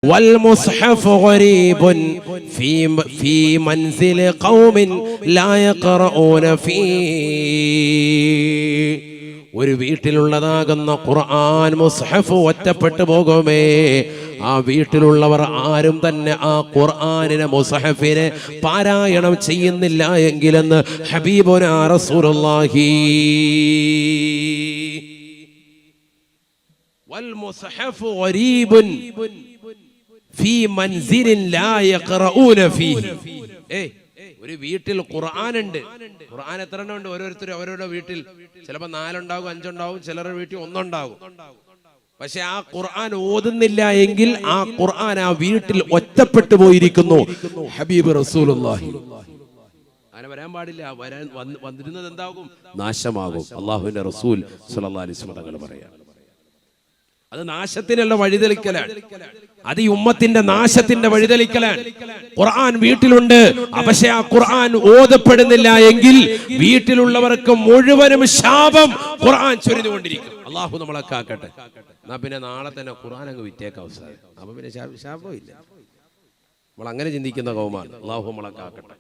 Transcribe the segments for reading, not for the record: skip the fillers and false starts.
والمصحف غريب في منزل قوم لا يقرؤون فيه. ഒരു വീട്ടിലുള്ളതാകുന്ന ഖുർആൻ മുസ്ഹഫ് ഒറ്റപ്പെട്ടു പോകുമേ, ആ വീട്ടിലുള്ളവർ ആരും തന്നെ ആ ഖുർആനിനെ മുസ്ഹഫിനെ പാരായണം ചെയ്യുന്നില്ല എങ്കിലെന്ന് ഹബീബുനാ റസൂലുള്ളാഹി. വൽ മുസ്ഹഫ് ഗരീബുൻ ഫീ മൻസിലിൻ ലാ യഖറഊന ഫീഹി. ഒരു വീട്ടിൽ ഖുർആൻ ഉണ്ട്. ഖുർആൻ എത്ര എണ്ണം ഉണ്ട്? ഓരോരുത്തരും അവരുടെ വീട്ടിൽ ചിലപ്പോൾ 4 ഉണ്ടാവും, 5 ഉണ്ടാവും, ചിലരുടെ വീട്ടിൽ 1 ഉണ്ടാവും. പക്ഷെ ആ ഖുർആൻ ഓതുന്നില്ല എങ്കിൽ ആ ഖുർആൻ ആ വീട്ടിൽ ഒറ്റപ്പെട്ടു പോയിരിക്കുന്നു. ഹബീബ് റസൂലുള്ളാഹി അങ്ങനെ വരാൻ പാടില്ല. വന്നിരുന്നത് എന്താകും? നാശമാകും. അല്ലാഹുവിന്റെ റസൂൽ സ്വല്ലല്ലാഹു അലൈഹി വസല്ലം തങ്ങൾ പറയാം, അത് നാശത്തിനുള്ള വഴിതെളിക്കലാണ്. അത് ഈ ഉമ്മത്തിന്റെ നാശത്തിന്റെ വഴിതെളിക്കലാണ്. ഖുർആൻ വീട്ടിലുണ്ട്, പക്ഷെ ആ ഖുർആൻ ഓതപ്പെടുന്നില്ല എങ്കിൽ വീട്ടിലുള്ളവർക്ക് മുഴുവനും ശാപം ഖുർആൻ ചൊരിഞ്ഞുകൊണ്ടിരിക്കും. അള്ളാഹു നമ്മളെ കാക്കട്ടെ. എന്നാ പിന്നെ നാളെ തന്നെ ഖുർആൻ അങ്ങ് വിറ്റേക്കാം അവസാനം. അപ്പൊ പിന്നെ ശാപമില്ല. നമ്മൾ അങ്ങനെ ചിന്തിക്കുന്ന കൗമാണ്. അള്ളാഹു നമ്മളെ കാക്കട്ടെ.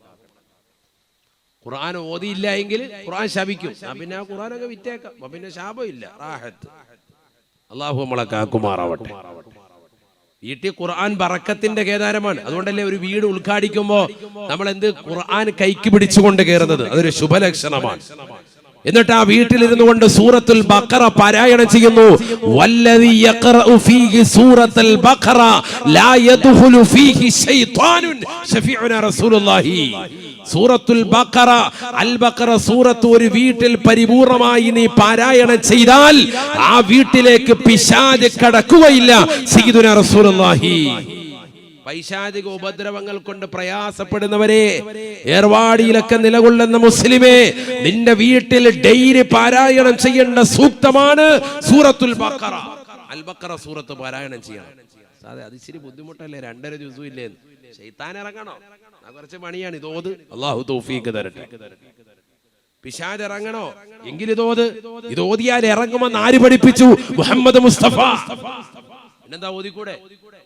ഖുർആൻ ഓതിയില്ല എങ്കിൽ ഖുർആൻ ശപിക്കും. പിന്നെ ആ ഖുർആൻ അങ്ങ് വിറ്റേക്കാം. അപ്പൊ പിന്നെ ശാപമില്ല, റാഹത്ത്. അള്ളാഹു നമ്മളെ കാക്കുമാറാവട്ടെ. വീട്ടിൽ ഖുർആൻ ബറക്കത്തിന്റെ കേദാരമാണ്. അതുകൊണ്ടല്ലേ ഒരു വീട് ഉദ്ഘാടിക്കുമ്പോ നമ്മൾ എന്ത് ഖുർആൻ കൈക്ക് പിടിച്ചുകൊണ്ട് കയറുന്നത്? അതൊരു ശുഭലക്ഷണമാണ്. എന്നിട്ട് ആ വീട്ടിലിരുന്നു കൊണ്ട് സൂറത്തുൽ ബഖറ പാരായണം ചെയ്യുന്നു. വല്ലദി യഖറഉ ഫീഹി സൂറത്തുൽ ബഖറ ലാ യദ്ഖുലു ഫീഹി ശൈത്വാനുൻ ശഫീഉനാ റസൂലുള്ളാഹി. സൂറത്തുൽ ബഖറ, അൽ ബഖറ സൂറത്ത് ഒരു വീട്ടിൽ പരിപൂർണമായി നീ പാരായണം ചെയ്താൽ ആ വീട്ടിലേക്ക് പിശാച് കടക്കുകയില്ല. സയ്യിദുനാ റസൂലുള്ളാഹി. പൈശാചിക ഉപദ്രവങ്ങൾ കൊണ്ട് പ്രയാസപ്പെടുന്നവരെ, ഏർവാടിയിലൊക്കെ നിലകൊള്ളുന്ന മുസ്ലിമേ, നിന്റെ വീട്ടിൽ ഡെയിലി പാരായണം ചെയ്യേണ്ട സൂക്തമാണ് സൂറത്തുൽ ബഖറ. അൽ ബഖറ സൂറത്ത് പാരായണം ചെയ്യണം. സാധേ അത് ഇച്ചിരി ബുദ്ധിമുട്ടല്ലേ? 2.5 ദിവസം ഇല്ലേ? ശൈത്താൻ ഇറങ്ങണോ? കുറച്ച് പണിയാണ്. ഇതോത്. അല്ലാഹു തൗഫീഖ് തരട്ടെ. പിശാച് ഇറങ്ങണോ എങ്കിൽ ഇത് ഓതിയാൽ ഇറങ്ങുമെന്ന് ആര് പഠിപ്പിച്ചു? മുഹമ്മദ് മുസ്തഫ. പിന്നെന്താ ഓതിക്കൂടെ?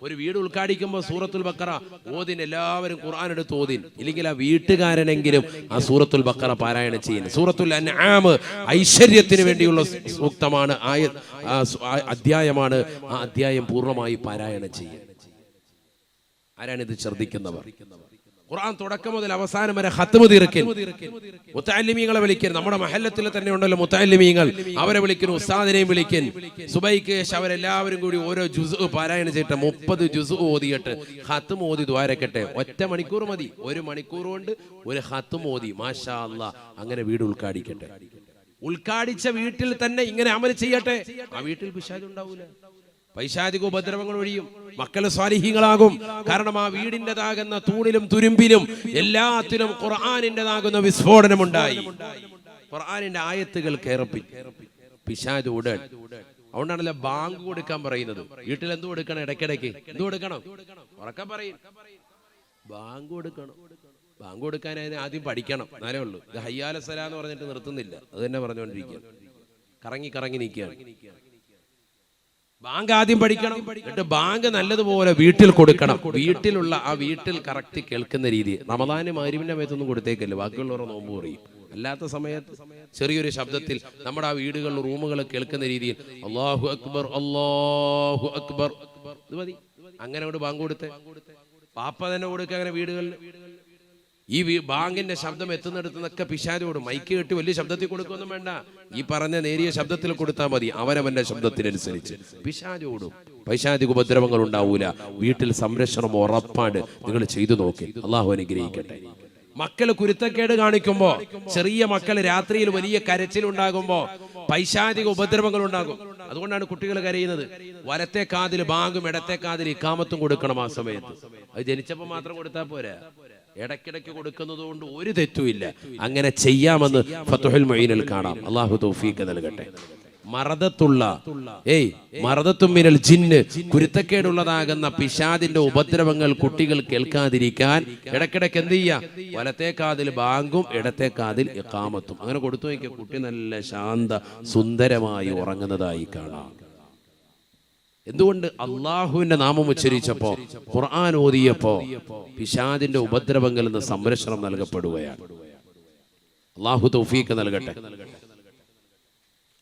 ഒരു വീട് ഉദ്ഘാടിക്കുമ്പോൾ സൂറത്തുൽ ബഖറ ഓതിൻ. എല്ലാവരും ഖുർആൻ എടുത്ത് ഓതിൻ. ഇല്ലെങ്കിൽ ആ വീട്ടുകാരനെങ്കിലും ആ സൂറത്തുൽ ബഖറ പാരായണം ചെയ്യുന്നു. സൂറത്തുൽ അൻആം ഐശ്വര്യത്തിന് വേണ്ടിയുള്ള സൂക്തമാണ്, അധ്യായമാണ്. ആ അധ്യായം പൂർണ്ണമായി പാരായണം ചെയ്യുക. ആരാണിത് ശ്രദ്ധിക്കുന്നവർ? ഖുർആൻ തുടക്കം മുതൽ അവസാനം വരെ ഖത്മ് തീർക്കൽ. മുതഅല്ലിമീങ്ങളെ വിളിക്കൽ. നമ്മുടെ മഹല്ലത്തിൽ തന്നെ ഉണ്ടല്ലോ മുതഅല്ലിമീങ്ങൾ. അവരെ വിളിക്കുന്നു, ഉസ്താദിനെയും വിളിക്കൻ. സുബൈക്ക് ശേഷം അവരെല്ലാവരും കൂടി ഓരോ ജുസ് പാരായണം ചെയ്തിട്ട് 30 ജുസ് ഓതിയിട്ട് ഖത്മ് ഓതി ദ്വാരക്കട്ടെ. 1 മണിക്കൂർ മതി. 1 മണിക്കൂർ കൊണ്ട് ഒരു ഖത്മ് ഓതി മാഷാ അല്ലാഹ് അങ്ങനെ വീട് ഉദ്ഘാടിക്കട്ടെ. ഉദ്ഘാടിച്ച വീട്ടിൽ തന്നെ ഇങ്ങനെ അമൽ ചെയ്യട്ടെ. ആ വീട്ടിൽ പിശാച് ഉണ്ടാവൂല. പൈശാചിക ഉപദ്രവങ്ങൾ ഒഴിയും. മക്കള് സ്വാലിഹീങ്ങളാകും. കാരണം ആ വീടിൻ്റെതാകുന്ന തൂണിലും തുരുമ്പിലും എല്ലാത്തിനും ഖുർആനിൻ്റെതാകുന്ന വിസ്ഫോടനം ഉണ്ടായി. ഖുർആനിന്റെ ആയത്തുകൾ കേറപ്പി പിശാച് ഉടൻ. അതുകൊണ്ടാണല്ലോ ബാങ്ക് കൊടുക്കാൻ പറയുന്നത്. വീട്ടിൽ എന്ത് കൊടുക്കണം? ഇടയ്ക്കിടയ്ക്ക് എന്ത് കൊടുക്കണം? ഉറക്കെ പറയും. ബാങ്ക് കൊടുക്കണം. ബാങ്ക് കൊടുക്കാൻ അതിന് ആദ്യം പഠിക്കണം, എന്നാലേ ഉള്ളൂ. ഇത് ഹയ്യാല സലാ എന്ന് പറഞ്ഞിട്ട് നിർത്തുന്നില്ല. അത് തന്നെ പറഞ്ഞുകൊണ്ടിരിക്കുക. കറങ്ങി കറങ്ങി നിൽക്കുകയാണ്. ബാങ്ക് ആദ്യം പഠിക്കണം. എന്നിട്ട് ബാങ്ക് നല്ലതുപോലെ വീട്ടിൽ കൊടുക്കണം. വീട്ടിലുള്ള ആ വീട്ടിൽ കറക്റ്റ് കേൾക്കുന്ന രീതി. റമദാന് മഗ്‌രിബിന്റെ സമയത്തൊന്നും കൊടുത്തേക്കല്ലേ, ബാക്കിയുള്ളവരെ നോമ്പ് പറയും. അല്ലാത്ത സമയത്ത് ചെറിയൊരു ശബ്ദത്തിൽ നമ്മുടെ ആ വീടുകളിൽ റൂമുകൾ കേൾക്കുന്ന രീതിയിൽ അല്ലാഹു അക്ബർ അല്ലാഹു അക്ബർ ഇത് മതി. അങ്ങനെ അങ്ങോട്ട് ബാങ്ക് കൊടുത്തേ. പാപ്പ തന്നെ കൊടുക്കുക. അങ്ങനെ വീടുകളിൽ ഈ ബാങ്കിന്റെ ശബ്ദം എത്തുന്നിടത്തുനിന്നൊക്കെ പിശാചോടും. മൈക്ക് കെട്ടി വലിയ ശബ്ദത്തിൽ കൊടുക്കൊന്നും വേണ്ട. ഈ പറഞ്ഞ നേരിയ ശബ്ദത്തിൽ കൊടുത്താൽ മതി. അവനവന്റെ ശബ്ദത്തിനനുസരിച്ച് പിശാചോടും. പൈശാചിക ഉപദ്രവങ്ങൾ ഉണ്ടാവൂല. വീട്ടിൽ സംരക്ഷണം ഉറപ്പാണ്. നിങ്ങൾ ചെയ്തു നോക്കി. അള്ളാഹു അനുഗ്രഹിക്കട്ടെ. മക്കള് കുരുത്തക്കേട് കാണിക്കുമ്പോ, ചെറിയ മക്കള് രാത്രിയിൽ വലിയ കരച്ചിലുണ്ടാകുമ്പോ പൈശാചിക ഉപദ്രവങ്ങൾ ഉണ്ടാകും. അതുകൊണ്ടാണ് കുട്ടികൾ കരയുന്നത്. വലത്തെ കാതിൽ ബാങ്കും ഇടത്തെ കാതിൽ ഇഖാമത്തും കൊടുക്കണം ആ സമയത്ത്. അത് ജനിച്ചപ്പോ മാത്രം കൊടുത്താൽ പോരാ, ഇടയ്ക്കിടയ്ക്ക് കൊടുക്കുന്നത് കൊണ്ട് ഒരു തെറ്റുമില്ല. അങ്ങനെ ചെയ്യാമെന്ന് ഫത്ഹുൽ മുഈനിൽ കാണാം. അല്ലാഹു തൗഫീഖ് നൽകട്ടെ. മറദത്തും മിനൽ ജിന്ന്, കുരുത്തക്കേടുള്ളതാകുന്ന പിശാചിന്റെ ഉപദ്രവങ്ങൾ കുട്ടികൾ കേൾക്കാതിരിക്കാൻ ഇടയ്ക്കിടയ്ക്ക് എന്ത് ചെയ്യാ? വലത്തെ കാതിൽ ബാങ്കും ഇടത്തെ കാതിൽ ഇഖാമത്തും അങ്ങനെ കൊടുത്തു നോക്കിയ കുട്ടി നല്ല ശാന്ത സുന്ദരമായി ഉറങ്ങുന്നതായി കാണാം. എന്തുകൊണ്ട്? അള്ളാഹുവിന്റെ നാമം ഉച്ചരിച്ചപ്പോ, ഖുർആൻ ഓതിയപ്പോ പിശാചിന്റെ ഉപദ്രവങ്ങളിൽ നിന്ന് സംരക്ഷണം നൽകപ്പെടുകയാണ്. അള്ളാഹു തൗഫീഖ് നൽകട്ടെ.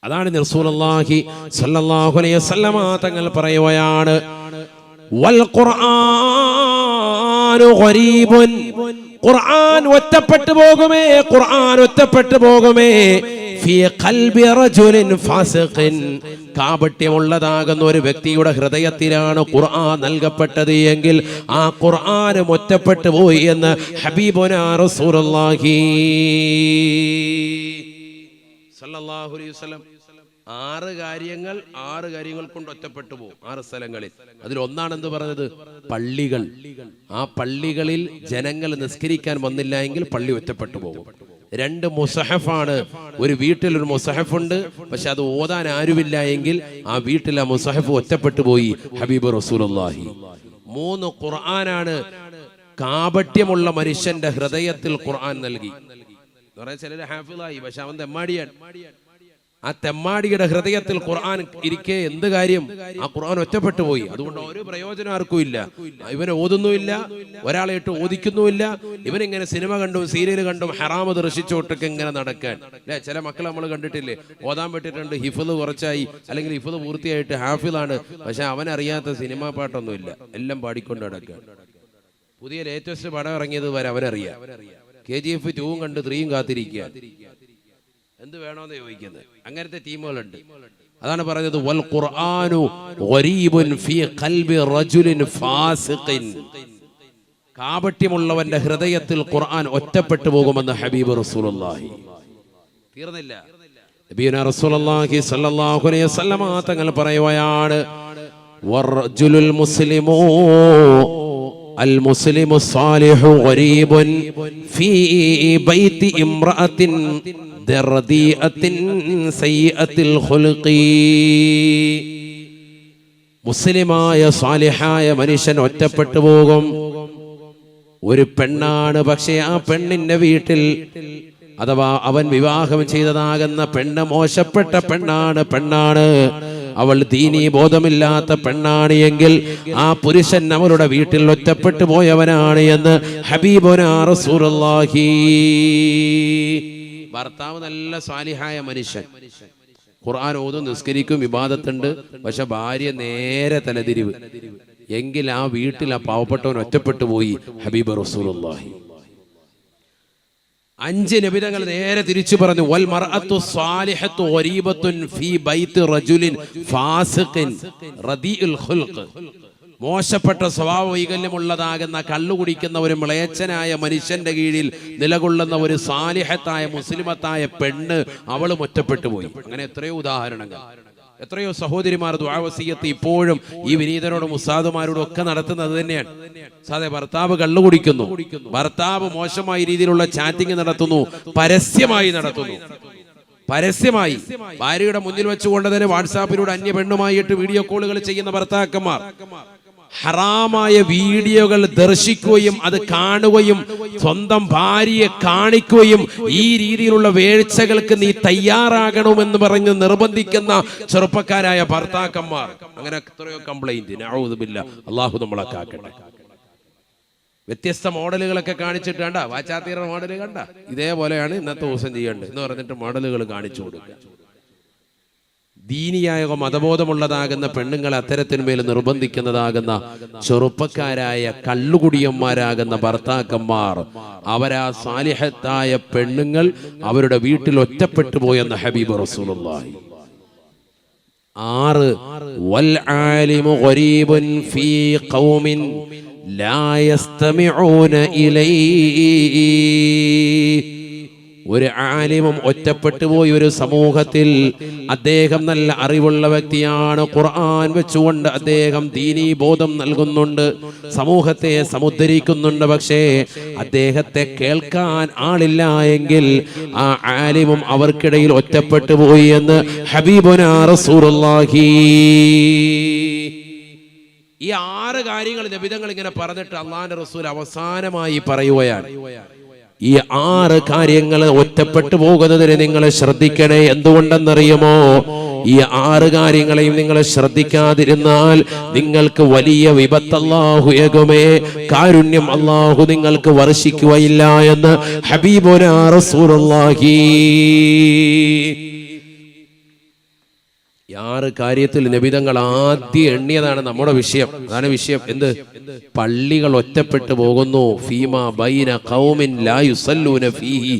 അതാണ് റസൂലുള്ളാഹി സ്വല്ലല്ലാഹു അലൈഹി വസല്ലമ തങ്ങൾ പറയുകയാണ്, വൽ ഖുർആനു ഗരീബുൻ, ഖുർആൻ ഒറ്റപ്പെട്ടു പോകുമേ, ഖുർആൻ ഒറ്റപ്പെട്ടു പോകുമേ, ഫീ ഖൽബി റജുലിൻ ഫാസിഖിൻ, കാപട്യമുള്ളതാകുന്ന ഒരു വ്യക്തിയുടെ ഹൃദയത്തിലാണ് ഖുർആൻ നൽകപ്പെട്ടത് എങ്കിൽ ആ ഖുർആൻ ഒറ്റപ്പെട്ടു പോയി എന്ന് ഹബീബുനാ റസൂലുള്ളാഹി സല്ലല്ലാഹു അലൈഹി വസല്ലം. 6 കാര്യങ്ങൾ കൊണ്ട് ഒറ്റപ്പെട്ടു പോകും 6 സ്ഥലങ്ങളിൽ. അതിൽ ഒന്നാണെന്ന് പറഞ്ഞത് പള്ളികൾ. ആ പള്ളികളിൽ ജനങ്ങൾ നിസ്കരിക്കാൻ വന്നില്ല എങ്കിൽ പള്ളി ഒറ്റപ്പെട്ടു പോകും. 2 മുസഹഫാണ്. ഒരു വീട്ടിൽ ഒരു മുസഹഫ് ഉണ്ട്, പക്ഷെ അത് ഓതാൻ ആരുമില്ല എങ്കിൽ ആ വീട്ടിൽ ആ മുസഹഫ് ഒറ്റപ്പെട്ടു പോയി ഹബീബ് റസൂലുള്ളാഹി. 3 ഖുർആനാണ്. കാപട്യമുള്ള മനുഷ്യന്റെ ഹൃദയത്തിൽ ഖുർആൻ നൽകി. ചിലര് ഹാഫിളായി, പക്ഷെ അവൻ തെമ്മാടിയാണ്. ആ തെമ്മാടിയുടെ ഹൃദയത്തിൽ ഖുർആൻ ഇരിക്കെ എന്ത് കാര്യം? ആ ഖുർആൻ ഒറ്റപ്പെട്ടു പോയി. അതുകൊണ്ട് ഒരു പ്രയോജനം ആർക്കും ഇല്ല. ഇവനെ ഓതുന്നുമില്ല, ഒരാളെ ഇട്ട് ഓദിക്കുന്നുമില്ല. ഇവനിങ്ങനെ സിനിമ കണ്ടും സീരിയൽ കണ്ടും ഹറാമ് ദർശിച്ചോട്ടൊക്കെ ഇങ്ങനെ നടക്കാൻ അല്ലെ. ചില മക്കൾ നമ്മൾ കണ്ടിട്ടില്ലേ, ഓതാൻ പറ്റിയിട്ടുണ്ട്, ഹിഫ്ള് കുറച്ചായി, അല്ലെങ്കിൽ ഹിഫ്ള് പൂർത്തിയായിട്ട് ഹാഫിളാണ്, പക്ഷെ അവനറിയാത്ത സിനിമാ പാട്ടൊന്നുമില്ല, എല്ലാം പാടിക്കൊണ്ട് നടക്കാൻ. പുതിയ ലേറ്റസ്റ്റ് പടം ഇറങ്ങിയത് വരെ അവനറിയാം. KGF 2 കണ്ട് 3 കാത്തിരിക്കുക, എന്ത് വേണോന്ന് ചോദിക്കുന്നത്. അങ്ങനത്തെ ടീമുകളുണ്ട്. അതാണ് പറഞ്ഞത്, വൽ ഖുർആനു ഗരീബുൻ ഫീ ഖൽബി റജുലിൻ ഫാസിഖിൻ, കാപട്യമുള്ളവന്റെ ഹൃദയത്തിൽ ഖുർആൻ ഒറ്റപ്പെട്ടു പോകുമെന്ന് ഹബീബ് റസൂലുള്ളാഹി. തീർന്നില്ല. നബിയുനാ റസൂലുള്ളാഹി സ്വല്ലല്ലാഹു അലൈഹി വസല്ലമ തങ്ങൾ പറയുകയാണ്, വറജുലുൽ മുസ്ലിമു അൽ മുസ്ലിമു സാലിഹു ഗരീബുൻ ഫീ ബൈതി ഇംറഅത്തിൻ ദർദിഅത്തിൻ സയ്യിഅത്തിൽ ഖുൽഖി. മുസ്ലിമായ സാലിഹായ മനുഷ്യൻ ഒറ്റപ്പെട്ടു പോകും. ഒരു പെണ്ണാണ്, പക്ഷേ ആ പെണ്ണിന്റെ വീട്ടിൽ അഥവാ അവൻ വിവാഹം ചെയ്തതാകുന്ന പെണ്ണ് മോശപ്പെട്ട പെണ്ണാണ്, അവൾ ദീനീ ബോധമില്ലാത്ത പെണ്ണാണ് എങ്കിൽ ആ പുരുഷൻ അവളുടെ വീട്ടിൽ ഒറ്റപ്പെട്ടു പോയവനാണ് എന്ന് ഹബീബുനാ റസൂലുള്ളാഹി. ഭർത്താവ് നല്ല സാലിഹായ മനുഷ്യൻ, ഖുർആൻ ഓതും, നിസ്കരിക്കും, ഇബാദത്തുണ്ട്, പക്ഷെ ഭാര്യ നേരെ തലതിരിവ് എങ്കിൽ ആ വീട്ടിൽ ആ പാവപ്പെട്ടവൻ ഒറ്റപ്പെട്ടു പോയി ഹബീബ് റസൂലുള്ളാഹി. 5 നബിതങ്ങൾ നേരെ തിരിച്ചു പറഞ്ഞു, വൽ മർഅത്തു സാലിഹത്തു ഗരീബത്തുൻ ഫീ ബൈത്തി റജുലിൻ ഫാസിഖിൻ റദീഉൽ ഖുൽഖ്. മോശപ്പെട്ട സ്വഭാവ വൈകല്യമുള്ളതാകുന്ന കള്ളു കുടിക്കുന്ന ഒരു മ്ലേച്ഛനായ മനുഷ്യന്റെ കീഴിൽ നിലകൊള്ളുന്ന ഒരു സാലിഹത്തായ മുസ്ലിമത്തായ പെണ്ണ്, അവളും ഒറ്റപ്പെട്ടു പോയി. അങ്ങനെ എത്രയോ ഉദാഹരണങ്ങൾ. എത്രയോ സഹോദരിമാർ ദുആ വസിയത്ത് ഇപ്പോഴും ഈ വിനീതരോടും ഉസ്താദുമാരോടും ഒക്കെ നടത്തുന്നത് തന്നെയാണ്. സാധേ ഭർത്താവ് കള്ളു കുടിക്കുന്നു, ഭർത്താവ് മോശമായ രീതിയിലുള്ള ചാറ്റിംഗ് നടത്തുന്നു, പരസ്യമായി നടത്തുന്നു. പരസ്യമായി ഭാര്യയുടെ മുന്നിൽ വെച്ചുകൊണ്ട് തന്നെ വാട്സാപ്പിലൂടെ അന്യ പെണ്ണുമായിട്ട് വീഡിയോ കോളുകൾ ചെയ്യുന്ന ഭർത്താക്കന്മാർ ഹറാമായ വീഡിയോകൾ ദർശിക്കുകയും അത് കാണുകയും സ്വന്തം ഭാര്യയെ കാണിക്കുകയും ഈ രീതിയിലുള്ള വേഴ്ചകൾക്ക് നീ തയ്യാറാകണമെന്ന് പറഞ്ഞ് നിർബന്ധിക്കുന്ന ചെറുപ്പക്കാരായ ഭർത്താക്കന്മാർ. അങ്ങനെ എത്രയോ കംപ്ലൈന്റ്. നഊദു ബില്ലാഹ്. അല്ലാഹു നമ്മളെ കാക്കട്ടെ. വ്യത്യസ്ത മോഡലുകളൊക്കെ കാണിച്ചിട്ട് കണ്ട, വാച്ചാത്തീറ മോഡൽ കണ്ട, ഇതേപോലെയാണ് ഇന്നത്തെ ദിവസം ചെയ്യേണ്ടത് എന്ന് പറഞ്ഞിട്ട് മോഡലുകൾ കാണിച്ചു കൊടുക്കുക. ദീനിയായ മതബോധമുള്ളതാകുന്ന പെണ്ണുങ്ങളെ അത്തരത്തിന്മേൽ നിർബന്ധിക്കുന്നതാകുന്ന ചെറുപ്പക്കാരായ കള്ളുകുടിയന്മാരാകുന്ന ഭർത്താക്കന്മാർ, അവരാ സാലിഹത്തായ പെണ്ണുങ്ങൾ അവരുടെ വീട്ടിൽ ഒറ്റപ്പെട്ടു പോയെന്ന് ഹബീബ് റസൂലുള്ളാഹി. 6 വൽ ആലിമു ഗരീബുൻ ഫീ ഖൗമിൻ ലാ യസ്തമിഊന ഇലൈഹി. ഒരു ആലിമും ഒറ്റപ്പെട്ടു പോയി ഒരു സമൂഹത്തിൽ. അദ്ദേഹം നല്ല അറിവുള്ള വ്യക്തിയാണ്, ഖുർആൻ വെച്ചുകൊണ്ട് അദ്ദേഹം ദീനീ ബോധം നൽകുന്നുണ്ട്, സമൂഹത്തെ സമുദ്ധരിക്കുന്നുണ്ട്. പക്ഷേ അദ്ദേഹത്തെ കേൾക്കാൻ ആളില്ല എങ്കിൽ ആ ആലിമും അവർക്കിടയിൽ ഒറ്റപ്പെട്ടു പോയി എന്ന് ഹബീബുനാ റസൂലുള്ളാഹി. ഈ 6 കാര്യങ്ങൾ നബിതങ്ങൾ ഇങ്ങനെ പറഞ്ഞിട്ട് അള്ളാഹുവിന്റെ റസൂൽ അവസാനമായി പറയുകയാണ്, ഈ 6 കാര്യങ്ങൾ ഒറ്റപ്പെട്ടു പോകുന്നതിന് നിങ്ങൾ ശ്രദ്ധിക്കണേ. എന്തുകൊണ്ടെന്നറിയുമോ? ഈ 6 കാര്യങ്ങളെയും നിങ്ങൾ ശ്രദ്ധിക്കാതിരുന്നാൽ നിങ്ങൾക്ക് വലിയ വിപത്ത് അല്ലാഹു ഏകുമേ, കാരുണ്യം അല്ലാഹു നിങ്ങൾക്ക് വർഷിക്കുകയില്ല എന്ന് ഹബീബുനാ റസൂലുള്ളാഹി. 6 കാര്യത്തിൽ നബിതങ്ങൾ ആദ്യം എണ്ണിയതാണ് നമ്മുടെ വിഷയം. അതാണ് വിഷയം. എന്ത്? പള്ളികൾ ഒറ്റപ്പെട്ടു പോകുന്നു. ഫീമാ ബൈന ഖൗമിൻ ലാ യുസല്ലൂന ഫീഹി,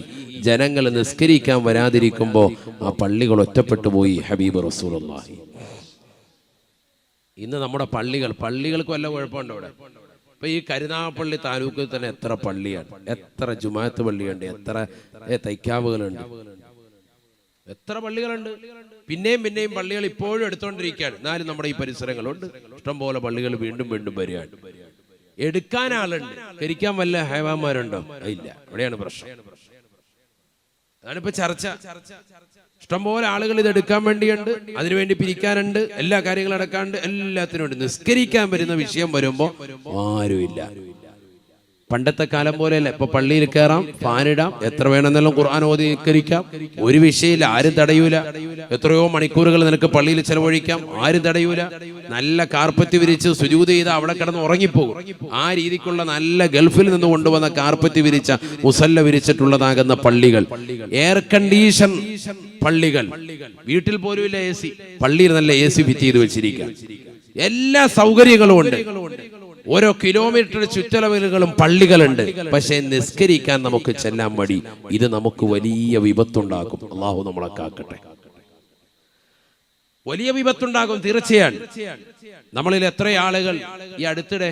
ജനങ്ങൾ നിസ്കരിക്കാൻ വരാതിരിക്കുമ്പോൾ ആ പള്ളികൾ ഒറ്റപ്പെട്ടു പോയി. ഹബീബ് റസൂലുള്ളാഹി. ഇന്ന് നമ്മുടെ പള്ളികൾക്ക് വല്ല കുഴപ്പമുണ്ടോ? ഇവിടെ ഇപ്പൊ ഈ കരുനാഗപ്പള്ളി താലൂക്കിൽ തന്നെ എത്ര പള്ളിയാണ്, എത്ര ജുമാഅത്ത് പള്ളിയുണ്ട്, എത്ര തൈക്കാവുകളുണ്ട്, എത്ര പള്ളികളുണ്ട്. പിന്നെയും പള്ളികൾ ഇപ്പോഴും എടുത്തുകൊണ്ടിരിക്കുകയാണ്. എന്നാലും നമ്മുടെ ഈ പരിസരങ്ങളുണ്ട് ഇഷ്ടംപോലെ പള്ളികൾ വീണ്ടും വരികയാണ്. എടുക്കാൻ ആളുണ്ട്, ധരിക്കാൻ വല്ല ഹൈവാന്മാരുണ്ടോ? ഇല്ല. അവിടെയാണ് പ്രശ്നം. അതാണിപ്പോ ചർച്ച. ഇഷ്ടംപോലെ ആളുകൾ ഇത് എടുക്കാൻ വേണ്ടിയുണ്ട്, അതിനുവേണ്ടി പിരിക്കാനുണ്ട്, എല്ലാ കാര്യങ്ങളും അടക്കാണ്ട്, എല്ലാത്തിനും ഉണ്ട്. നിസ്കരിക്കാൻ വരുന്ന വിഷയം വരുമ്പോ ആരുമില്ല. പണ്ടത്തെ കാലം പോലെയല്ല. ഇപ്പൊ പള്ളിയിൽ കയറാം, ഫാനിടാം, എത്ര വേണമെന്നെല്ലാം ഖുർആൻ ഓതി നിസ്കരിക്കാം, ഒരു വിഷയമില്ല, ആരും തടയൂല. എത്രയോ മണിക്കൂറുകൾ നിനക്ക് പള്ളിയിൽ ചെലവഴിക്കാം, ആരും തടയൂല. നല്ല കാർപ്പറ്റ് വിരിച്ച് സുജൂദ് ചെയ്ത് അവിടെ കിടന്ന് ഉറങ്ങിപ്പോകും. ആ രീതിക്കുള്ള നല്ല ഗൾഫിൽ നിന്ന് കൊണ്ടുവന്ന കാർപ്പറ്റ് വിരിച്ച മുസല്ല വിരിച്ചിട്ടുള്ളതാകുന്ന പള്ളികൾ, എയർ കണ്ടീഷൻ പള്ളികൾ, വീട്ടിൽ പോലും ഇല്ല AC, പള്ളിയിൽ നല്ല AC ഫിറ്റ് ചെയ്ത് വെച്ചിരിക്കുക, എല്ലാ സൗകര്യങ്ങളും ഉണ്ട്. ഓരോ കിലോമീറ്റർ ചുറ്റളവുകളും പള്ളികളുണ്ട്. പക്ഷെ നിസ്കരിക്കാൻ നമുക്ക് ചെല്ലാൻ മടി. ഇത് നമുക്ക് വലിയ വിപത്തുണ്ടാക്കും. അള്ളാഹു നമ്മളെ കാക്കട്ടെ. വലിയ വിപത്തുണ്ടാകും തീർച്ചയാണ്. നമ്മളിൽ എത്ര ആളുകൾ ഈ അടുത്തിടെ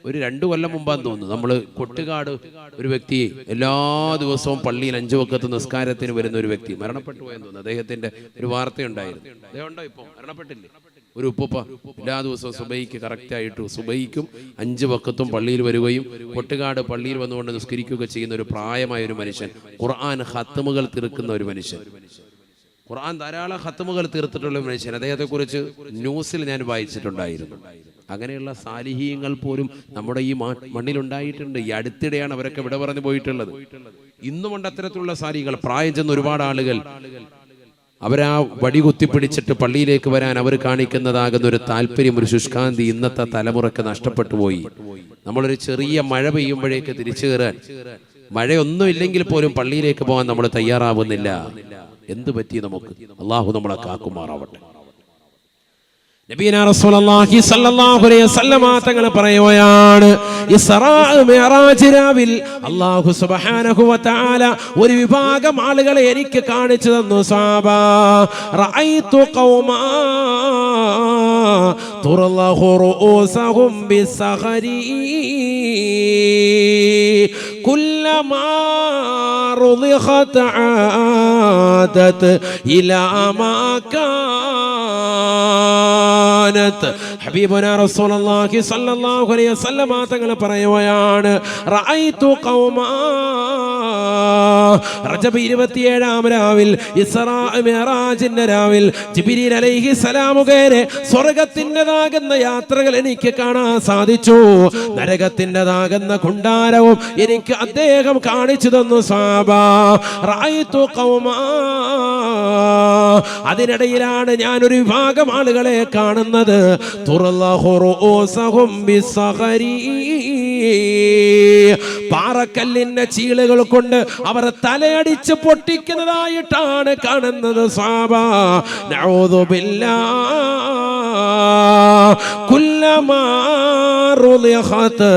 ഒരു 2 കൊല്ലം മുമ്പാന്ന് തോന്നുന്നു, നമ്മള് കൊട്ടുകാട് ഒരു വ്യക്തി എല്ലാ ദിവസവും പള്ളിയിൽ 5 വഖത്ത് നിസ്കാരത്തിന് വരുന്ന ഒരു വ്യക്തി മരണപ്പെട്ടു പോയെന്ന് തോന്നുന്നു. അദ്ദേഹത്തിന്റെ ഒരു വാർത്തയുണ്ടായിരുന്നു. അദ്ദേഹം ഉണ്ടോ? ഇപ്പൊ മരണപ്പെട്ടില്ലേ? ഒരു ഉപ്പുപ്പ എല്ലാ ദിവസവും സുബൈക്ക് കറക്റ്റായിട്ട് സുബൈക്കും 5 വഖത്തും പള്ളിയിൽ വരികയും കൊട്ടുകാട് പള്ളിയിൽ വന്നുകൊണ്ട് നിസ്കരിക്കുകയൊക്കെ ചെയ്യുന്ന ഒരു പ്രായമായ ഒരു മനുഷ്യൻ, ഖുർആൻ ഖത്മുകൾ തീർക്കുന്ന ഒരു മനുഷ്യൻ, ഖുർആൻ ധാരാളം ഖത്മുകൾ തീർത്തിട്ടുള്ള ഒരു മനുഷ്യൻ. അദ്ദേഹത്തെ കുറിച്ച് ന്യൂസിൽ ഞാൻ വായിച്ചിട്ടുണ്ടായിരുന്നു. അങ്ങനെയുള്ള സാലിഹീങ്ങൾ പോലും നമ്മുടെ ഈ മണ്ണിലുണ്ടായിട്ടുണ്ട്. ഈ അടുത്തിടെയാണ് അവരൊക്കെ വിട പറഞ്ഞു പോയിട്ടുള്ളത്. ഇന്നുമുണ്ട് അത്തരത്തിലുള്ള സാലിഹികൾ. പ്രായം ചെന്ന ഒരുപാട് ആളുകൾ അവരാ വടി കുത്തിപ്പിടിച്ചിട്ട് പള്ളിയിലേക്ക് വരാൻ അവർ കാണിക്കുന്നതാകുന്ന ഒരു താല്പര്യം, ഒരു ശുഷ്കാന്തി ഇന്നത്തെ തലമുറക്ക് നഷ്ടപ്പെട്ടു പോയി. നമ്മളൊരു ചെറിയ മഴ പെയ്യുമ്പോഴേക്ക് തിരിച്ചു കയറാൻ, മഴയൊന്നും ഇല്ലെങ്കിൽ പോലും പള്ളിയിലേക്ക് പോകാൻ നമ്മൾ തയ്യാറാവുന്നില്ല. എന്ത് പറ്റി നമുക്ക്? അള്ളാഹു നമ്മളെ കാക്കുമാറാവട്ടെ. നബിയനാ റസൂലുള്ളാഹി സ്വല്ലല്ലാഹു അലൈഹി വസല്ലമ തങ്ങൾ പറയുകയാണ്, ഇസ്റാ മിഅ്റാജ് രാവിൽ അല്ലാഹു സുബ്ഹാനഹു വ തആല ഒരു വിഭാഗം ആളുകളെ എനിക്ക് കാണിച്ചു തന്നു. സഹാബാ റഅയ്തു ഖൗമാ തുറല്ലഹു റൂസഹും ബിസ്സഖരി കുല്ലമാ റുളിഖത് ആദത് ഇലാ മാ കാനത്. ഹബീബുനാ റസൂലുള്ളാഹി സ്വല്ലല്ലാഹു അലൈഹി വസല്ലമ തങ്ങൾ പറയുകയാണ്, റഅയ്തു ഖൗമാ, റജബ് 27-ാം രാവിൽ, ഇസ്റാ മിഅ്റാജിന്റെ രാവിൽ ജിബ്രീൽ അലൈഹിസ്സലാം മുഖേന സ്വർഗ്ഗത്തിൻ്റെതാകുന്ന യാത്രകൾ എനിക്ക് കാണാൻ സാധിച്ചു. നരകത്തിൻ്റെതാകുന്ന കുണ്ടാരവും എനിക്ക് അദ്ദേഹം കാണിച്ചു തന്നു. സഹാബാ റഅയ്തു ഖൗമാ, അതിനിടയിലാണ് ഞാൻ ഒരു വിഭാഗം ആളുകളെ കാണുന്നത്. തുറല്ലഹു റൂസഹും ബിസ്സഖരി, പാറക്കല്ലിന്റെ ചീളുകൾ കൊണ്ട് അവർ തലയടിച്ച് പൊട്ടിക്കുന്നതായിട്ടാണ് കാണുന്നത്. സഹാബാ നഊദു ബില്ലാഹ് കുല്ലമാ റുളിഖത്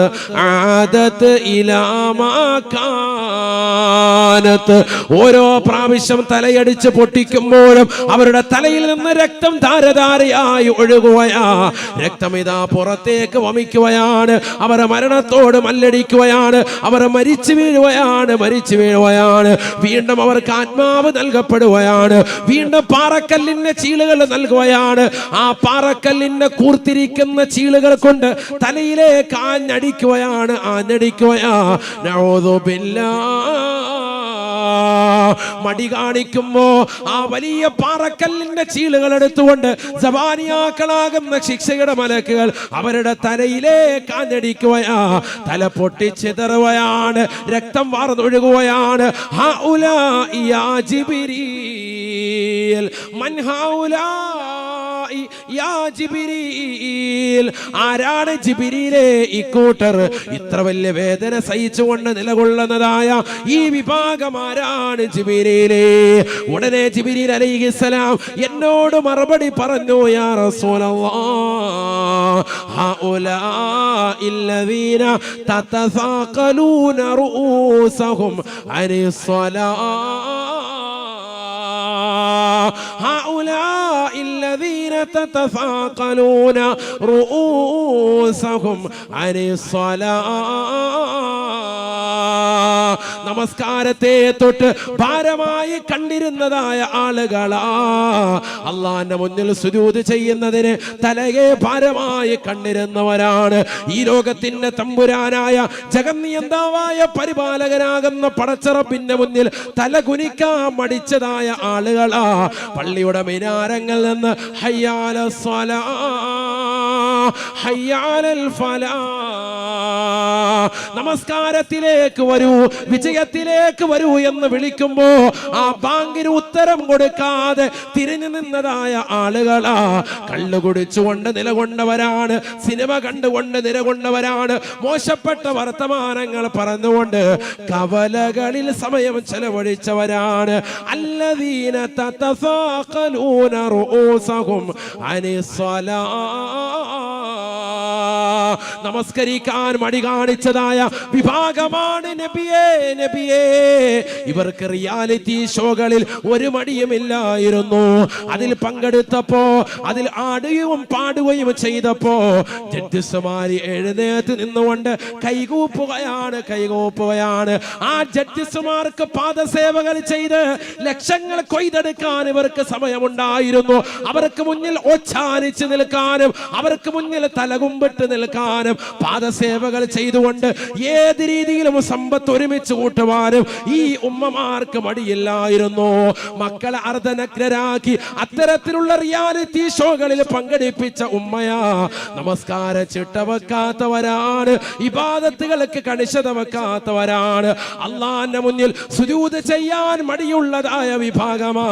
ആദത് ഇലാ മാ കാനത്. ഓരോ പ്രാവശ്യം തലയടിച്ച് പൊട്ടിക്കുമ്പോഴും അവരുടെ തലയിൽ നിന്ന് രക്തം ധാരധാരയായി ഒഴുകുകയാ. രക്തം ഇതാ പുറത്തേക്ക് വമിക്കുകയാണ്. അവർ മരണത്തോട് മല്ലടിക്കുകയാണ്. അവർ മരിച്ചു വീഴുകയാണ്. വീണ്ടും അവർക്ക് ആത്മാവ് നൽകപ്പെടുകയാണ്. വീണ്ടും പാറക്കല്ലിന്റെ ചീളുകൾ നൽകുകയാണ്. ആ പാറക്കല്ലിന്റെ കൂർത്തിരിക്കുന്ന ചീളുകൾ കൊണ്ട് തലയിലേക്ക് ആഞ്ഞടിക്കുകയാണ്. നഊദു ബില്ലാഹ്. മടി കാണിക്കുമ്പോ ആ വലിയ പാറക്കല്ലിന്റെ ചീളുകൾ എടുത്തുകൊണ്ട് സബാനിയാക്കളാകുന്ന ശിക്ഷയുടെ മലക്കുകൾ അവരുടെ തലയിലേക്ക് ആഞ്ഞടിക്കുകയാ. തല പൊട്ടിച്ചിതറുകയാണ്. രക്തം വാർന്നൊഴുകുകയാണ്. ഹൗലാഇ യാ ജിബ്രീൽ, മൻ ഹൗലാഇ യാ ജിബ്രീൽ, ആരാണ് ജിബ്രീലേ ഇക്കൂട്ടർ ഇത്ര വലിയ വേദന സഹിച്ചുകൊണ്ട് നിലകൊള്ളുന്നതായ ഈ വിഭാഗം ആരാണ് ജിബ്രീലേ? ഉടനെ ജിബ്രീൽ അലൈഹിസ്സലാം എന്നോട് മറുപടി പറഞ്ഞു, യാ റസൂലല്ലാഹ് ഹൗലാഇല്ലദീന തതസാഖലൂന റൂസഹും അനിസ്സലാഹ് هؤلاء الذين تتثاقلون رؤوسهم عن الصلاة. നമസ്കാരത്തെ തൊട്ട് ഭാരമായി കണ്ടിരുന്നതായ ആളുകളാ അള്ളാന്റെ മുന്നിൽ സുജൂദ് ചെയ്യുന്നതിന് തലയെ ഭാരമായി കണ്ടിരുന്നവരാണ്. ഈ ലോകത്തിന്റെ തമ്പുരാനായ ജഗന്നിയന്താവായ പരിപാലകനാകുന്ന പടച്ചറപ്പിന്റെ മുന്നിൽ തല കുനിക്കാൻ മടിച്ചതായ ആളുകളാ പള്ളിയുടെ മിനാരങ്ങളിൽ നിന്ന് ഹയ്യാല സ്വലാ ഹയ്യാലൽ ഫലാ, നമസ്കാരത്തിലേക്ക് വരൂ, വിജയത്തിലേക്ക് വരൂ എന്ന് വിളിക്കുമ്പോ ആ ബാങ്കിന് ഉത്തരം കൊടുക്കാതെ തിരിഞ്ഞു നിന്നതായ ആളുകളാ കള്ളു കുടിച്ചുകൊണ്ട് നിലകൊണ്ടവരാണ്, സിനിമ കണ്ടുകൊണ്ട് നിലകൊണ്ടവരാണ്, മോശപ്പെട്ട വർത്തമാനങ്ങൾ പറഞ്ഞുകൊണ്ട് കവലകളിൽ സമയം ചെലവഴിച്ചവരാണ്. അല്ലദീന തതസാഖലൂന റൂസഹും അനിസ്സലാ, നമസ്കരിക്കാൻ മടി കാണിച്ചതായ വിഭാഗമാണ് നബിയേ. നബിയേ, ഇവർക്ക് റിയാലിറ്റി ഷോകളിൽ ഒരു മടിയുമില്ലായിരുന്നു. അതിൽ പങ്കെടുത്തപ്പോ, അതിൽ ആടുകയും പാടുകയും ചെയ്തപ്പോ ജഡ്ജസ്മാര് എഴുന്നേറ്റ് നിന്നുകൊണ്ട് കൈകൂപ്പുകയാണ്. ആ ജഡ്ജസ്മാർക്ക് പാദസേവകൾ ചെയ്ത് ലക്ഷങ്ങൾ കൊയ്തെടുക്കാൻ ഇവർക്ക് സമയമുണ്ടായിരുന്നു. അവർക്ക് മുന്നിൽ ഓച്ചാനിച്ച് നിൽക്കാനും അവർക്ക് മുന്നിൽ തലകുമ്പിട്ട് നിൽക്കാനും പാദസേവകൾ ചെയ്തുകൊണ്ട് ഏത് രീതിയിലും സമ്പത്ത് ഒരുമിച്ച് കൂട്ടുവാനും ഈ ഉമ്മമാർക്ക് മടിയില്ലായിരുന്നു. മക്കളെ അർദ്ധനഗ്നരാക്കി അത്തരത്തിലുള്ള റിയാലിറ്റി ഷോകളിൽ പങ്കെടുപ്പിച്ച ഉമ്മയാ. നമസ്കാര ചിട്ട വെക്കാത്തവരാണ്, ഇബാദത്തുകൾക്ക് കണിശത വെക്കാത്തവരാണ്, അള്ളാന്റെ മുന്നിൽ സുജൂദ് ചെയ്യാൻ മടിയുള്ളതായ വിഭാഗമാ.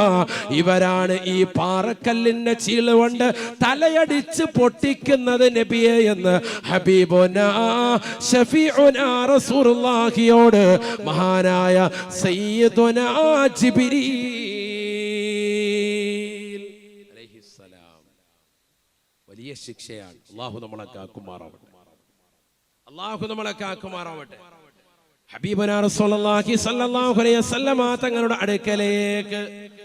ഇവരാണ് ഈ പാറക്കല്ലിന്റെ ചീളുകൊണ്ട് തലയടിച്ച് പൊട്ടിക്കുന്നത് നബിയെ എന്ന് ഹബീബുനാ ശഫീഉനാ റസൂലുള്ളാഹിയോട് മഹാനായ സയ്യിദുനാ ജിബ്രീൽ അലൈഹിസ്സലാം വലിയ ശിക്ഷയാണ്. അല്ലാഹു നമ്മളെ കാക്കുമാറാവട്ടെ, അല്ലാഹു നമ്മളെ കാക്കുമാറാവട്ടെ. ഹബീബുനാ റസൂലുള്ളാഹി സ്വല്ലല്ലാഹു അലൈഹി വസല്ലമ തങ്ങളുടെ അടുക്കലേക്ക്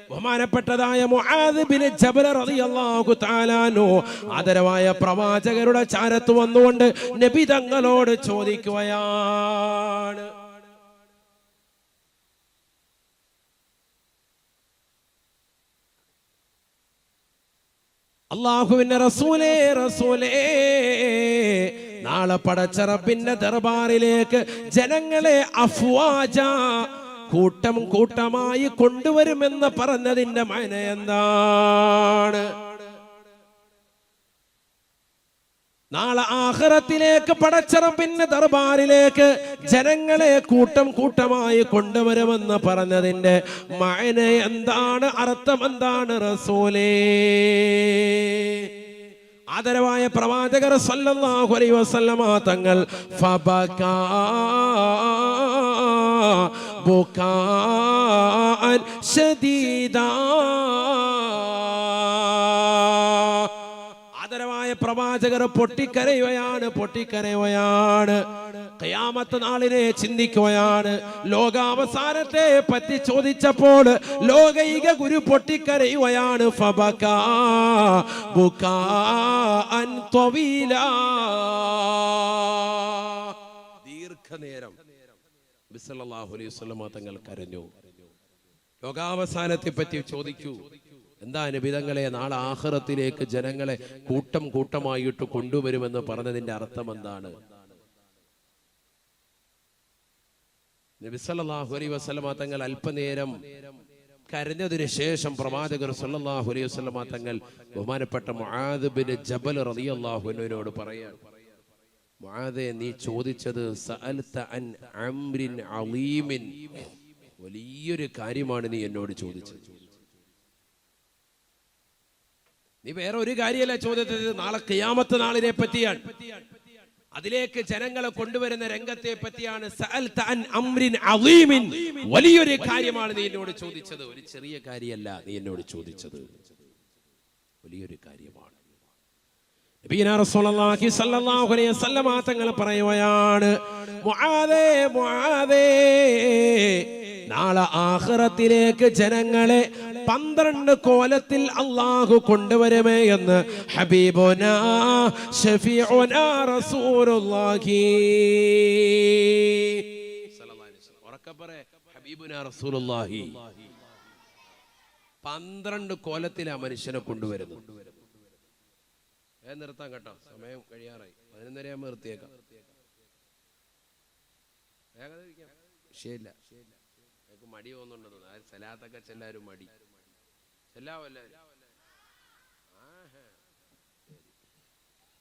ബഹുമാനപ്പെട്ടതായ മുആദ് ബിൻ ജബൽ റളിയല്ലാഹു തആല അൻഹു ആദരവായ പ്രവാചകരുടെ ചാരത്ത് വന്നുകൊണ്ട് നബി തങ്ങളോട് ചോദിക്കുകയാണ്, അല്ലാഹുവിന്റെ റസൂലേ, റസൂലേ, നാളെ പടച്ച റബ്ബിന്റെ ദർബാറിലേക്ക് ജനങ്ങളെ അഫ്വാജ, കൂട്ടം കൂട്ടമായി കൊണ്ടുവരുമെന്ന് പറഞ്ഞതിന്റെ മഅന എന്താണ്? നാളെ ആഖിറത്തിലേക്ക് പടച്ച റബ്ബിന്റെ ദർബാറിലേക്ക് ജനങ്ങളെ കൂട്ടം കൂട്ടമായി കൊണ്ടുവരുമെന്ന് പറഞ്ഞതിന്റെ മഅന എന്താണ്? അർത്ഥം എന്താണ് റസൂലേ? ആദരവായ പ്രവാചകർ സല്ലല്ലാഹു അലൈഹി വസല്ലമ തങ്ങൾ ഫബകാ ബുകാഅൻ ശദീദാ, ആദരവായ പ്രവാചകർ പൊട്ടിക്കരയുകയാണ്. ഖിയാമത്ത് നാളിനെ ചിന്തിക്കുകയാണ്. ലോകാവസാനത്തെ പറ്റി ചോദിച്ചപ്പോൾ ലോകൈക ഗുരു പൊട്ടിക്കരയുകയാണ്. ഫബകാ ബുകാഅൻ ത്വവീലാ, ദീർഘനേരം നബി സല്ലല്ലാഹു അലൈഹി വസല്ലം തങ്ങൾ കരഞ്ഞു. ലോകാവസാനത്തെ പറ്റി ചോദിക്കൂ. എന്താ നബി തങ്ങളെ, നാളെ ആഖിറത്തിലേക്ക് ജനങ്ങളെ കൂട്ടം കൂട്ടമായിട്ട് കൊണ്ടുവരുമെന്ന് പറഞ്ഞതിന്റെ അർത്ഥം എന്താണ്? നബി സല്ലല്ലാഹു അലൈഹി വസല്ലം തങ്ങൾ അല്പനേരം കരഞ്ഞതിനു ശേഷം പ്രവാചകർ സല്ലല്ലാഹു അലൈഹി വസല്ലം തങ്ങൾ ബഹുമാനപ്പെട്ട മുആദ് ബിൻ ജബൽ റളിയല്ലാഹു അൻഹുവിനോട് പറയാൻ, മുആദേ, നീ ചോദിച്ചത് സഅൽത അൻ അംരിൻ അളീമിൻ, വലിയൊരു കാര്യമാണ് നീ എന്നോട് ചോദിച്ചത്. നീ വേറെ ഒരു കാര്യമല്ല ചോദ്യത്തിൽ, നാളെ ഖിയാമത്ത് നാളിനെ പറ്റിയാണ്, അതിലേക്ക് ജനങ്ങളെ കൊണ്ടുവരുന്ന രംഗത്തെ പറ്റിയാണ്. സഅൽത അൻ അംറിൻ അളീമിൻ, വലിയൊരു കാര്യമാണ് നീ എന്നോട് ചോദിച്ചത്, ഒരു ചെറിയ കാര്യമല്ല നീ എന്നോട് ചോദിച്ചത്, വലിയൊരു കാര്യമാണ്. നബിയനാ റസൂലുള്ളാഹി സ്വല്ലല്ലാഹു അലൈഹി വസല്ലം തങ്ങൾ പറയുകയാണ്, മുആദേ മുആദേ, നാളെ ആഖിറത്തിലേക്ക് ജനങ്ങളെ 12 കോലത്തിൽ അല്ലാഹു കൊണ്ടുവരുമേ എന്ന് ഹബീബുനാ ശഫീഉനാ റസൂലുള്ളാഹി സ്വല്ലല്ലാഹു അലൈഹി വസല്ലം. ഉറക്കെ പറയ്, ഹബീബുനാ റസൂലുള്ളാഹി 12 കോലത്തിലാ മനുഷ്യനെ കൊണ്ടുവരുന്നത്. നിർത്താം കേട്ടോ, സമയം കഴിയാറായി, 11:30 ആകുമ്പോൾ നിർത്തിയേക്കാം. ശരിയില്ല, എനിക്ക് മടി തോന്നുന്നുണ്ടെന്ന്, സലാത്തൊക്കെ ചെല്ലാരും മടി ചെല്ലാവല്ലേ.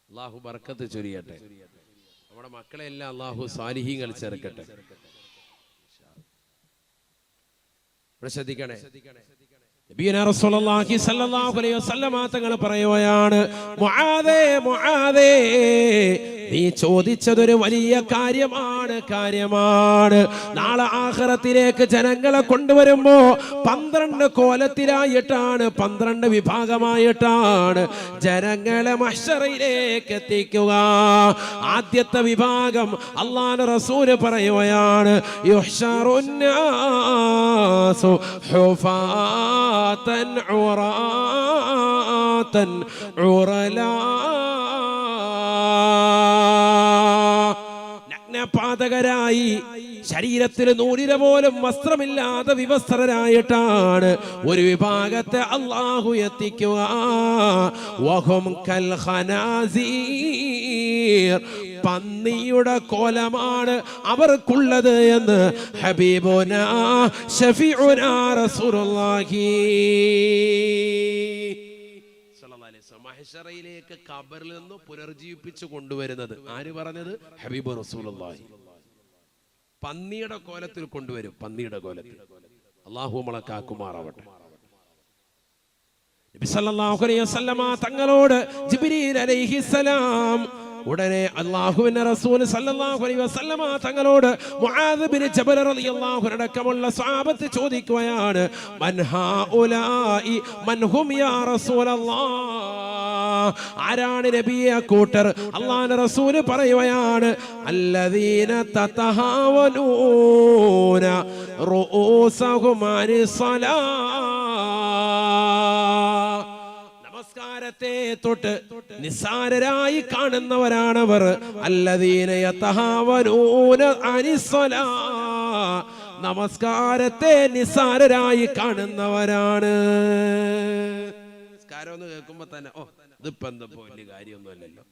അള്ളാഹു ബർക്കത്ത് ചൊരിയട്ടെ, നമ്മുടെ മക്കളെ എല്ലാം അള്ളാഹു സാലിഹീങ്ങൾ ചേർക്കട്ടെ. ഇവിടെ ശ്രദ്ധിക്കണേ, നബിയനാ റസൂലുള്ളാഹി സ്വല്ലല്ലാഹു അലൈഹി വസല്ലം തങ്ങൾ പറയുകയാണ്, മുആദേ മുആദേ, നീ ചോദിച്ചതൊരു വലിയ കാര്യമാണ്. നാളെ ആഖിറത്തിലേക്ക് ജനങ്ങളെ കൊണ്ടുവരുമ്പോ 12 കോലത്തിലായിട്ടാണ്, 12 വിഭാഗമായിട്ടാണ് ജനങ്ങളെ മഹ്ശറിലേക്ക് എത്തിക്കുക. ആദ്യത്തെ വിഭാഗം അല്ലാഹുവിന്റെ റസൂൽ പറയുകയാണ്, യുഹ്ശറുന്നാസു ഹുഫാതൻ ഉറാതൻ ഉറലാ, പാതകരായി, ശരീരത്തിൽ നൂലിര പോലും വസ്ത്രമില്ലാതെ വിവസ്ത്രരായിട്ടാണ് ഒരു വിഭാഗത്തെ അല്ലാഹു എത്തിക്കുക. വഹും കൽ ഖനാസീർ, പന്നിയുടെ കോലമാണ് അവർക്കുള്ളത് എന്ന് ഹബീബുനാ ശഫീഉനാ റസൂലുള്ളാഹി മഹ്ശറയിലേക്ക് ഖബറിൽ നിന്ന് പുനർജീവിപ്പിച്ചു കൊണ്ടുവരുന്നത് ആര് പറഞ്ഞത്? ഹബീബ് റസൂലുള്ളാഹി. പന്നിയുടെ കോലത്തിൽ കൊണ്ടുവരും, പന്നിയുടെ കോലത്തിൽ. അല്ലാഹു നമ്മളെ കാക്കുമാറാവട്ടെ. നബി സല്ലല്ലാഹു അലൈഹി വസല്ലമ തങ്ങളോട് ജിബ്രീൽ അലൈഹിസ്സലാം ഉടനെ അല്ലാഹുവിന്റെ റസൂൽ സല്ലല്ലാഹു അലൈഹി വസല്ലമ തങ്ങളോട് മുആദ് ബിൻ ജബൽ റളിയല്ലാഹു അൻഹു അടക്കമുള്ള സ്വഹാബത്ത് ചോദിക്കുകയാണ്, മൻ ഹൗലായി മൻ ഹും യാ റസൂലല്ലാഹ്, ആരാണ് നബിയെ കൂട്ടർ? അല്ലാഹുവിന്റെ റസൂൽ പറയുകയാണ്, അല്ലദീന തതഹാവനൂന റൂസഹും അനിസ്സലാ, നമസ്കാരത്തെ തൊട്ട് നിസ്സാരരായി കാണുന്നവരാണവർ. അല്ലദീന യതഹാവനൂന അനിസ്സലാ, നമസ്കാരത്തെ നിസ്സാരരായി കാണുന്നവരാണ്. നിസ്കാരം എന്ന് കേൾക്കുമ്പോ തന്നെ ഓ ഇതിപ്പോ എന്താ വലിയ കാര്യമൊന്നുമല്ലല്ലോ,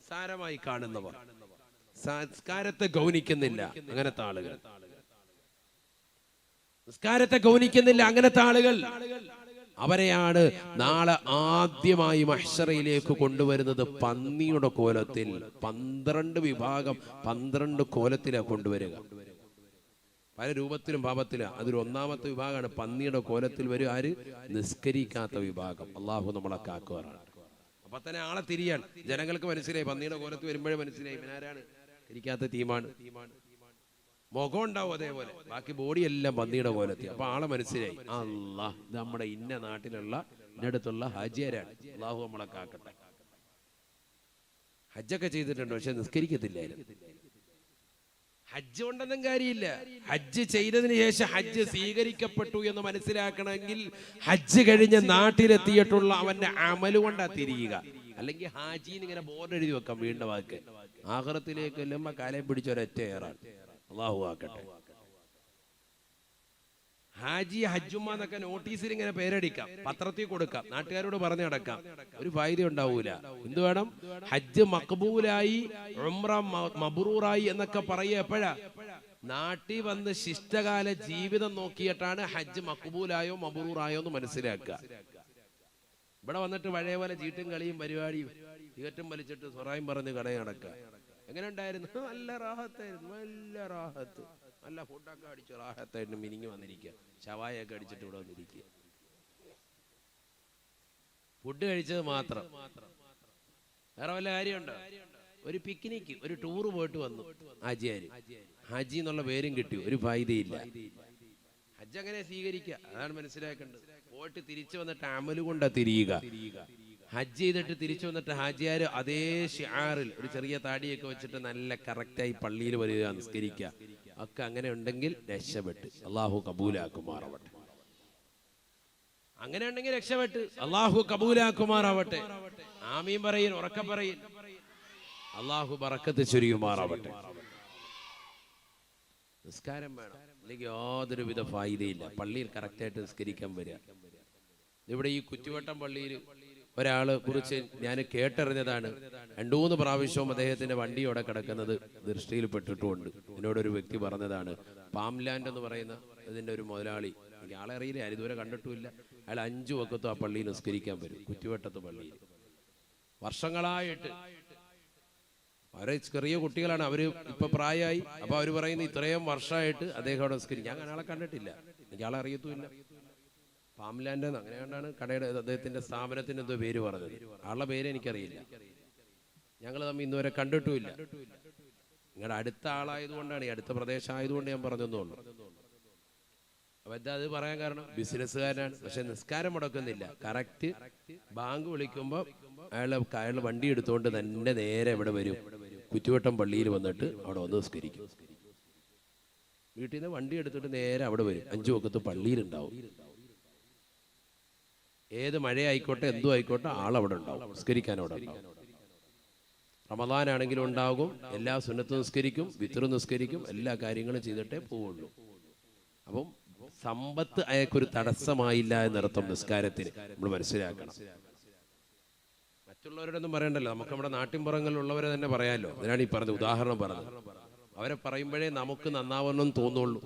സാരമായി കാണുന്നവർ, നിസ്കാരത്തെ ഗൗനിക്കുന്നില്ല, അങ്ങനത്തെ ആളുകൾ, നിസ്കാരത്തെ ഗൗനിക്കുന്നില്ല, അങ്ങനത്തെ ആളുകൾ, അവരെയാണ് നാളെ ആദ്യമായി മഹ്ശറയിലേക്ക് കൊണ്ടുവരുന്നത് പന്നിയുടെ കോലത്തിൽ. 12 വിഭാഗം 12 കോലത്തിലാണ് കൊണ്ടുവരിക, പല രൂപത്തിലും ഭാവത്തിലാണ്. അതിൽ ഒന്നാമത്തെ വിഭാഗമാണ് പന്നിയുടെ കോലത്തിൽ വരും. ആര്? നിസ്കരിക്കാത്ത വിഭാഗം. അള്ളാഹു നമ്മളെ കാക്കുവാറാണ്. അപ്പൊ തന്നെ ആളെ തിരിയാണ്, ജനങ്ങൾക്ക് മനസ്സിലായി, പന്നിയുടെ കോലത്തിൽ വരുമ്പോഴേ മനസ്സിലായി ഇവനാരാണ്, ഇരിക്കാത്ത ടീമാണ്. മുഖം ഉണ്ടാവും അതേപോലെ, ബാക്കി ബോഡി എല്ലാം പന്നിയുടെ കോലത്തിൽ. അപ്പൊ ആളെ മനസ്സിലായി, അല്ലാഹ് ഇത് നമ്മുടെ ഇന്ന നാട്ടിലുള്ള ഇന്നടുത്തുള്ള ഹാജിയാരാണ്. അള്ളാഹു നമ്മളെ കാക്കട്ടെ. ഹജ്ജൊക്കെ ചെയ്തിട്ടുണ്ട്, പക്ഷെ നിസ്കരിക്കത്തില്ലായിരുന്നു. ഹജ്ജ് കൊണ്ടൊന്നും കാര്യമില്ല. ഹജ്ജ് ചെയ്തതിന് ശേഷം ഹജ്ജ് സ്വീകരിക്കപ്പെട്ടു എന്ന് മനസ്സിലാക്കണമെങ്കിൽ ഹജ്ജ് കഴിഞ്ഞ് നാട്ടിലെത്തിയിട്ടുള്ള അവന്റെ അമല് കൊണ്ടാ തിരിയുക. അല്ലെങ്കിൽ ഹാജിന്ന് ഇങ്ങനെ ബോർഡ് എഴുതി വെക്കാം, വീണ്ട വാക്ക് ആഖിറത്തിലേക്ക് എല്ലുമ്പോ കാലം പിടിച്ചൊരൊറ്റ ഏറാണ്. അള്ളാഹു ആക്കട്ടെ. ഹാജി ഹജ്ജുമ്മ എന്നൊക്കെ നോട്ടീസിൽ ഇങ്ങനെ പേരടിക്കാം, പത്രത്തിൽ കൊടുക്കാം, നാട്ടുകാരോട് പറഞ്ഞു നടക്കാം, ഒരു ഫായിദ ഉണ്ടാവൂല. എന്ത് വേണം? ഹജ്ജ് മഖബൂലായി, ഉംറ മബ്റൂറായി എന്നൊക്കെ പറയുക എപ്പോഴാ? നാട്ടിൽ വന്ന് ശിഷ്ടകാല ജീവിതം നോക്കിയിട്ടാണ് ഹജ്ജ് മഖബൂലായോ മബ്റൂറായോ എന്ന് മനസ്സിലാക്കുക. ഇവിടെ വന്നിട്ട് പഴയ പോലെ ചീട്ടും കളിയും പരിപാടിയും സിഗരറ്റും വലിച്ചിട്ട് സൊറായും പറഞ്ഞ് കടയിൽ നടക്കുക. എങ്ങനെ ഉണ്ടായിരുന്നു? നല്ല റാഹത്തായിരുന്നു, നല്ല റാഹത്ത്, നല്ല ഫുഡൊക്കെ അടിച്ച് റാഹത്തായിട്ട് മിനിങ്ങി വന്നിരിക്കുക, ഷവായൊക്കെ അടിച്ചിട്ട് ഇവിടെ വന്നിരിക്കുക. ഫുഡ് കഴിച്ചത് മാത്രം. വേറെ വല്ല കാര്യമുണ്ടോ? ഒരു പിക്നിക്ക്, ഒരു ടൂറ് പോയിട്ട് വന്നു ഹാജിയാര്. ഹാജി എന്നുള്ള പേരും കിട്ടി, ഒരു ഫായിദയില്ല. ഹജ്ജ് അങ്ങനെ സ്വീകരിക്കുക, അതാണ് മനസ്സിലാക്കേണ്ടത്. പോയിട്ട് തിരിച്ചു വന്നിട്ട് അമല് കൊണ്ടാ തിരിയുക. ഹജ്ജ് ചെയ്തിട്ട് തിരിച്ചു വന്നിട്ട് ഹാജിയാര് അതേ ഷിആറിൽ ഒരു ചെറിയ താടിയൊക്കെ വെച്ചിട്ട് നല്ല കറക്റ്റായി പള്ളിയിൽ വരിക, നിസ്കരിക്കുക ഒക്കെ അങ്ങനെ ഉണ്ടെങ്കിൽ രക്ഷപ്പെട്ട്. അള്ളാഹു കബൂലാക്കുമാറാവട്ടെ. അങ്ങനെ ഉണ്ടെങ്കിൽ രക്ഷപ്പെട്ട്. അള്ളാഹു കബൂലാക്കുമാറാവട്ടെ. ആമീൻ പറയും, ഉറക്കെ പറയും. അള്ളാഹു ബറക്കത്ത് ചൊരിയുമാറാവട്ടെ. നിസ്കാരം വേണം, അല്ലെങ്കിൽ യാതൊരുവിധ ഫായിദയില്ല. പള്ളിയിൽ കറക്റ്റായിട്ട് നിസ്കരിക്കാൻ വരിക. ഇവിടെ ഈ കുറ്റിവട്ടം പള്ളിയിൽ ഒരാളെ കുറിച്ച് ഞാൻ കേട്ടറിഞ്ഞതാണ്. 2-3 പ്രാവശ്യവും അദ്ദേഹത്തിന്റെ വണ്ടി അവിടെ കിടക്കുന്നത് ദൃഷ്ടിയിൽപ്പെട്ടിട്ടുമുണ്ട്. എന്നോടൊരു വ്യക്തി പറഞ്ഞതാണ്. പാംലാൻഡ് എന്ന് പറയുന്ന ഇതിന്റെ ഒരു മുതലാളി, എനിക്ക് ആളെ അറിയില്ല, ഞാൻ ഇതുവരെ കണ്ടിട്ടുമില്ല. അയാൾ 5 വക്കത്തും ആ പള്ളിയിൽ നിസ്കരിക്കാൻ വരും, കുറ്റിവട്ടത്ത് പള്ളിയിൽ. വർഷങ്ങളായിട്ട് അവരെ ചെറിയ കുട്ടികളാണ്, അവര് ഇപ്പൊ പ്രായമായി. അപ്പൊ അവര് പറയുന്നത് ഇത്രയും വർഷമായിട്ട് അദ്ദേഹം അവിടെ നിസ്കരിക്കും. ഞാൻ ആളെ കണ്ടിട്ടില്ല, എനിക്ക് ആളെ അറിയത്തുമില്ല. പാംലാൻഡ് അങ്ങനെ കണ്ടാണ് കടയുടെ അദ്ദേഹത്തിന്റെ സ്ഥാപനത്തിന് എന്തോ പേര് പറഞ്ഞത്. ആളുടെ പേര് എനിക്കറിയില്ല, ഞങ്ങൾ തമ്മിൽ ഇന്നുവരെ കണ്ടിട്ടുമില്ല. നിങ്ങളുടെ അടുത്ത ആളായതുകൊണ്ടാണ്, ഈ അടുത്ത പ്രദേശം ആയതുകൊണ്ട് ഞാൻ പറഞ്ഞെന്നുള്ളൂ. അപ്പൊ എന്താ അത് പറയാൻ കാരണം? ബിസിനസ്സുകാരനാണ്, പക്ഷെ നിസ്കാരം മുടക്കുന്നില്ല. കറക്റ്റ് ബാങ്ക് വിളിക്കുമ്പോ അയാളുടെ വണ്ടി എടുത്തുകൊണ്ട് തന്നെ നേരെ ഇവിടെ വരും, കുറ്റിവട്ടം പള്ളിയിൽ വന്നിട്ട് അവിടെ വന്ന് നിസ്കരിക്കും. വീട്ടിൽ നിന്ന് വണ്ടി എടുത്തിട്ട് നേരെ അവിടെ വരും, 5 വക്കത്ത് പള്ളിയിലുണ്ടാവും. ഏത് മഴയായിക്കോട്ടെ എന്തു ആയിക്കോട്ടെ ആളവിടെ ഉണ്ടാവും, നിസ്കരിക്കാൻ അവിടെ ഉണ്ടാവും. റമദാനാണെങ്കിലും ഉണ്ടാകും, എല്ലാ സുന്നത്തും നിസ്കരിക്കും, വിത്ർ നിസ്കരിക്കും, എല്ലാ കാര്യങ്ങളും ചെയ്തിട്ടേ പോവുള്ളൂ. അപ്പം സമ്പത്ത് അയാൾക്കൊരു തടസ്സമായില്ല എന്നർത്ഥം നിസ്കാരത്തിന് നമ്മൾ മനസ്സിലാക്കണം. മറ്റുള്ളവരോടൊന്നും പറയണ്ടല്ലോ, നമുക്ക് നമ്മുടെ നാട്ടിൻപുറങ്ങളിലുള്ളവരെ തന്നെ പറയാമല്ലോ. അതിനാണ് ഈ പറഞ്ഞത്, ഉദാഹരണം പറഞ്ഞത്. അവരെ പറയുമ്പോഴേ നമുക്ക് നന്നാവണമെന്ന് തോന്നുള്ളൂ.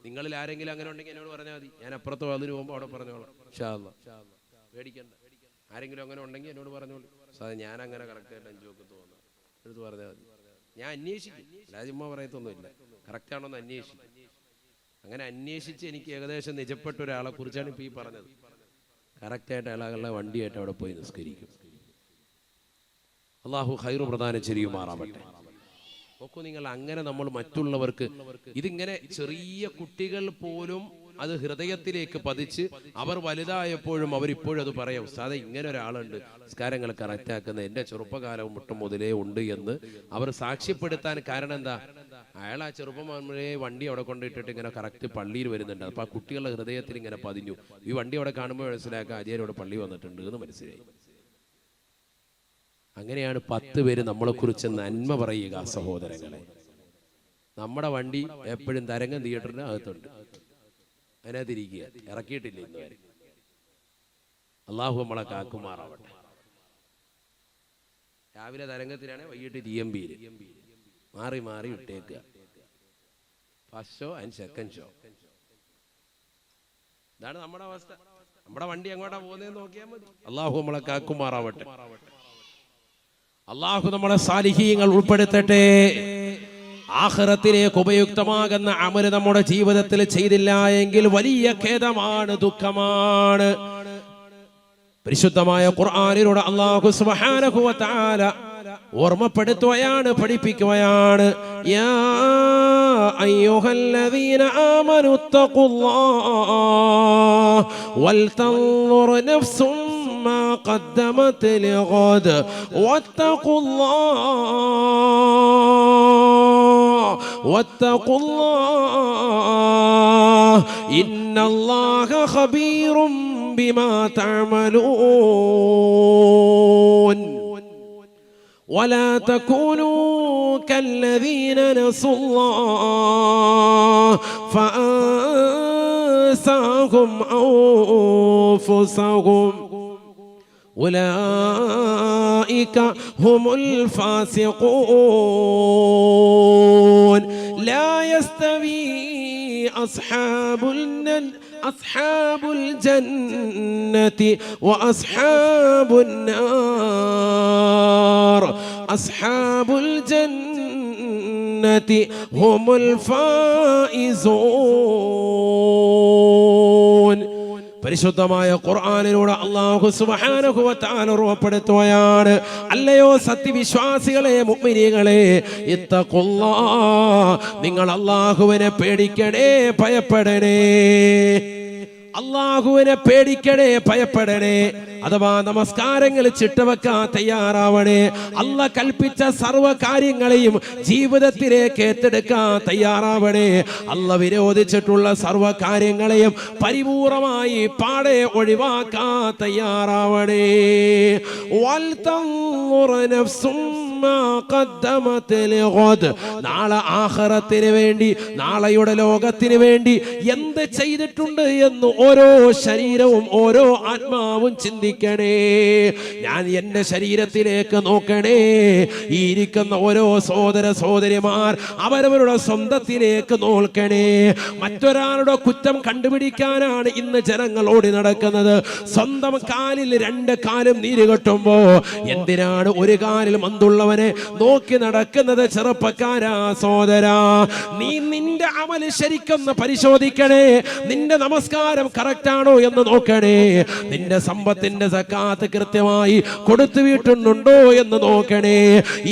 നിങ്ങളിൽ ആരെങ്കിലും അങ്ങനെ ഉണ്ടെങ്കിൽ എന്നോട് പറഞ്ഞാൽ മതി, ഞാൻ അപ്പുറത്ത് അതിന് പോകുമ്പോൾ അവിടെ പറഞ്ഞോളാം. ഇൻഷാ അല്ലാഹ്, പേടിക്കണ്ട. ആരെങ്കിലും അങ്ങനെ ഉണ്ടെങ്കിൽ എന്നോട് പറഞ്ഞോളൂ. സാറേ ഞാൻ അങ്ങനെ കറക്റ്റായിട്ട് 5 വക്കത്ത് തോന്നുന്നു എടുത്ത് പറഞ്ഞാൽ മതി, ഞാൻ അന്വേഷിക്കും. അല്ലാതെ ചുമ്മാ പറയത്തൊന്നുമില്ല, കറക്റ്റാണോ എന്ന് അന്വേഷിക്കും. അങ്ങനെ അന്വേഷിച്ച് എനിക്ക് ഏകദേശം നിജപ്പെട്ട ഒരാളെ കുറിച്ചാണ് ഇപ്പൊ ഈ പറഞ്ഞത്. കറക്റ്റായിട്ട് അയാളുടെ വണ്ടിയായിട്ട് അവിടെ പോയി നിസ്കരിക്കും. അള്ളാഹു ഖൈറു പ്രദാനം ചെയ്യുമാറാവട്ടെ. നോക്കൂ നിങ്ങൾ, അങ്ങനെ നമ്മൾ മറ്റുള്ളവർക്ക് ഇതിങ്ങനെ ചെറിയ കുട്ടികൾ പോലും അത് ഹൃദയത്തിലേക്ക് പതിച്ച് അവർ വലുതായപ്പോഴും അവരിപ്പോഴും അത് പറയാം, ഉസ്താദേ ഇങ്ങനെ ഒരാളുണ്ട് നിസ്കാരങ്ങൾ കറക്റ്റാക്കുന്ന, എൻ്റെ ചെറുപ്പകാലം മുട്ടം മുതലേ ഉണ്ട് എന്ന് അവർ സാക്ഷ്യപ്പെടുത്താൻ കാരണം എന്താ? അയാൾ ആ ചെറുപ്പം വണ്ടി അവിടെ കൊണ്ടിട്ടിട്ട് ഇങ്ങനെ കറക്റ്റ് പള്ളിയിൽ വരുന്നുണ്ട്. അപ്പൊ ആ കുട്ടികളുടെ ഹൃദയത്തിൽ ഇങ്ങനെ പതിഞ്ഞു. ഈ വണ്ടി അവിടെ കാണുമ്പോൾ മനസ്സിലാക്കുക ആര്യാരോടെ പള്ളി വന്നിട്ടുണ്ട് എന്ന് മനസ്സിലായി. അങ്ങനെയാണ് 10 പേര് നമ്മളെ കുറിച്ച് നന്മ പറയുക. സഹോദരങ്ങളെ, നമ്മുടെ വണ്ടി എപ്പോഴും തരംഗം തിയേറ്ററിന് അകത്തുണ്ട്, അതിനകത്തിരിക്കുക, ഇറക്കിയിട്ടില്ല ഇന്നുവരെ. അള്ളാഹു നമ്മളെ കാക്കുമാറാവട്ടെ. രാവിലെ തരംഗത്തിലാണ്, വൈകിട്ട് TMB-യിൽ മാറി മാറി ഇട്ടേക്കുക. First show and second show. ഇതാണ് നമ്മുടെ അവസ്ഥ. നമ്മുടെ വണ്ടി എങ്ങോട്ടാ പോകുന്നതെന്ന് നോക്കിയാൽ മതി. അള്ളാഹു നമ്മളെ കാക്കുമാറാവട്ടെ. അള്ളാഹു നമ്മളെ സാലിഹീങ്ങൾ ഉൾപ്പെടുത്തട്ടെ. ആഖിറത്തിലേക്ക് ഉപയുക്തമാകുന്ന അമല് നമ്മുടെ ജീവിതത്തിൽ ചെയ്തില്ല എങ്കിൽ വലിയ ഖേദമാണ്, ദുഃഖമാണ്. പരിശുദ്ധമായ ഖുർആനിലൂടെ അല്ലാഹു സുബ്ഹാനഹു വ തആല ഓർമ്മപ്പെടുത്തുകയാണ്, പഠിപ്പിക്കുകയാണ്. യാ അയ്യുഹല്ലദീന ആമനു തഖുല്ലാഹ വൽ തൻദുർ നഫ്സും മാ ഖദ്ദമത് ലിഗദ് വത്തഖുല്ലാഹ ഇന്നല്ലാഹ ഖബീറും ബിമാ തഅമലൂൻ. ولا تكونوا كالذين نسوا الله فأنساهم أنفسهم أولئك هم الفاسقون. لا يستوي أصحاب الجنة وأصحاب النار. أصحاب الجنة هم الفائزون. പരിശുദ്ധമായ ഖുർആനിലൂടെ അല്ലാഹു സുബ്ഹാനഹു വ തആല ഉറപ്പെടുത്തുകയാണ്, അല്ലയോ സത്യവിശ്വാസികളെ, മുഅ്മിനീങ്ങളെ, ഇത്തഖുല്ലാഹ്, നിങ്ങൾ അല്ലാഹുവിനെ പേടിക്കണേ, ഭയപ്പെടണേ. അല്ലാഹുവിനെ പേടിക്കണേ, ഭയപ്പെടണേ. അഥവാ നമസ്കാരങ്ങൾ ചിട്ടവെക്കാൻ തയ്യാറാവണേ. അല്ലാഹ് കൽപ്പിച്ച സർവ്വ കാര്യങ്ങളെയും ജീവിതത്തിലേക്ക് ഏറ്റെടുക്കാൻ തയ്യാറാവണേ. അല്ലാഹ് വിരോധിച്ചിട്ടുള്ള സർവ്വ കാര്യങ്ങളെയും പരിപൂർണമായി പാടെ ഒഴിവാക്കാൻ തയ്യാറാവണേ. നാളെ ആഖിറത്തിന് വേണ്ടി, നാളെയുടെ ലോകത്തിന് വേണ്ടി എന്ത് ചെയ്തിട്ടുണ്ട് എന്ന് ഓരോ ശരീരവും ഓരോ ആത്മാവും ചിന്തിക്കണേ. ഞാൻ എൻ്റെ ശരീരത്തിലേക്ക് നോക്കണേ. ഈ ഇരിക്കുന്ന ഓരോ സഹോദര സഹോദരിമാർ അവരവരുടെ സ്വന്തത്തിലേക്ക് നോക്കണേ. മറ്റൊരാളുടെ കുറ്റം കണ്ടുപിടിക്കാനാണ് ഇന്ന് ജനങ്ങൾ ഓടി നടക്കുന്നത്. സ്വന്തം കാലിൽ രണ്ട് കാലും നീര് കെട്ടുമ്പോ എന്തിനാണ് ഒരു കാലിൽ മന്തുള്ളവനെ നോക്കി നടക്കുന്നത്? ചെറുപ്പക്കാരാ, സഹോദരാ, നീ നിന്റെ അമല് ശരിക്കൊന്ന് പരിശോധിക്കണേ. നിന്റെ നമസ്കാരം കറക്റ്റാണോ എന്ന് നോക്കണേ. നിന്റെ സമ്പത്തിന്റെ സക്കാത്ത് കൃത്യമായി കൊടുത്തു വീട്ടുന്നുണ്ടോ എന്ന് നോക്കണേ.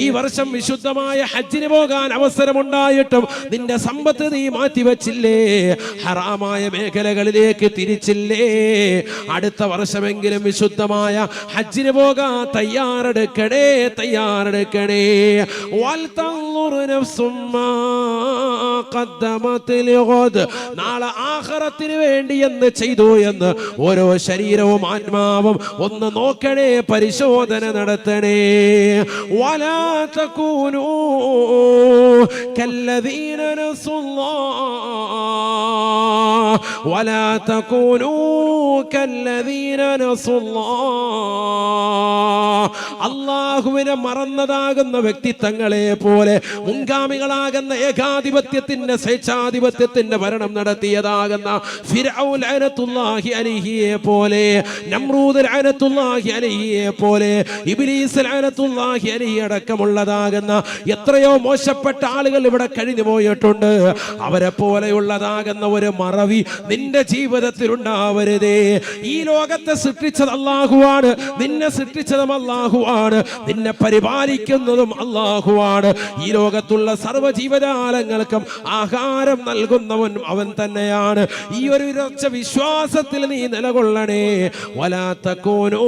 ഈ വർഷം വിശുദ്ധമായ ഹജ്ജിന് പോകാൻ അവസരമുണ്ടായിട്ടും നിന്റെ സമ്പത്ത് നീ മാറ്റിവെച്ചില്ലേ? ഹറാമായ മേഖലകളിലേക്ക് തിരിച്ചില്ലേ? അടുത്ത വർഷമെങ്കിലും വിശുദ്ധമായ ഹജ്ജിന് പോകാൻ തയ്യാറെടുക്കണേ, തയ്യാറെടുക്കണേ. നാളെ ആഖിറത്തിന് വേണ്ടി എന്ന് ചെയ്തു എന്ന് ഓരോ ശരീരവും ആത്മാവും ഒന്ന് നോക്കണേ, പരിശോധന നടത്തണേ. വലാ തകൂനൂ കല്ലദീന നസുല്ലാഹ്, വലാ തകൂനൂ കല്ലദീന നസുല്ലാഹ്. അല്ലാഹുവിനെ മറന്നതാകുന്ന വ്യക്തിത്വങ്ങളെ പോലെ, മുൻഗാമികളാകുന്ന ഏകാധിപത്യത്തിന്റെ സ്വേച്ഛാധിപത്യത്തിന്റെ ഭരണം നടത്തിയതാകുന്ന ഫിർഔൻ ലഅനത്തുല്ലാഹി അലൈഹിയെ പോലെ, നമ്രൂദ് ലഅനത്തുല്ലാഹി അലൈഹിയെ പോലെ, ഇബ്ലീസ് ലഅനത്തുല്ലാഹി അലൈഹി അടക്കമുള്ളതാകുന്ന എത്രയോ മോശപ്പെട്ട ആളുകൾ ഇവിടെ കഴിഞ്ഞു പോയിട്ടുണ്ട്. അവരെ പോലെയുള്ളതാകുന്ന ഒരു മറവി നിന്റെ ജീവിതത്തിൽ ഉണ്ടാവരുതേ. ഈ ലോകത്തെ സൃഷ്ടിച്ചത് അല്ലാഹുവാണ്, നിന്നെ സൃഷ്ടിച്ചതും അല്ലാഹുവാണ്, നിന്നെ പരിപാലിക്കുന്നതും അല്ലാഹുവാണ്. ഈ ലോകത്തുള്ള സർവ്വ ജീവജാലങ്ങൾക്കും ആഹാരം നൽകുന്നവൻ അവൻ തന്നെയാണ്. ഈ ഒരു ഉറച്ച വിശ്വാസത്തിൽ നീ നിലകൊള്ളണേ. വലാ തകൂനൂ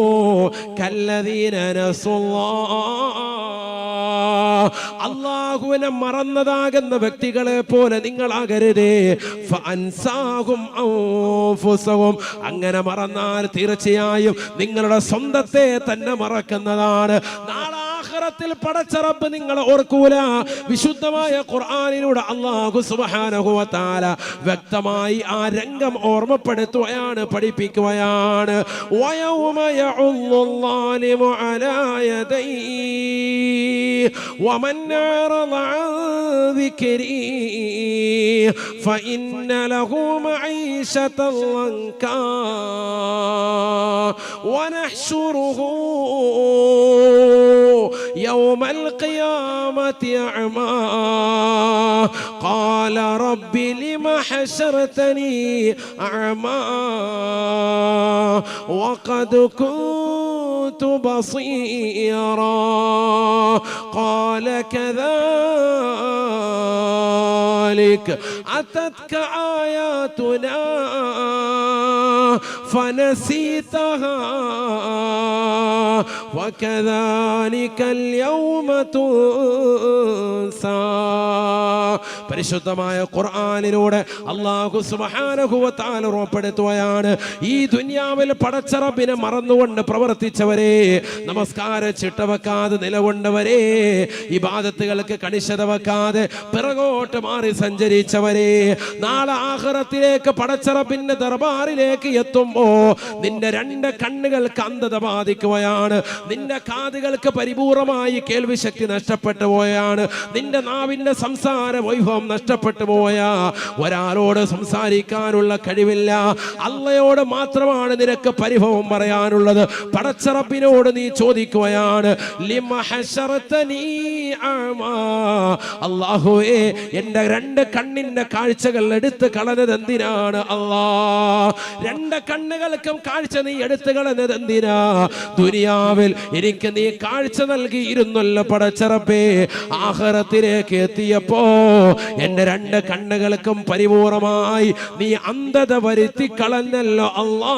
കല്ലദീന നസുല്ലാഹ്, അല്ലാഹുവിനെ മറന്നതാകുന്ന വ്യക്തികളെ പോലെ നിങ്ങളാകരുതേ. ഫഅൻസാഹും അൻഫുസഹും, അങ്ങനെ മറന്നാൽ തീർച്ചയായും നിങ്ങളുടെ സ്വന്തത്തെ തന്നെ മറക്കുന്നതാണ്. നാളെ ആഖിറത്തിൽ പടച്ച റബ്ബ് നിങ്ങളെ ഓർക്കൂല. വിശുദ്ധമായ ഖുർആനിലൂടെ അല്ലാഹു സുബ്ഹാനഹു വ തആല വ്യക്തമായി ആ രംഗം ഓർമ്മപ്പെടുത്തുകയാണ്, പഠിപ്പിക്കുകയാണ്. വയൗമ യഉല്ലാലിമു അലാ യദൈഹി വമൻ അറള അൻ ദിക്രി ഫഇന്ന ലഹു മഈശതൻ ലൻകാ വനഹ്ശുറുഹു يوم القيامة أعمى قال رب لم حشرتني أعمى وقد كنت بصيرا قال كذلك أتتك آياتنا فنسيتها وكذلك اليوم تنسى. പരിശുദ്ധമായ ഖുർആനിലൂടെ അല്ലാഹു സുബ്ഹാനഹു വ തആല ഉറപ്പെടുത്തുകയാണ്, ഈ ദുനിയാവിൽ പടച്ച റബ്ബിനെ മറന്നുകൊണ്ട് പ്രവർത്തിച്ചവരെ, നമസ്കാരം ചിട്ടവെക്കാതെ നിലകൊണ്ടവരെ, ഇബാദത്തുകൾക്ക് കണിശത വെക്കാതെ പിറകോട്ട് മാറി സഞ്ചരിച്ചവരെ, നാളെ ആഖിറത്തിലേക്ക് പടച്ച റബ്ബിന്റെ ദർബാറിലേക്ക് എത്തുമ്പോ നിന്റെ രണ്ട് കണ്ണുകൾക്ക് അന്ധത ബാധിക്കുകയാണ്, നിന്റെ കാതുകൾക്ക് പരിപൂർണമായി കേൾവി ശക്തി നഷ്ടപ്പെട്ടു പോയാണ്, നിന്റെ നാവിന്റെ സംസാരം വൈഭവം വൈഭവം നഷ്ടപ്പെട്ടു പോയ ഒരാളോട് സംസാരിക്കാനുള്ള കഴിവില്ല. അള്ളയോട് മാത്രമാണ് നിനക്ക് പരിഭവം പറയാനുള്ളത്. പടച്ച റബ്ബിനോട് നീ ചോദിക്കുകയാണ്, ലിമ ഹശറതനീ അമാ, അല്ലാഹുവേ എൻ്റെ രണ്ട് കണ്ണിന്റെ കാഴ്ചകൾ എടുത്തു കളഞ്ഞത് എന്തിനാണ് അല്ലാ? രണ്ട് കണ്ണുകൾക്കും കാഴ്ച നീ എടുത്തു കളഞ്ഞത് എന്തിനാ? ദുനിയാവിൽ എനിക്ക് നീ കാഴ്ച നൽകിയിരുന്നല്ലോ പടച്ച റബ്ബേ. ആഖിറത്തിലേക്ക് എത്തിയപ്പോ എൻ്റെ രണ്ട് കണ്ണുകൾക്കും പരിപൂർണമായി നീ അന്ധത വരുത്തി കളഞ്ഞല്ലോ അല്ലാ.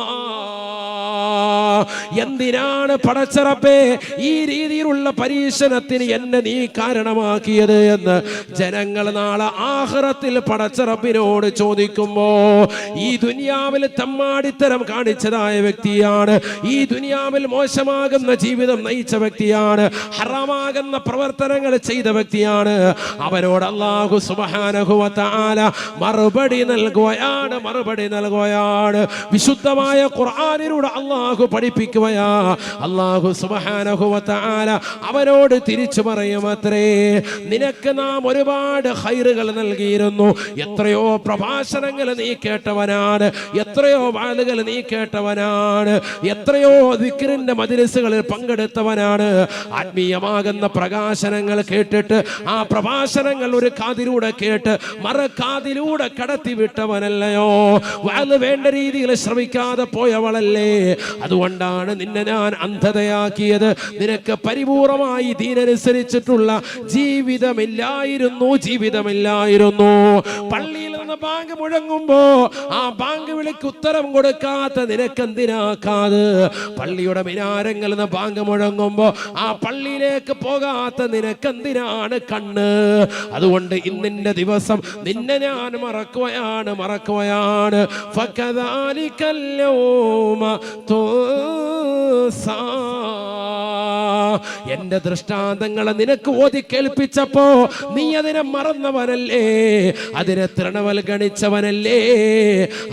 എന്തിനാണ് പടച്ച റബ്ബേ ഈ രീതിയിലുള്ള പരീക്ഷണത്തിന് എന്നെ നീ കാരണമാക്കിയത് എന്ന് ജനങ്ങൾ നാളെ ആഖിറത്തിൽ പടച്ച റബ്ബിനോട് ചോദിക്കുമ്പോ, ഈ ദുനിയാവിൽ തമ്മാടിത്തരം കാണിച്ചതായ വ്യക്തിയാണ്, ഈ ദുനിയാവിൽ മോശമാകുന്ന ജീവിതം നയിച്ച വ്യക്തിയാണ്, ഹറാമാകുന്ന പ്രവർത്തനങ്ങൾ ചെയ്ത വ്യക്തിയാണ്, അവനോട് അല്ലാഹു സുബ്ഹാനഹു വ തആല മറുപടി നൽകുകയാണ്. വിശുദ്ധമായ ഖുർആനിലൂടെ അല്ലാഹു പഠിപ്പിക്കുകയാ. അല്ലാഹു സുബ്ഹാനഹു വ തആല അവനോട് തിരിച്ചു പറയുമത്രേ, നിനക്ക് നാം ഒരുപാട് ഖൈറുകൾ നൽകിയിരുന്നു. എത്രയോ പ്രഭാഷണങ്ങൾ നീ കേട്ടവനാണ്, എത്രയോ വാളുകൾ നീ കേട്ടവനാണ്, എത്രയോ ദിക്റിന്റെ മജ്‌ലിസുകളിൽ പങ്കെടുത്തവനാണ്. ആത്മീയമാകുന്ന പ്രകാശനങ്ങൾ കേട്ടിട്ട് ആ പ്രഭാഷണങ്ങൾ ഒരു കാതിലൂടെ കേട്ട് മറുകാതിലൂടെ കടത്തിവിട്ടവനല്ലയോ? വാള് വേണ്ട രീതിയിൽ ശ്രമിക്കാതെ പോയവളല്ലേ? അതുകൊണ്ടാണ് നിന്നെ ഞാൻ അന്ധതയാക്കിയത്. നിനക്ക് പരിപൂർണമായി ദീനനുസരിച്ചിട്ടുള്ള ജീവിതമില്ലായിരുന്നു. പള്ളിയിൽ നിന്ന് ബാങ്ക് മുഴങ്ങുമ്പോ ആ ബാങ്ക് വിളിക്ക് ഉത്തരം കൊടുക്കാത്ത നിനക്കെന്തിനാക്കാത്? പള്ളിയുടെ മിനാരങ്ങളിൽ നിന്ന് ബാങ്ക് മുഴങ്ങുമ്പോ ആ പള്ളിയിലേക്ക് പോകാത്ത നിനക്കെന്തിനാണ് കണ്ണ്? അതുകൊണ്ട് ഇന്നിന്റെ ദിവസം നിന്നെ ഞാൻ മറക്കുകയാണ്. ഫകദാലികൽ യൗമ തുസാ. എന്റെ ദൃഷ്ടാന്തങ്ങളെ നിനക്ക് ഓതി കേൾപ്പിച്ചപ്പോ നീ അതിനെ മറന്നവനല്ലേ? അതിനെ തൃണവൽഗണിച്ചവനല്ലേ?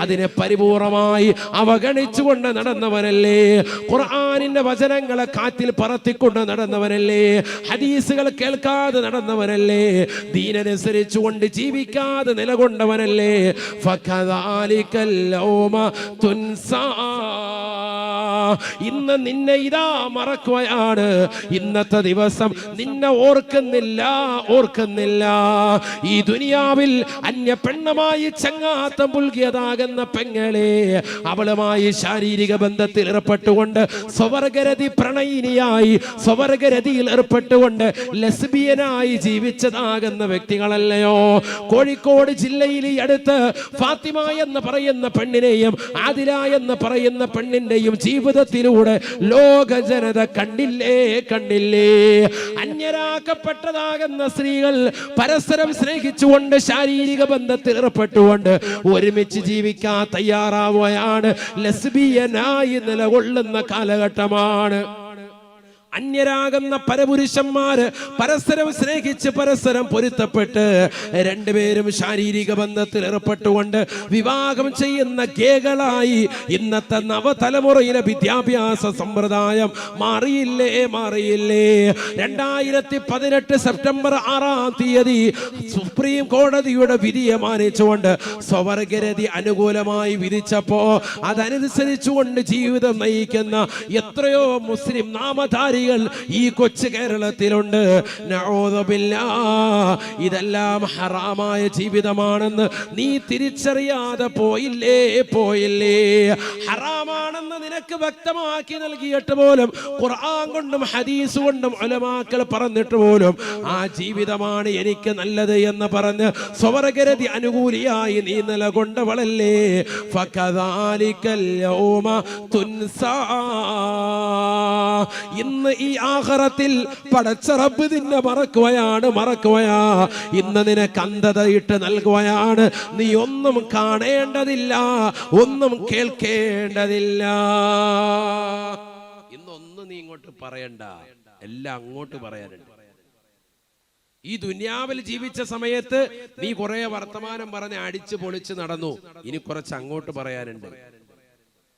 അതിനെ പരിപൂർണമായി അവഗണിച്ചുകൊണ്ട് നടന്നവനല്ലേ? ഖുർആനിന്റെ വചനങ്ങളെ കാറ്റിൽ പറത്തിക്കൊണ്ട് നടന്നവനല്ലേ? ഹദീസുകൾ കേൾക്കാതെ നടന്നവനല്ലേ? ദീനനുസരിച്ചുകൊണ്ട് ജീവിക്കാതെ നിലകൊണ്ടവനല്ലേ? ഫകദാലികൽ യൗമ തുൻസാ. ഇന്ന് നിന്നെ ഇതാ മറക്കുകയാണ്. ഇന്നത്തെ ദിവസം നിന്നെ ഓർക്കുന്നില്ല. ഈ ദുനിയാവിൽ അന്യ പെണ്ണുമായി ചങ്ങാത്തം പുൽകിയതാകുന്ന പെങ്ങളെ, അവളുമായി ശാരീരിക ബന്ധത്തിൽ ഏർപ്പെട്ടുകൊണ്ട് സ്വവർഗരതി പ്രണയിനിയായി സ്വവർഗരതിയിൽ ഏർപ്പെട്ടുകൊണ്ട് ലെസ്ബിയനായി ജീവിച്ചതാകുന്ന വ്യക്തികളല്ലയോ? കോഴിക്കോട് ജില്ലയിൽ ഈ അടുത്ത് ഫാത്തിമ എന്ന് പറയുന്ന പെണ്ണിനെയും ആദില എന്ന് പറയുന്ന പെണ്ണിന്റെയും ജീവിതത്തിലൂടെ ലോക ജനത കണ്ടില്ലേ? അന്യരാക്കപ്പെട്ടതാകുന്ന സ്ത്രീകൾ പരസ്പരം സ്നേഹിച്ചുകൊണ്ട് ശാരീരിക ബന്ധത്തിൽ ഏർപ്പെട്ടുകൊണ്ട് ഒരുമിച്ച് ജീവിക്കാൻ തയ്യാറാവുകയാണ്. ലെസ്ബിയനായി നിലകൊള്ളുന്ന കാലഘട്ടമാണ്. അന്യരാകുന്ന പരപുരുഷന്മാര് പരസ്പരം സ്നേഹിച്ച് പരസ്പരം പൊരുത്തപ്പെട്ട് രണ്ടുപേരും ശാരീരിക ബന്ധത്തിൽ ഏർപ്പെട്ടുകൊണ്ട് വിവാഹം ചെയ്യുന്ന ഗേകളായി ഇന്നത്തെ നവതലമുറയിലെ വിദ്യാഭ്യാസ സമ്പ്രദായം മാറിയില്ലേ? 2018 സെപ്റ്റംബർ 6 സുപ്രീം കോടതിയുടെ വിധിയെ മാനിച്ചുകൊണ്ട് സ്വവർഗരതി അനുകൂലമായി വിധിച്ചപ്പോ അതനുസരിച്ചുകൊണ്ട് ജീവിതം നയിക്കുന്ന എത്രയോ മുസ്ലിം നാമധാരി ഈ കൊച്ചു കേരളത്തിലുണ്ട്. ഇതെല്ലാം ഹറാമായ ജീവിതമാണെന്ന് നീ തിരിച്ചറിയാതെ പോയില്ലേ? ഹറാമാണെന്ന് നിനക്ക് വ്യക്തമാക്കി നൽകിയിട്ട് പോലും, ഖുർആൻ കൊണ്ടും ഹദീസ് കൊണ്ടും ഉലമാക്കൾ പറഞ്ഞിട്ട് പോലും ആ ജീവിതമാണ് എനിക്ക് നല്ലത് എന്ന് പറഞ്ഞ് സ്വവർഗരതി അനുകൂലിയായി നീ നിലകൊണ്ടവളല്ലേ? ഫകദാലികൽ യൗമ തുൻസാ. ഇന്ന് ഈ ആഖിറത്തിൽ പടച്ച റബ്ബ് നിന്നെ മറക്കുകയാണ്. ഇന്ന് നിനക്ക് അന്ധതയിട്ട് നൽകുകയാണ്. നീ ഒന്നും കാണേണ്ടതില്ല, ഒന്നും കേൾക്കേണ്ടതില്ല. ഇന്നൊന്നും നീ ഇങ്ങോട്ട് പറയണ്ട, എല്ലാം അങ്ങോട്ട് പറയാനുണ്ട്. ഈ ദുനിയാവിൽ ജീവിച്ച സമയത്ത് നീ കുറെ വർത്തമാനം പറഞ്ഞ് അടിച്ചു പൊളിച്ച് നടന്നു. ഇനി കുറച്ച് അങ്ങോട്ട് പറയാനുണ്ട്.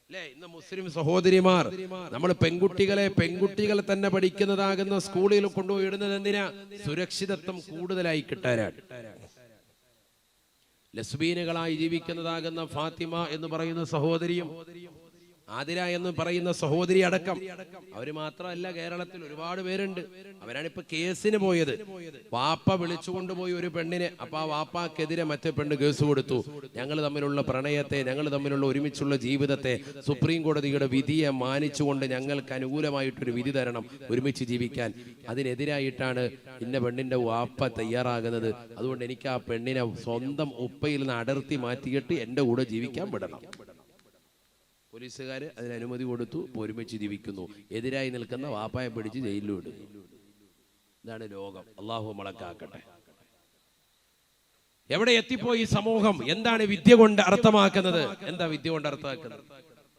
ഇന്ന് മുസ്ലിം സഹോദരിമാർ നമ്മൾ പെൺകുട്ടികളെ തന്നെ പഠിക്കുന്നതാകുന്ന സ്കൂളിൽ കൊണ്ടുപോയി ഇടുന്നത് എന്തിനാ? സുരക്ഷിതത്വം കൂടുതലായി കിട്ടാനാണ്. ലസ്ബീനുകളായി ജീവിക്കുന്നതാകുന്ന ഫാത്തിമ എന്ന് പറയുന്ന സഹോദരിയും ആതിര എന്ന് പറയുന്ന സഹോദരി അടക്കം അവര് മാത്രമല്ല, കേരളത്തിൽ ഒരുപാട് പേരുണ്ട്. അവരാണിപ്പോ കേസിന് പോയത്. വാപ്പ വിളിച്ചുകൊണ്ടുപോയി ഒരു പെണ്ണിനെ. അപ്പൊ ആ വാപ്പാക്കെതിരെ മറ്റേ പെണ്ണ് കേസ് കൊടുത്തു. ഞങ്ങൾ തമ്മിലുള്ള പ്രണയത്തെ, ഞങ്ങൾ തമ്മിലുള്ള ഒരുമിച്ചുള്ള ജീവിതത്തെ സുപ്രീം കോടതിയുടെ വിധിയെ മാനിച്ചുകൊണ്ട് ഞങ്ങൾക്ക് അനുകൂലമായിട്ടൊരു വിധി തരണം, ഒരുമിച്ച് ജീവിക്കാൻ. അതിനെതിരായിട്ടാണ് ഇന്ന പെണ്ണിന്റെ വാപ്പ തയ്യാറാകുന്നത്. അതുകൊണ്ട് എനിക്ക് ആ പെണ്ണിനെ സ്വന്തം ഉപ്പയിൽ നിന്ന് അടർത്തി മാറ്റിയിട്ട് എന്റെ കൂടെ ജീവിക്കാൻ വിടണം. പോലീസുകാർ അതിന് അനുമതി കൊടുത്തു. ഒരുമിച്ച് ജീവിക്കുന്നു. എതിരായി നിൽക്കുന്ന വാപ്പായെ പിടിച്ച് ജയിലിലും ഇടുന്നു. ഇതാണ് ലോകം. അള്ളാഹു മളക്കാക്കട്ടെ. എവിടെ എത്തിപ്പോയി സമൂഹം? എന്താണ് വിദ്യ കൊണ്ട് അർത്ഥമാക്കുന്നത്? എന്താ വിദ്യ കൊണ്ട് അർത്ഥമാക്കുന്നത്?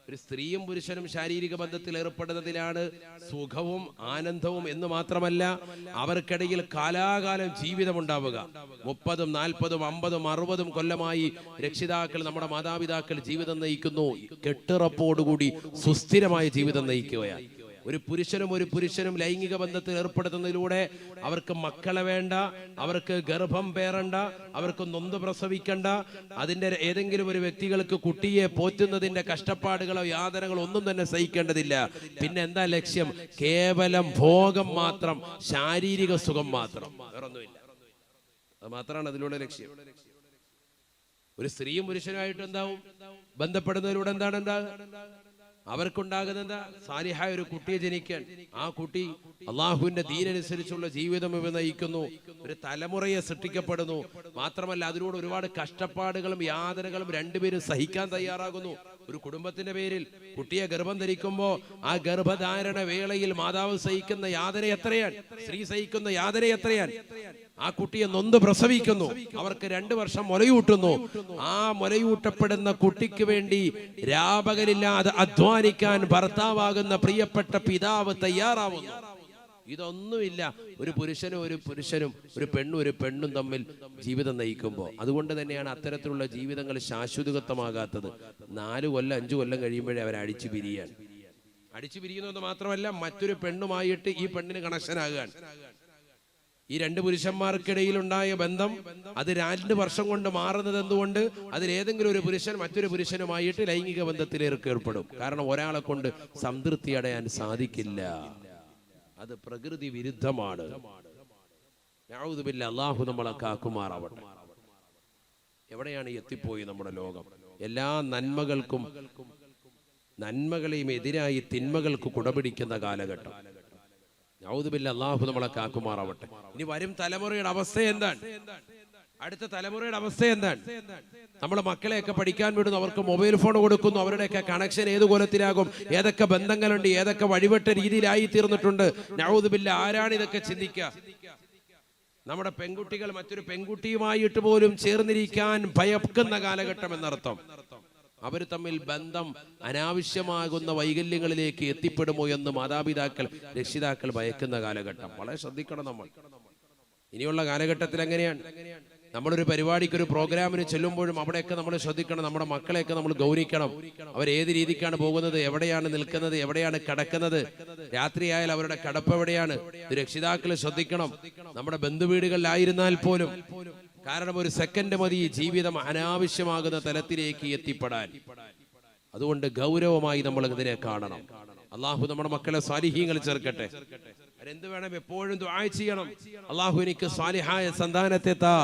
ഒരു സ്ത്രീയും പുരുഷനും ശാരീരിക ബന്ധത്തിൽ ഏർപ്പെടുന്നതിലാണ് സുഖവും ആനന്ദവും എന്ന് മാത്രമല്ല, അവർക്കിടയിൽ കാലാകാലം ജീവിതമുണ്ടാവുക. 30, 40, 50, 60 കൊല്ലമായി രക്ഷിതാക്കൾ, നമ്മുടെ മാതാപിതാക്കൾ ജീവിതം നയിക്കുന്നു. കെട്ടുറപ്പോടുകൂടി സുസ്ഥിരമായ ജീവിതം നയിക്കുകയാണ്. ഒരു പുരുഷനും ലൈംഗിക ബന്ധത്തിൽ ഏർപ്പെടുത്തുന്നതിലൂടെ അവർക്ക് മക്കളെ വേണ്ട, അവർക്ക് ഗർഭം പേറണ്ട, അവർക്ക് നൊന്ത് പ്രസവിക്കണ്ട, അതിന്റെ ഏതെങ്കിലും ഒരു വ്യക്തികൾക്ക് കുട്ടിയെ പോറ്റുന്നതിന്റെ കഷ്ടപ്പാടുകളോ യാതനകളോ ഒന്നും തന്നെ സഹിക്കേണ്ടതില്ല. പിന്നെ എന്താ ലക്ഷ്യം? കേവലം ഭോഗം മാത്രം, ശാരീരിക സുഖം മാത്രം, വേറൊന്നുമില്ല. അത് മാത്രമാണ് അതിലൂടെ ലക്ഷ്യം. ഒരു സ്ത്രീയും പുരുഷനുമായിട്ട് എന്താവും? ബന്ധപ്പെടുന്നതിലൂടെ എന്താണ് അവർക്കുണ്ടാകുന്ന എന്താ? സാലിഹായ ഒരു കുട്ടിയെ ജനിക്കാൻ. ആ കുട്ടി അള്ളാഹുവിന്റെ ദീനനുസരിച്ചുള്ള ജീവിതം ഇവ നയിക്കുന്നു. ഒരു തലമുറയെ സൃഷ്ടിക്കപ്പെടുന്നു. മാത്രമല്ല അതിലൂടെ ഒരുപാട് കഷ്ടപ്പാടുകളും യാതനകളും രണ്ടുപേരും സഹിക്കാൻ തയ്യാറാകുന്നു. ഒരു കുടുംബത്തിന്റെ പേരിൽ കുട്ടിയെ ഗർഭം ധരിക്കുമ്പോ ആ ഗർഭധാരണ വേളയിൽ മാതാവ് സഹിക്കുന്ന യാതന എത്രയാണ്? സ്ത്രീ സഹിക്കുന്ന യാതന എത്രയാണ്? ആ കുട്ടിയെ നൊന്ത് പ്രസവിക്കുന്നു. അവർക്ക് 2 വർഷം മുലയൂട്ടുന്നു. ആ മുലയൂട്ടപ്പെടുന്ന കുട്ടിക്ക് വേണ്ടി രാപകലില്ലാതെ അധ്വാനിക്കാൻ ഭർത്താവാകുന്ന പ്രിയപ്പെട്ട പിതാവ് തയ്യാറാവുന്നു. ഇതൊന്നുമില്ല ഒരു പുരുഷനും ഒരു പെണ്ണും തമ്മിൽ ജീവിതം നയിക്കുമ്പോൾ. അതുകൊണ്ട് തന്നെയാണ് അത്തരത്തിലുള്ള ജീവിതങ്ങൾ ശാശ്വതത്വമാകാത്തത്. 4 കൊല്ലം 5 കൊല്ലം കഴിയുമ്പോഴേ അവർ അടിച്ചു പിരിയുന്നത് മാത്രമല്ല, മറ്റൊരു പെണ്ണുമായിട്ട് ഈ പെണ്ണിന് കണക്ഷനാകാൻ. ഈ 2 പുരുഷന്മാർക്കിടയിൽ ഉണ്ടായ ബന്ധം അത് 2 വർഷം കൊണ്ട് മാറുന്നത് എന്തുകൊണ്ട്? അതിലേതെങ്കിലും ഒരു പുരുഷൻ മറ്റൊരു പുരുഷനുമായിട്ട് ലൈംഗിക ബന്ധത്തിൽ ഏർപ്പെടും. കാരണം ഒരാളെ കൊണ്ട് സംതൃപ്തി അടയാൻ സാധിക്കില്ല. അത് പ്രകൃതി വിരുദ്ധമാണ്. അല്ലാഹു നമ്മളെ കാക്കുമാറാവട്ടെ. എവിടെയാണ് എത്തിപ്പോയി നമ്മുടെ ലോകം? എല്ലാ നന്മകളെയും എതിരായി തിന്മകൾക്ക് കുടപിടിക്കുന്ന കാലഘട്ടം. അല്ലാഹു നമ്മളെ കാക്കുമാറാവട്ടെ. ഇനി വരും തലമുറയുടെ അവസ്ഥ എന്താണ്? അടുത്ത തലമുറയുടെ അവസ്ഥ എന്താണ്? നമ്മുടെ മക്കളെയൊക്കെ പഠിക്കാൻ വിടുന്നു, അവർക്ക് മൊബൈൽ ഫോൺ കൊടുക്കുന്നു. അവരുടെയൊക്കെ കണക്ഷൻ ഏത് കോലത്തിലാകും? ഏതൊക്കെ ബന്ധങ്ങളുണ്ട്? ഏതൊക്കെ വഴിവിട്ട രീതിയിലായി തീർന്നിട്ടുണ്ട്? നഊദുബില്ല. ആരാണ് ഇതൊക്കെ ചിന്തിക്കുക? നമ്മുടെ പെൺകുട്ടികൾ മറ്റൊരു പെൺകുട്ടിയുമായിട്ട് പോലും ചേർന്നിരിക്കാൻ ഭയക്കുന്ന കാലഘട്ടം എന്നർത്ഥം. അവർ തമ്മിൽ ബന്ധം അനാവശ്യമാകുന്ന വൈകല്യങ്ങളിലേക്ക് എത്തിപ്പെടുമോ എന്ന് മാതാപിതാക്കൾ, രക്ഷിതാക്കൾ ഭയക്കുന്ന കാലഘട്ടം. വളരെ ശ്രദ്ധിക്കണം നമ്മൾ. ഇനിയുള്ള കാലഘട്ടത്തിൽ എങ്ങനെയാണ്? നമ്മളൊരു പരിപാടിക്ക്, ഒരു പ്രോഗ്രാമിന് ചെല്ലുമ്പോഴും അവിടെയൊക്കെ നമ്മൾ ശ്രദ്ധിക്കണം. നമ്മുടെ മക്കളെയൊക്കെ നമ്മൾ ഗൗനിക്കണം. അവർ ഏത് രീതിക്കാണ് പോകുന്നത്, എവിടെയാണ് നിൽക്കുന്നത്, എവിടെയാണ് കിടക്കുന്നത്, രാത്രിയായാൽ അവരുടെ കിടപ്പ് എവിടെയാണ്? രക്ഷിതാക്കൾ ശ്രദ്ധിക്കണം. നമ്മുടെ ബന്ധുവീടുകളിലായിരുന്നാൽ പോലും. കാരണം ഒരു സെക്കൻഡ് മതി ജീവിതം അനാവശ്യമാകുന്ന തലത്തിലേക്ക് എത്തിപ്പെടാൻ. അതുകൊണ്ട് ഗൗരവമായി നമ്മൾ ഇതിനെ കാണണം. അള്ളാഹു നമ്മുടെ മക്കളെ സാലിഹീങ്ങൾ ചേർക്കട്ടെ. എന്ത് വേണം? എപ്പോഴും ദുആ ചെയ്യണം. അള്ളാഹു എനിക്ക് സാലിഹായ സന്താനത്തെ താ,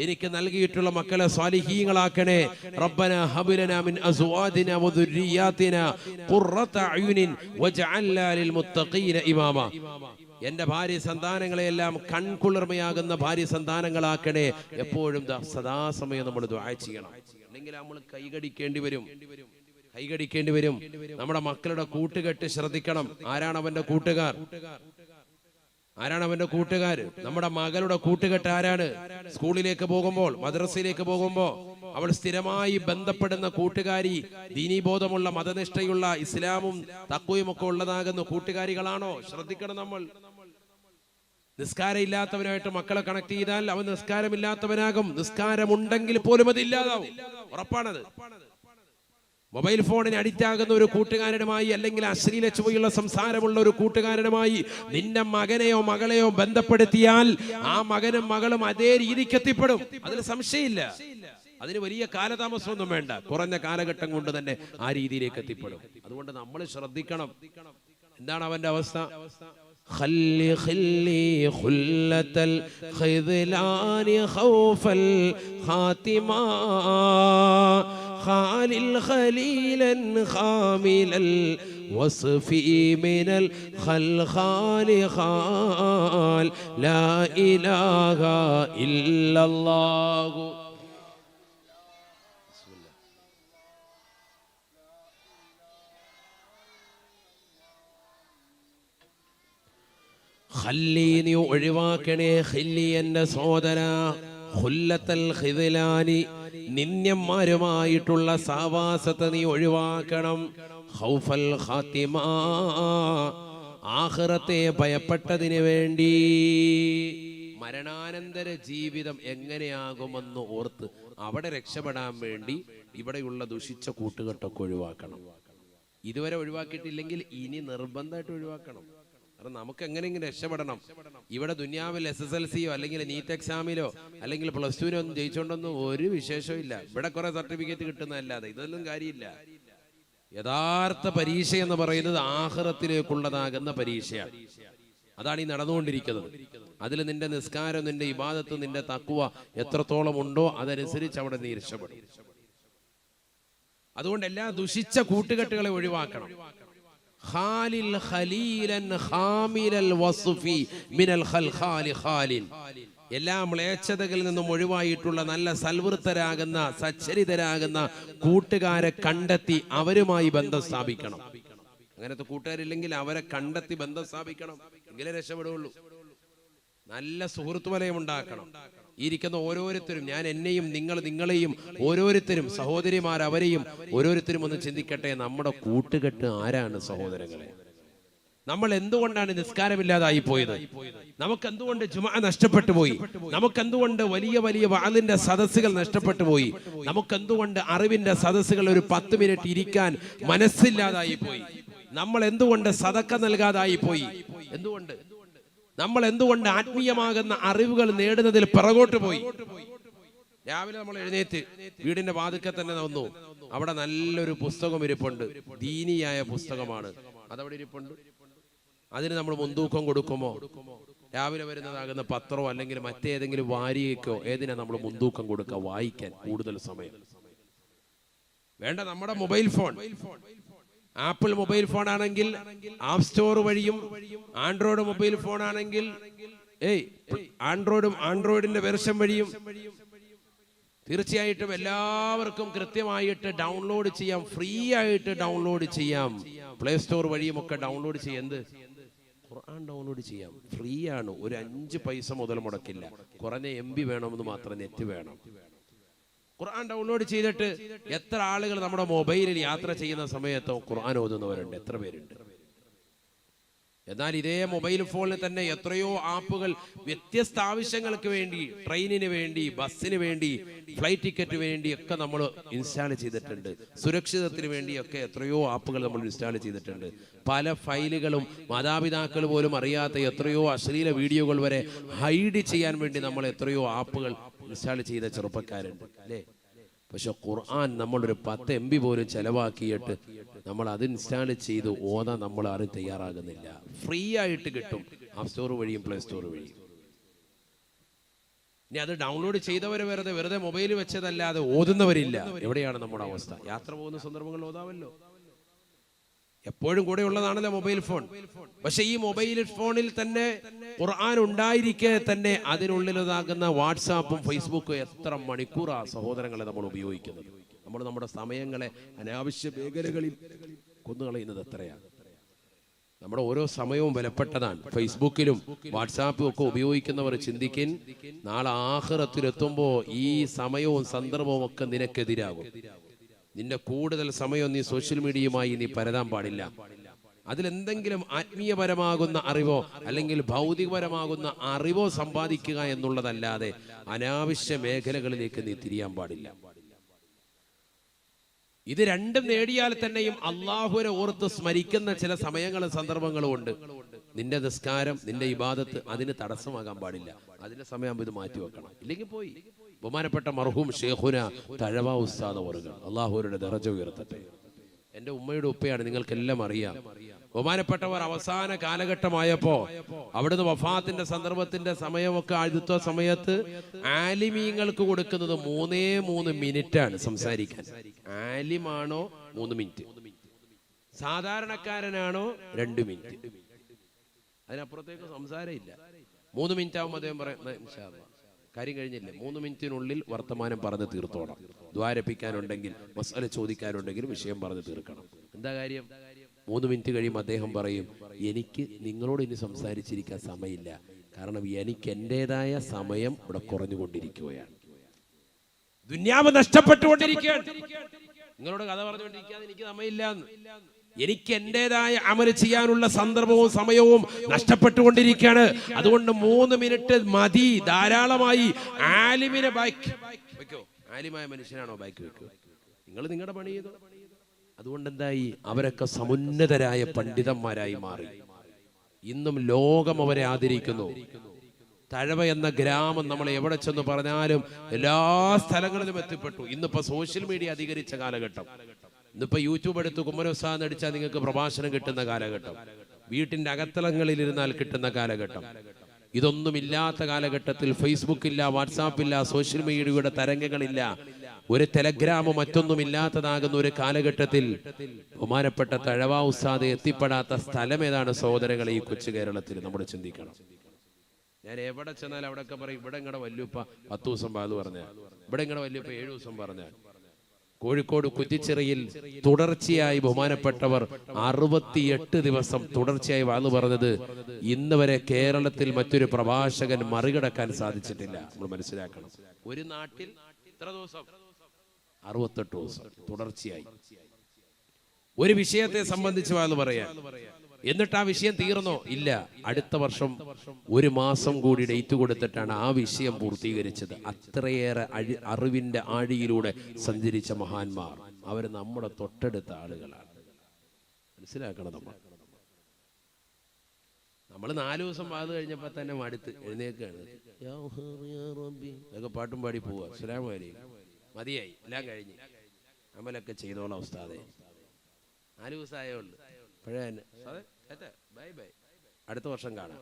എനിക്ക് നൽകിയിട്ടുള്ള മക്കളെ സാലിഹീങ്ങളാക്കണേ. റബ്ബനാ ഹബ് ലനാ മിൻ അസ്വാദിനാ വദുരിയാതിനാ ഖുർറത അയുനിൻ വജഅൽനാ ലിൽ മുത്തഖീന ഇമാമ. എന്റെ ഭാര്യ സന്താനങ്ങളെയെല്ലാം കൺകുളിർമയാകുന്ന ഭാര്യ സന്താനങ്ങളാക്കണേ. എപ്പോഴും സദാസമയം നമ്മൾ ദുആ ചെയ്യണം. അല്ലെങ്കിൽ നമ്മൾ കൈകടിക്കേണ്ടി വരും. നമ്മുടെ മക്കളുടെ കൂട്ടുകെട്ട് ശ്രദ്ധിക്കണം. ആരാണ് അവന്റെ കൂട്ടുകാർ? നമ്മുടെ മകളുടെ കൂട്ടുകെട്ട് ആരാണ്? സ്കൂളിലേക്ക് പോകുമ്പോൾ, മദ്രസയിലേക്ക് പോകുമ്പോൾ അവൾ സ്ഥിരമായി ബന്ധപ്പെടുന്ന കൂട്ടുകാരി ദീനീബോധമുള്ള, മതനിഷ്ഠയുള്ള, ഇസ്ലാമും തഖ്വയും ഒക്കെ ഉള്ളതാകുന്ന കൂട്ടുകാരികളാണോ? ശ്രദ്ധിക്കണം നമ്മൾ. നിസ്കാരം ഇല്ലാത്തവനായിട്ട് മക്കളെ കണക്ട് ചെയ്താൽ അവൻ നിസ്കാരമില്ലാത്തവനാകും. നിസ്കാരമുണ്ടെങ്കിൽ പോലും അത് ഇല്ലാതാവും. ഉറപ്പാണത്. മൊബൈൽ ഫോണിന് അഡിക്റ്റ് ആകുന്ന ഒരു കൂട്ടുകാരനുമായി, അല്ലെങ്കിൽ അശ്ലീല ചുവയുള്ള സംസാരമുള്ള ഒരു കൂട്ടുകാരനുമായി നിന്റെ മകനെയോ മകളെയോ ബന്ധപ്പെടുത്തിയാൽ ആ മകനും മകളും അതേ രീതിക്ക് എത്തിപ്പെടും. അതിൽ സംശയമില്ല. അതിന് വലിയ കാലതാമസമൊന്നും വേണ്ട, കുറഞ്ഞ കാലഘട്ടം കൊണ്ട് തന്നെ ആ രീതിയിലേക്ക് എത്തിപ്പെടും. അതുകൊണ്ട് നമ്മൾ ശ്രദ്ധിക്കണം. എന്താണ് അവന്റെ അവസ്ഥ? خلي خلة الخذلان خوف الخاتمة خالل خليلا خامل الوصف من الخلخال خال لا إله إلا الله. ഖല്ലി, നീ ഒഴിവാക്കണേ, ഖല്ലി എന്റെ സഹോദര, ഖുല്ലത്തൽ ഖിദ്ലാനി, നിന്യന്മാരുമായിട്ടുള്ള സാവാസത്തെ നീ ഒഴിവാക്കണം. ഖൗഫൽ ഖാത്തിമ, ആഖിറത്തെ ഭയപ്പെട്ടതിന് വേണ്ടി. മരണാനന്തര ജീവിതം എങ്ങനെയാകുമെന്ന് ഓർത്ത് അവിടെ രക്ഷപ്പെടാൻ വേണ്ടി ഇവിടെയുള്ള ദുഷിച്ച കൂട്ടുകെട്ടൊക്കെ ഒഴിവാക്കണം. ഇതുവരെ ഒഴിവാക്കിയിട്ടില്ലെങ്കിൽ ഇനി നിർബന്ധമായിട്ട് ഒഴിവാക്കണം. കാരണം നമുക്ക് എങ്ങനെയെങ്കിലും രക്ഷപ്പെടണം. ഇവിടെ ദുനിയാവിൽ SSLCയോ അല്ലെങ്കിൽ നീറ്റ് എക്സാമിലോ അല്ലെങ്കിൽ +2 ഒന്നും ജയിച്ചോണ്ടൊന്നും ഒരു വിശേഷവും ഇല്ല. ഇവിടെ കുറെ സർട്ടിഫിക്കറ്റ് കിട്ടുന്നതല്ലാതെ ഇതൊന്നും കാര്യമില്ല. യഥാർത്ഥ പരീക്ഷ എന്ന് പറയുന്നത് ആഖിറത്തിലേക്കുള്ളതാകുന്ന പരീക്ഷയാണ്. അതാണ് ഈ നടന്നുകൊണ്ടിരിക്കുന്നത്. അതിൽ നിന്റെ നിസ്കാരം, നിന്റെ ഇബാദത്ത്, നിന്റെ തഖ്വ എത്രത്തോളം ഉണ്ടോ അതനുസരിച്ച് അവിടെ നീ രക്ഷപ്പെടും. അതുകൊണ്ട് എല്ലാ ദുഷിച്ച കൂട്ടുകെട്ടുകളെ ഒഴിവാക്കണം. ഖാലിൽ ഖലീലൻ ഖാമിലൽ വസ്ഫി മിനൽ ഖൽഖാലി ഖാലിൻ, എല്ലാ മ്ലേച്ഛതകളിൽ നിന്നും ഒഴിവായിട്ടുള്ള നല്ല സൽവൃത്തരാകുന്ന സച്ചരിതരാകുന്ന കൂട്ടുകാരെ കണ്ടെത്തി അവരുമായി ബന്ധം സ്ഥാപിക്കണം. അങ്ങനത്തെ കൂട്ടുകാരില്ലെങ്കിൽ അവരെ കണ്ടെത്തി ബന്ധം സ്ഥാപിക്കണം, എങ്കിലേ രക്ഷപ്പെടുകയുള്ളൂ. നല്ല സുഹൃത്ത് വലയം ഉണ്ടാക്കണം. ഇരിക്കുന്ന ഓരോരുത്തരും, ഞാൻ എന്നെയും നിങ്ങളെയും ഓരോരുത്തരും, സഹോദരിമാർ അവരെയും ഓരോരുത്തരും ഒന്ന് ചിന്തിക്കട്ടെ, നമ്മുടെ കൂട്ടുകെട്ട് ആരാണ് സഹോദരങ്ങളെ? നമ്മൾ എന്തുകൊണ്ടാണ് നിസ്കാരമില്ലാതായി പോയത്? നമുക്കെന്തുകൊണ്ട് ജുമുഅ നഷ്ടപ്പെട്ടു പോയി? നമുക്കെന്തുകൊണ്ട് വലിയ വലിയ വഅലിന്റെ സദസ്സുകൾ നഷ്ടപ്പെട്ടു പോയി? നമുക്കെന്തുകൊണ്ട് അറിവിന്റെ സദസ്സുകൾ ഒരു 10 മിനിറ്റ് ഇരിക്കാൻ മനസ്സില്ലാതായി പോയി? നമ്മൾ എന്തുകൊണ്ട് സദക്ക നൽകാതായി പോയി? എന്തുകൊണ്ട് നമ്മൾ എന്തുകൊണ്ട് ആത്മീയമാകുന്ന അറിവുകൾ നേടുന്നതിൽ പിറകോട്ട് പോയി? രാവിലെ നമ്മൾ എഴുന്നേറ്റ് വീടിന്റെ വാതിൽക്കൽ തന്നെ വന്നു, അവിടെ നല്ലൊരു പുസ്തകം ഇരിപ്പുണ്ട്, ദീനിയായ പുസ്തകമാണ്, അതവിടെ ഇരിപ്പുണ്ട്. അതിന് നമ്മൾ മുൻതൂക്കം കൊടുക്കുമോ? രാവിലെ വരുന്നതാകുന്ന പത്രമോ അല്ലെങ്കിൽ മറ്റേതെങ്കിലും വാരികയ്ക്കോ ഏതിനാ നമ്മൾ മുൻതൂക്കം കൊടുക്കുക? വായിക്കാൻ കൂടുതൽ സമയം വേണ്ട. നമ്മുടെ mobile phone, apple mobile phone ആണെങ്കിൽ ആപ്പ് സ്റ്റോർ വഴിയും, ആൻഡ്രോയിഡ് മൊബൈൽ ഫോൺ ആണെങ്കിൽ ആൻഡ്രോയിഡിന്റെ വെർഷൻ വഴിയും തീർച്ചയായിട്ടും എല്ലാവർക്കും കൃത്യമായിട്ട് ഡൗൺലോഡ് ചെയ്യാം, ഫ്രീ ആയിട്ട് ഡൗൺലോഡ് ചെയ്യാം. പ്ലേ സ്റ്റോർ വഴിയും ഒക്കെ ഡൗൺലോഡ് ചെയ്യാം. എന്ത്? ഖുർആൻ ഡൗൺലോഡ് ചെയ്യാം, ഫ്രീ ആണ്. ഒരു 5 പൈസ മുതൽ മുടക്കില്ല. കുറഞ്ഞ MB വേണമെന്ന് മാത്രം, നെറ്റ് വേണം. ഖുർആൻ ഡൗൺലോഡ് ചെയ്തിട്ട് എത്ര ആളുകൾ നമ്മുടെ മൊബൈലിൽ യാത്ര ചെയ്യുന്ന സമയത്തോ ഖുർആൻ ഓതുന്നവരുണ്ട്? എത്ര പേരുണ്ട്? എന്നാൽ ഇതേ മൊബൈൽ ഫോണിൽ തന്നെ എത്രയോ ആപ്പുകൾ വ്യത്യസ്ത ആവശ്യങ്ങൾക്ക് വേണ്ടി, ട്രെയിനിന് വേണ്ടി, ബസ്സിന് വേണ്ടി, ഫ്ലൈറ്റ് ടിക്കറ്റ് വേണ്ടി ഒക്കെ നമ്മൾ ഇൻസ്റ്റാൾ ചെയ്തിട്ടുണ്ട്. സുരക്ഷിതത്തിന് വേണ്ടിയൊക്കെ എത്രയോ ആപ്പുകൾ നമ്മൾ ഇൻസ്റ്റാൾ ചെയ്തിട്ടുണ്ട്. പല ഫയലുകളും മാതാപിതാക്കൾ പോലും അറിയാത്ത എത്രയോ അശ്ലീല വീഡിയോകൾ വരെ ഹൈഡ് ചെയ്യാൻ വേണ്ടി നമ്മൾ എത്രയോ ആപ്പുകൾ ഇൻസ്റ്റാൾ ചെയ്ത ചെറുപ്പക്കാരുണ്ട്, അല്ലേ? പക്ഷെ ഖുർആൻ നമ്മളൊരു 10 MB പോലും ചെലവാക്കിയിട്ട് നമ്മൾ അത് ഇൻസ്റ്റാൾ ചെയ്ത് ഓതാൻ നമ്മൾ ആരും തയ്യാറാകുന്നില്ല. ഫ്രീ ആയിട്ട് കിട്ടും, ആപ്പ് സ്റ്റോർ വഴിയും പ്ലേ സ്റ്റോർ വഴിയും. ഇനി അത് ഡൗൺലോഡ് ചെയ്തവരെ വെറുതെ മൊബൈൽ വെച്ചതല്ലാതെ ഓതുന്നവരില്ല. എവിടെയാണ് നമ്മുടെ അവസ്ഥ? യാത്ര പോകുന്ന സന്ദർഭങ്ങൾ ഓതാവല്ലോ, എപ്പോഴും കൂടെ ഉള്ളതാണല്ലോ മൊബൈൽ ഫോൺ. പക്ഷെ ഈ മൊബൈൽ ഫോണിൽ തന്നെ ഖുർആൻ ഉണ്ടായിരിക്കെ തന്നെ അതിനുള്ളിലതാകുന്ന വാട്സാപ്പും ഫേസ്ബുക്കും എത്ര മണിക്കൂറാ സഹോദരങ്ങളെ നമ്മൾ ഉപയോഗിക്കുന്നത്? നമ്മൾ നമ്മുടെ സമയങ്ങളെ അനാവശ്യ മേഖലകളിൽ കൊന്നുകളയുന്നത് എത്രയാണ്? നമ്മുടെ ഓരോ സമയവും വിലപ്പെട്ടതാണ്. ഫേസ്ബുക്കിലും വാട്സാപ്പും ഒക്കെ ഉപയോഗിക്കുന്നവർ ചിന്തിക്കിൻ, നാളെ ആഖിറത്തിലെത്തുമ്പോൾ ഈ സമയവും സന്ദർഭവും ഒക്കെ നിനക്കെതിരാകും. നിന്റെ കൂടുതൽ സമയം നീ സോഷ്യൽ മീഡിയയുമായി നീ പരതാൻ പാടില്ല. അതിലെന്തെങ്കിലും ആത്മീയപരമാകുന്ന അറിവോ അല്ലെങ്കിൽ ഭൗതികപരമാകുന്ന അറിവോ സമ്പാദിക്കുക എന്നുള്ളതല്ലാതെ അനാവശ്യ മേഖലകളിലേക്ക് നീ തിരിയാൻ പാടില്ല. ഇത് രണ്ടും നേടിയാൽ തന്നെയും അള്ളാഹുവിനെ ഓർത്ത് സ്മരിക്കുന്ന ചില സമയങ്ങളും സന്ദർഭങ്ങളും ഉണ്ട്. നിന്റെ നിസ്കാരം, നിന്റെ ഇബാദത്ത് അതിന് തടസ്സമാകാൻ പാടില്ല. അതിന്റെ സമയം ഇത് മാറ്റി വെക്കണം, ഇല്ലെങ്കിൽ പോയി. ബഹുമാനപ്പെട്ട മർഹൂം ഷേഖുന തഴവ ഉസ്താദ് അവറുകൾ, അള്ളാഹുവിന്റെ ദറജ ഉയർത്തട്ടെ. എൻ്റെ ഉമ്മയുടെ ഉപ്പയാണ്, നിങ്ങൾക്കെല്ലാം അറിയാം. ബഹുമാനപ്പെട്ടവർ അവസാന കാലഘട്ടമായപ്പോ അവിടുന്ന് വഫാത്തിന്റെ സന്ദർഭത്തിന്റെ സമയമൊക്കെ അടുത്ത സമയത്ത് ആലിമീങ്ങൾക്ക് കൊടുക്കുന്നത് 3 മിനിറ്റാണ് സംസാരിക്കാൻ. ആലിമാണോ 3 മിനിറ്റ്, സാധാരണക്കാരനാണോ 2 മിനിറ്റ്, അതിനപ്പുറത്തേക്ക് സംസാരം ഇല്ല. 3 മിനിറ്റ് ആവുമ്പോൾ അദ്ദേഹം പറയാം കാര്യം കഴിഞ്ഞില്ലേ, 3 മിനിറ്റിനുള്ളിൽ വർത്തമാനം പറഞ്ഞ് തീർത്തോണം. ദ്വാരപ്പിക്കാനുണ്ടെങ്കിൽ, മസാല ചോദിക്കാനുണ്ടെങ്കിൽ വിഷയം പറഞ്ഞ് തീർക്കണം. എന്താ കാര്യം? 3 മിനിറ്റ് കഴിയുമ്പോൾ അദ്ദേഹം പറയും, എനിക്ക് നിങ്ങളോട് ഇനി സംസാരിച്ചിരിക്കാൻ സമയമില്ല, കാരണം എനിക്ക് എൻ്റെതായ സമയം ഇവിടെ കുറഞ്ഞുകൊണ്ടിരിക്കുകയാണ്, ദുന്യാവ് നഷ്ടപ്പെട്ടുകൊണ്ടിരിക്കുകയാണ്. നിങ്ങളോട് കഥ പറഞ്ഞുകൊണ്ടിരിക്കാതെ എനിക്ക് സമയമില്ല, എനിക്ക് എന്റേതായ അമല് ചെയ്യാനുള്ള സന്ദർഭവും സമയവും നഷ്ടപ്പെട്ടുകൊണ്ടിരിക്കുകയാണ്. അതുകൊണ്ട് 3 മിനിറ്റ് മതി, ധാരാളമായി. ആലിമിനെ ബാക്ക് വെക്കോ, ആലിമായ മനുഷ്യനാണോ ബാക്ക് വെക്കോ? നിങ്ങൾ നിങ്ങളുടെ പണി ചെയ്തോ. അതുകൊണ്ട് എന്തായി? അവരൊക്കെ സമുന്നതരായ പണ്ഡിതന്മാരായി മാറി. ഇന്നും ലോകം അവരെ ആദരിക്കുന്നു. തഴവ എന്ന ഗ്രാമം നമ്മൾ എവിടെ ചെന്ന് പറഞ്ഞാലും എല്ലാ സ്ഥലങ്ങളിലും എത്തിപ്പെട്ടു. ഇന്നിപ്പോ സോഷ്യൽ മീഡിയ അധികരിച്ച കാലഘട്ടം, ഇന്നിപ്പോ യൂട്യൂബ് എടുത്ത് കുമ്മനോസാന്ന് അടിച്ചാൽ നിങ്ങൾക്ക് പ്രഭാഷണം കിട്ടുന്ന കാലഘട്ടം, വീട്ടിന്റെ അകത്തളങ്ങളിൽ ഇരുന്നാൽ കിട്ടുന്ന കാലഘട്ടം. ഇതൊന്നുമില്ലാത്ത കാലഘട്ടത്തിൽ ഫേസ്ബുക്ക് ഇല്ല, വാട്സാപ്പ് ഇല്ല, സോഷ്യൽ മീഡിയയുടെ തരംഗങ്ങളില്ല, ഒരു ടെലഗ്രാമോ മറ്റൊന്നുമില്ലാത്തതാകുന്ന ഒരു കാലഘട്ടത്തിൽ ബഹുമാനപ്പെട്ട തഴവ ഉസ്താദ് എത്തിപ്പെടാത്ത സ്ഥലം ഏതാണ് സഹോദരങ്ങളെ? ഈ കൊച്ചു കേരളത്തിൽ നമ്മൾ ചിന്തിക്കണം. ഞാൻ എവിടെ ചെന്നാൽ അവിടെയൊക്കെ പറയും, ഇവിടെ ഇങ്ങടെ വല്യുപ്പ 10 ദിവസം വാത് പറഞ്ഞാൽ, ഇവിടെ ഇങ്ങടെ വല്യുപ്പ 7 ദിവസം പറഞ്ഞാൽ. കോഴിക്കോട് കുറ്റിച്ചിറയിൽ തുടർച്ചയായി ബഹുമാനപ്പെട്ടവർ 68 ദിവസം തുടർച്ചയായി വാത് പറഞ്ഞത് ഇന്ന് വരെ കേരളത്തിൽ മറ്റൊരു പ്രഭാഷകൻ മറികടക്കാൻ സാധിച്ചിട്ടില്ല. നമ്മൾ മനസ്സിലാക്കണം. ഒരു നാട്ടിൽ ഇത്ര ദിവസം 68 ദിവസം തുടർച്ചയായി ഒരു വിഷയത്തെ സംബന്ധിച്ച് വാത് പറയാൻ. എന്നിട്ട് ആ വിഷയം തീർന്നോ? ഇല്ല, അടുത്ത വർഷം 1 മാസം കൂടി ഡേറ്റ് കൊടുത്തിട്ടാണ് ആ വിഷയം പൂർത്തീകരിച്ചത്. അത്രയേറെ അറിവിന്റെ ആഴിയിലൂടെ സഞ്ചരിച്ച മഹാന്മാർ അവർ നമ്മുടെ തൊട്ടടുത്ത ആളുകളാണ്. മനസ്സിലാക്കണം. നമ്മൾ 4 ദിവസം വാത് കഴിഞ്ഞപ്പോ തന്നെ മടുത്ത് എഴുന്നേക്കാണ്, അതൊക്കെ പാട്ടും പാടി പോവുക, അസ്സലാമു അലൈക്കും, മതിയായി, എല്ലാം കഴിഞ്ഞ് അമലൊക്കെ ചെയ്തോളാം ഉസ്താദേ. 4 ദിവസം ആയേ ഉള്ളൂ. ബൈ ബൈ, അടുത്ത വർഷം കാണാം.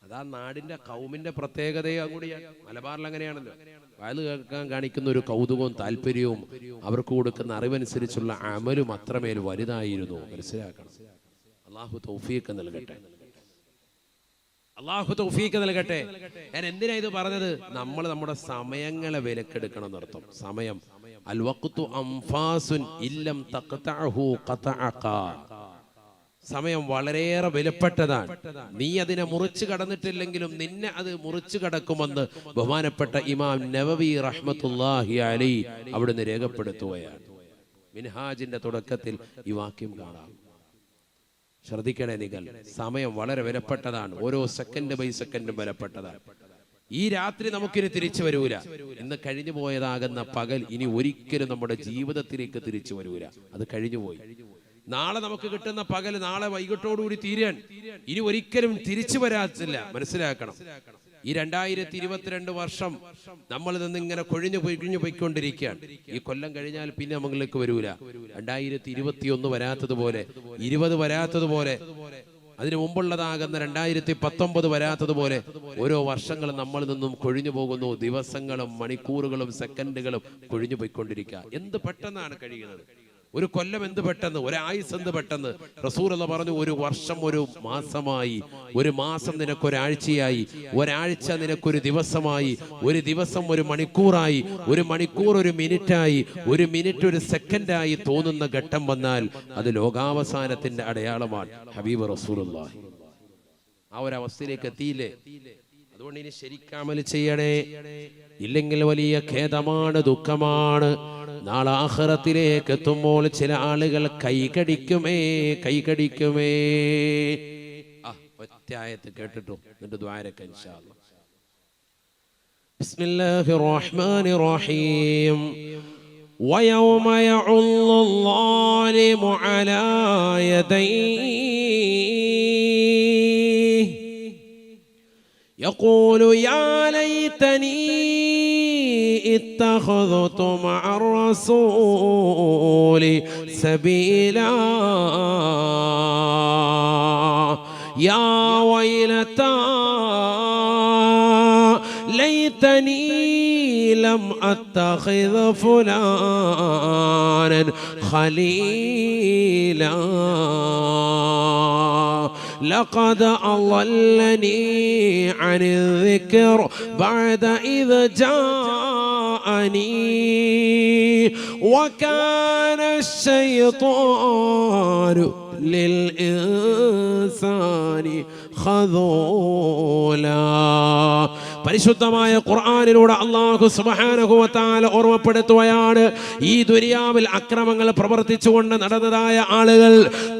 അതാ നാടിന്റെ കൗമിന്റെ പ്രത്യേകതയും കൂടിയാണ്. മലബാറിൽ അങ്ങനെയാണല്ലോ, വയത് കേൾക്കാൻ കാണിക്കുന്ന ഒരു കൗതുകവും താല്പര്യവും അവർക്ക് കൊടുക്കുന്ന അറിവനുസരിച്ചുള്ള അമലും അത്രമേൽ വലുതായിരുന്നു. മനസ്സിലാക്കണം. അള്ളാഹു തൗഫീഖ് നൽകട്ടെ, അള്ളാഹു തൗഫീഖ് നൽകട്ടെ. ഞാൻ എന്തിനാ ഇത് പറഞ്ഞത്? നമ്മൾ നമ്മുടെ സമയങ്ങളെ വിലക്കെടുക്കണം എന്നർത്ഥം. സമയം അൽ വഖ്തു അംഫാസുൻ ഇല്ലം തഖതഅഹു ഖതഅക. സമയം വളരെയേറെ വിലപ്പെട്ടതാണ്. നീ അതിനെ മുറിച്ചു കടന്നിട്ടില്ലെങ്കിലും നിന്നെ അത് മുറിച്ചു കടക്കുമെന്ന് ബഹുമാനപ്പെട്ട ഇമാം നവവി റഹ്മത്തുള്ളാഹി അലൈഹി അവിടുന്ന് രേഖപ്പെടുത്തുകയാണ്. മിൻഹാജിന്റെ തുടക്കത്തിൽ ഈ വാക്യം കാണാം. ശ്രദ്ധിക്കണേ നിങ്ങൾ, സമയം വളരെ വിലപ്പെട്ടതാണ്. ഓരോ സെക്കൻഡ് ബൈ സെക്കൻഡും വിലപ്പെട്ടതാണ്. ഈ രാത്രി നമുക്കിനി തിരിച്ചു വരൂല. ഇന്ന് കഴിഞ്ഞു പോയതാകുന്ന പകൽ ഇനി ഒരിക്കലും നമ്മുടെ ജീവിതത്തിലേക്ക് തിരിച്ചു വരൂല. അത് കഴിഞ്ഞുപോയി. നാളെ നമുക്ക് കിട്ടുന്ന പകൽ നാളെ വൈകിട്ടോടുകൂടി തീരാൻ ഇനി ഒരിക്കലും തിരിച്ചു വരാത്തില്ല. മനസ്സിലാക്കണം. ഈ 2022 വർഷം നമ്മളിൽ നിന്ന് ഇങ്ങനെ കൊഴിഞ്ഞു പോയിക്കൊണ്ടിരിക്കുകയാണ്. ഈ കൊല്ലം കഴിഞ്ഞാൽ പിന്നെ നമ്മളിലേക്ക് വരൂല. 2021 വരാത്തതുപോലെ, 20 വരാത്തതുപോലെ, അതിനു മുമ്പുള്ളതാകുന്ന 2019 വരാത്തതുപോലെ ഓരോ വർഷങ്ങളും നമ്മളിൽ നിന്നും കൊഴിഞ്ഞു പോകുന്നു. ദിവസങ്ങളും മണിക്കൂറുകളും സെക്കൻഡുകളും കൊഴിഞ്ഞു പോയിക്കൊണ്ടിരിക്കുക. എന്ത് പെട്ടെന്നാണ് കഴിയുന്നത്. ഒരു കൊല്ലം എന്ത് പെട്ടെന്ന്, ഒരായുസ് എന്ത് പെട്ടെന്ന്. റസൂലുള്ള പറഞ്ഞു, ഒരു വർഷം ഒരു മാസമായി, ഒരു മാസം നിനക്കൊരാഴ്ചയായി, ഒരാഴ്ച നിനക്കൊരു ദിവസമായി, ഒരു ദിവസം ഒരു മണിക്കൂറായി, ഒരു മണിക്കൂർ ഒരു മിനിറ്റായി, ഒരു മിനിറ്റ് ഒരു സെക്കൻഡായി തോന്നുന്ന ഘട്ടം വന്നാൽ അത് ലോകാവസാനത്തിന്റെ അടയാളമാണ്. ഹബീബ് റസൂലുള്ളാഹി ആ ഒരു അവസ്ഥയിലേക്ക് എത്തിയില്ലേ? അതുകൊണ്ട് ഇനി ശരിക്കമൽ ചെയ്യണേ, ഇല്ലെങ്കിൽ വലിയ ഖേദമാണ്, ദുഃഖമാണ്. നാളെ ആഖിറത്തിലേക്ക് എത്തുമ്പോൾ ചില ആളുകൾ കൈകടിക്കുമേ. ഒറ്റ ആയത്ത് കേട്ടിട്ടു എന്നിട്ട് ദുആരക്ക ഇൻഷാ അല്ലാഹ്. ബിസ്മില്ലാഹിർ റഹ്മാനിർ റഹീം. വയൗമ യഉല്ലു ളാലിമു അലാ യദൈഹി يقول يا ليتني اتخذت مع الرسول سبيلا يا ويلتى ليتني لم أتخذ فلانا خليلا لقد أضلني عن الذكر بعد إذ جاءني وكان الشيطان للإنسان خذولا. പരിശുദ്ധമായ ഖുർആനിലൂടെ അല്ലാഹു സുബ്ഹാനഹു വ തആല ഓർമ്മപ്പെടുത്തുകയാണ്, ഈ ദുനിയാവിൽ അക്രമങ്ങൾ പ്രവർത്തിച്ചുകൊണ്ട് നടന്നതായ ആളുകൾ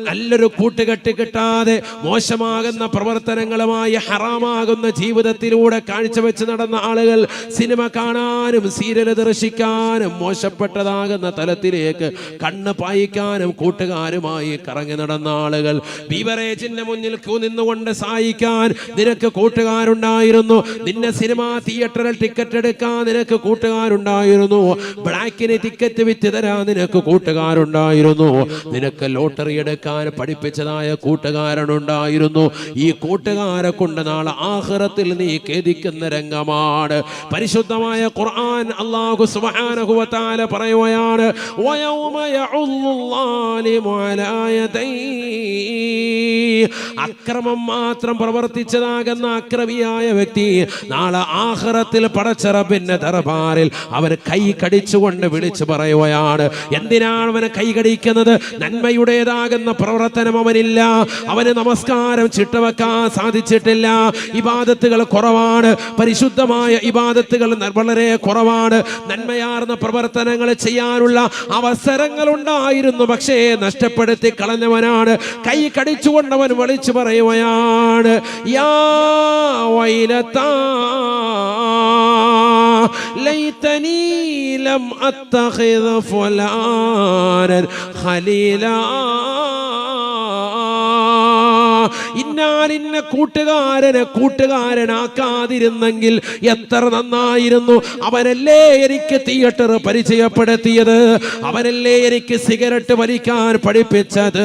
നല്ലൊരു കൂട്ടുകെട്ട് കിട്ടാതെ മോശമാകുന്ന പ്രവർത്തനങ്ങളുമായി ഹറാമാകുന്ന ജീവിതത്തിലൂടെ കാഴ്ചവെച്ച് നടന്ന ആളുകൾ സിനിമ കാണാനും സീരിയൽ ദർശിക്കാനും മോശപ്പെട്ടതാകുന്ന തലത്തിലേക്ക് കണ്ണ് പായിക്കാനും കൂട്ടുകാരുമായി കറങ്ങി നടന്ന ആളുകൾ. ബീവറേജിന്റെ മുന്നിൽ നിന്നുകൊണ്ട് സഹായിക്കാൻ നിനക്ക് കൂട്ടുകാരുണ്ടായിരുന്നു, നിന്നെ സിനിമ തിയേറ്ററിൽ ടിക്കറ്റ് എടുക്കാൻ നിനക്ക് കൂട്ടുകാരുണ്ടായിരുന്നു, ബ്ലാക്കിന് ടിക്കറ്റ് വിറ്റ് തരാൻ നിനക്ക് കൂട്ടുകാരുണ്ടായിരുന്നു, നിനക്ക് ലോട്ടറി എടുക്കാൻ പഠിപ്പിച്ചതായ കൂട്ടുകാരനുണ്ടായിരുന്നു. ഈ കൂട്ടുകാരെ കൊണ്ട് നാളെ ആഖിറത്തിൽ നീ ഖേദിക്കുന്ന രംഗമാണ്. പരിശുദ്ധമായ ഖുർആൻ അല്ലാഹു സുബ്ഹാനഹു വ തആല പറയുകയാണ്, വയൗമ യഉല്ലാലിമു അലാ യദൈഹി, അക്രമം മാത്രം പ്രവർത്തിച്ചതാകുന്ന അക്രമിയായ വ്യക്തി നാളെ ആഖിറത്തിൽ പടച്ച റബ്ബിന്റെ ദർബാറിൽ അവൻ കൈ കടിച്ചുകൊണ്ട് വിളിച്ചു പറയുകയാണ്. എന്തിനാണ് അവന് കൈ കടിക്കുന്നത്? നന്മയുടേതാകുന്ന പ്രവർത്തനം അവനില്ല, അവന് നമസ്കാരം ചിട്ടവെക്കാൻ സാധിച്ചിട്ടില്ല, ഇബാദത്തുകൾ കുറവാണ്, പരിശുദ്ധമായ ഇബാദത്തുകൾ വളരെ കുറവാണ്, നന്മയാർന്ന പ്രവർത്തനങ്ങൾ ചെയ്യാനുള്ള അവസരങ്ങൾ ഉണ്ടായിരുന്നു, പക്ഷേ നഷ്ടപ്പെടുത്തി കളഞ്ഞവനാണ്. കൈ കടിച്ചുകൊണ്ടവൻ വിളിച്ചു പറയുകയാണ്, യാ വൈലതാ ലൈതനീ ലം അത്തഖിദ് ഫുലാനൻ ഖലീലാ, ഇന്ന കൂട്ടുകാരനെ കൂട്ടുകാരനാക്കാതിരുന്നെങ്കിൽ എത്ര നന്നായിരുന്നു. അവനല്ലേ എനിക്ക് തിയേറ്റർ പരിചയപ്പെടുത്തിയത്, അവനല്ലേ എനിക്ക് സിഗരറ്റ് വലിക്കാൻ പഠിപ്പിച്ചത്,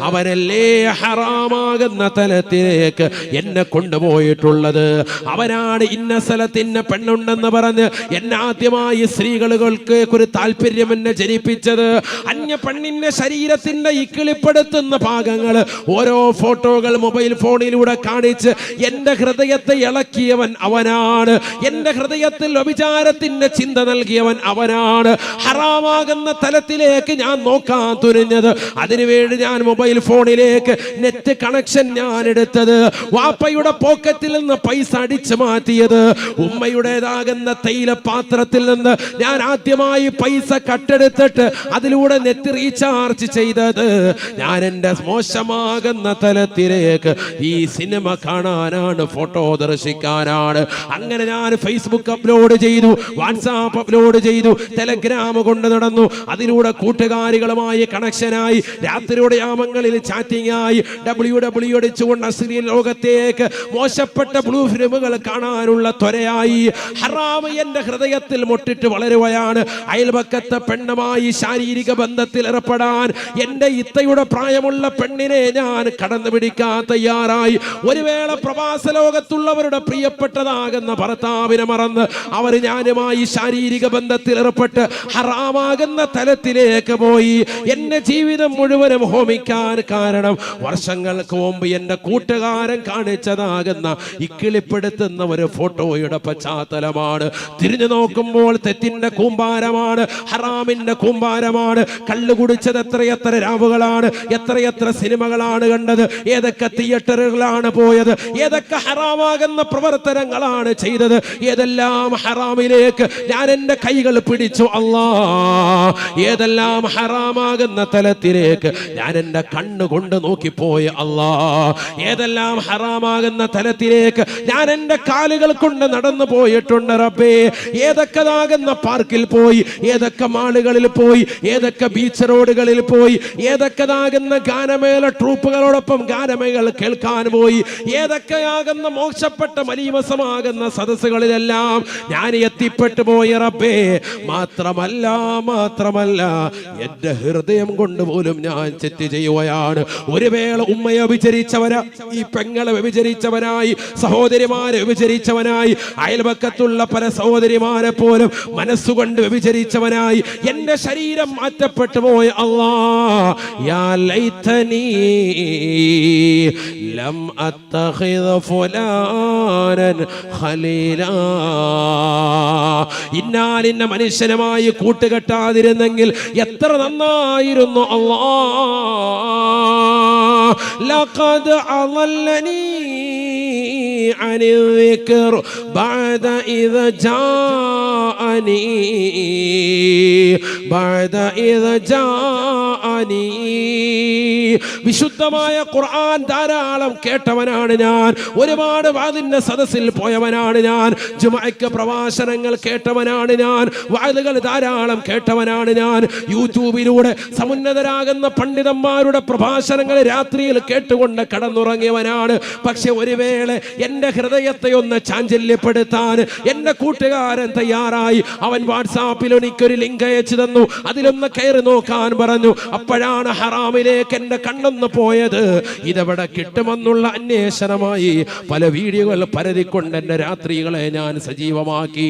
അവനല്ലേ ഹറാമാകുന്ന തലത്തിലേക്ക് എന്നെ കൊണ്ടുപോയിട്ടുള്ളത്, അവനാണ് ഇന്ന സ്ഥലത്തിന് പെണ്ണുണ്ടെന്ന് പറഞ്ഞ് എന്നെ ആദ്യമായി സ്ത്രീകൾക്ക് ഒരു താല്പര്യം എന്നെ ജനിപ്പിച്ചത്, അന്യ പെണ്ണിന്റെ ശരീരത്തിന്റെ ഇക്കിളിപ്പെടുത്തുന്ന ഭാഗങ്ങൾ ഓരോ ഫോട്ടോകൾ മൊബൈൽ ഫോണിലൂടെ കാണിച്ച് എന്റെ ഹൃദയത്തെ ഇളക്കിയവൻ അവനാണ്, എന്റെ ഹൃദയത്തിൽ വ്യഭിചാരത്തിന്റെ ചിന്ത നൽകിയവൻ അവനാണ്. ഹറാമാകുന്ന തലത്തിലേക്ക് ഞാൻ നോക്കാൻ തുനിഞ്ഞത്, അതിനുവേണ്ടി ഞാൻ മൊബൈൽ ഫോണിലേക്ക് നെറ്റ് കണക്ഷൻ ഞാൻ എടുത്തത്, വാപ്പയുടെ പോക്കറ്റിൽ നിന്ന് പൈസ അടിച്ചു മാറ്റിയത്, ഉമ്മയുടേതാകുന്ന തൈല പാത്രത്തിൽ നിന്ന് ഞാൻ ആദ്യമായി പൈസ കട്ടെടുത്തിട്ട് അതിലൂടെ നെറ്റ് റീചാർജ് ചെയ്തത്, ഞാൻ എന്റെ മോശമാകുന്ന തലത്തിലേക്ക് ഈ സിനിമ കാണാനാണ്, ഫോട്ടോ ദർശിക്കാനാണ്. അങ്ങനെ ഞാൻ ഫേസ്ബുക്ക് അപ്ലോഡ് ചെയ്തു, വാട്സാപ്പ് അപ്ലോഡ് ചെയ്തു, ടെലഗ്രാം കൊണ്ട് നടന്നു, അതിലൂടെ കൂട്ടുകാരികളുമായി കണക്ഷനായി, രാത്രിയുടെ യാമങ്ങളിൽ ചാറ്റിംഗ് ആയി, WW അടിച്ചുകൊണ്ട് അശ്ലീല ലോകത്തേക്ക് മോശപ്പെട്ട ബ്ലൂ ഫിലിമുകൾ കാണാനുള്ള ത്വരയായി. ഹറാം എന്റെ ഹൃദയത്തിൽ മുട്ടിട്ട് വളരുകയാണ്. അയൽപക്കത്തെ പെണ്ണുമായി ശാരീരിക ബന്ധത്തിൽ ഏർപ്പെടാൻ എന്റെ ഇത്തയുടെ പ്രായമുള്ള പെണ്ണിനെ ഞാൻ കടന്നു പിടിക്കാൻ തയ്യാറായി. ഒരു വേള പ്രവാസ ലോകത്തുള്ളവരുടെ പ്രിയപ്പെട്ടതാകുന്ന ഭർത്താവിനെ മറന്ന് അവർ ഞാനുമായി ശാരീരിക ബന്ധത്തിൽ ഏർപ്പെട്ട് ഹറാമാകുന്ന തലത്തിലേക്ക് പോയി. എന്റെ ജീവിതം മുഴുവനും ഹോമിക്കാൻ കാരണം വർഷങ്ങൾക്ക് മുമ്പ് എന്റെ കൂട്ടുകാരൻ കാണിച്ചതാകുന്ന ഇക്കിളിപ്പെടുത്തുന്ന ഒരു ഫോട്ടോയുടെ പശ്ചാത്തലമാണ്. തിരിഞ്ഞു നോക്കുമ്പോൾ തെറ്റിന്റെ കൂമ്പാരമാണ്, ഹറാമിന്റെ കൂമ്പാരമാണ്. കള്ളു കുടിച്ചത് എത്രയെത്ര രാവുകളാണ്, എത്രയെത്ര സിനിമകളാണ് കണ്ടത്, ഏതൊക്കെ തിയേറ്ററുകളാണ് പോയത്, ഏതൊക്കെ ഹറാമാകുന്ന പ്രവർത്തനങ്ങളാണ് ചെയ്തത്, ഏതെല്ലാം ഹറാമിലേക്ക് ഞാൻ എന്റെ കൈകൾ പിടിച്ചു അല്ലാ, ഏതെല്ലാം ഹറാമാകുന്ന തലത്തിലേക്ക് ഞാൻ എന്റെ കണ്ണുകൊണ്ട് നോക്കിപ്പോയി അല്ലാ, ഏതെല്ലാം ഹറാമാകുന്ന തലത്തിലേക്ക് ഞാൻ എന്റെ കാലുകൾ കൊണ്ട് നടന്നു പോയിട്ടുണ്ട് റബ്ബേ. ഏതൊക്കെതാകുന്ന പാർക്കിൽ പോയി, ഏതൊക്കെ മാളുകളിൽ പോയി, ഏതൊക്കെ ബീച്ച് റോഡുകളിൽ പോയി, ഏതൊക്കെതാകുന്ന ഗാനമേള ട്രൂപ്പുകളോടൊപ്പം ഗാനമേള ആളുകൾ കേൾക്കാൻ പോയി. ഏതൊക്കെയാകുന്ന മോശപ്പെട്ട മലീമസമാകുന്ന സദസ്സുകളിലെല്ലാം ഞാൻ എത്തിപ്പെട്ടു പോയി റബ്ബേ. മാത്രമല്ല എന്റെ ഹൃദയം കൊണ്ട് പോലും ഞാൻ തെറ്റ് ചെയ്യുകയാണ്. ഒരു വേള ഉമ്മയെ വ്യഭിചരിച്ചവരാ, ഈ പെങ്ങളെ വ്യഭിചരിച്ചവനായി, സഹോദരിമാരെ വ്യഭിചരിച്ചവനായി, അയൽപക്കത്തുള്ള പല സഹോദരിമാരെ പോലും മനസ്സുകൊണ്ട് വ്യഭിചരിച്ചവനായി എന്റെ ശരീരം മാറ്റപ്പെട്ടു പോയ അല്ലാഹ്. യാ ലൈതനി ലം അത്തഖിദ് ഫുലാനൻ ഖലീലാ. ഇന്നാലിന്ന മനുഷ്യനുമായി കൂട്ടുകെട്ടാതിരുന്നെങ്കിൽ എത്ര നന്നായിരുന്നു അല്ലാഹ്. ലഖദ് അളല്ലനി അനിൽ ദിക്ർ ബഅദ ഇദ ജാഅനി വിശുദ്ധമായ ഖുർആൻ ധാരാളം കേട്ടവനാണ് ഞാൻ. ഒരുപാട് വാദിന്റെ സദസ്സിൽ പോയവനാണ് ഞാൻ. ജുമഅക്ക് പ്രഭാഷണങ്ങൾ കേട്ടവനാണ് ഞാൻ. വാദുകൾ ധാരാളം കേട്ടവനാണ് ഞാൻ. യൂട്യൂബിലൂടെ സമുന്നതരാകുന്ന പണ്ഡിതന്മാരുടെ പ്രഭാഷണങ്ങൾ രാത്രിയിൽ കേട്ടുകൊണ്ട് കടന്നുറങ്ങിയവനാണ്. പക്ഷെ ഒരു വേള എന്റെ ഹൃദയത്തെ ഒന്ന് ചാഞ്ചല്യപ്പെടുത്താൻ എന്റെ കൂട്ടുകാരൻ തയ്യാറായി. അവൻ വാട്സാപ്പിൽ എനിക്കൊരു ലിങ്ക് അയച്ചു തന്നു. അതിലൊന്ന് കയറി നോക്കാൻ പറഞ്ഞു. അപ്പോഴാണ് ഹറാമിലേക്ക് എന്റെ കണ്ണൊന്ന് പോയത്. ഇതെവിടെ കിട്ടുമെന്നുള്ള അന്വേഷണമായി പല വീഡിയോകൾ പരതിക്കൊണ്ട് എന്റെ രാത്രികളെ ഞാൻ സജീവമാക്കി.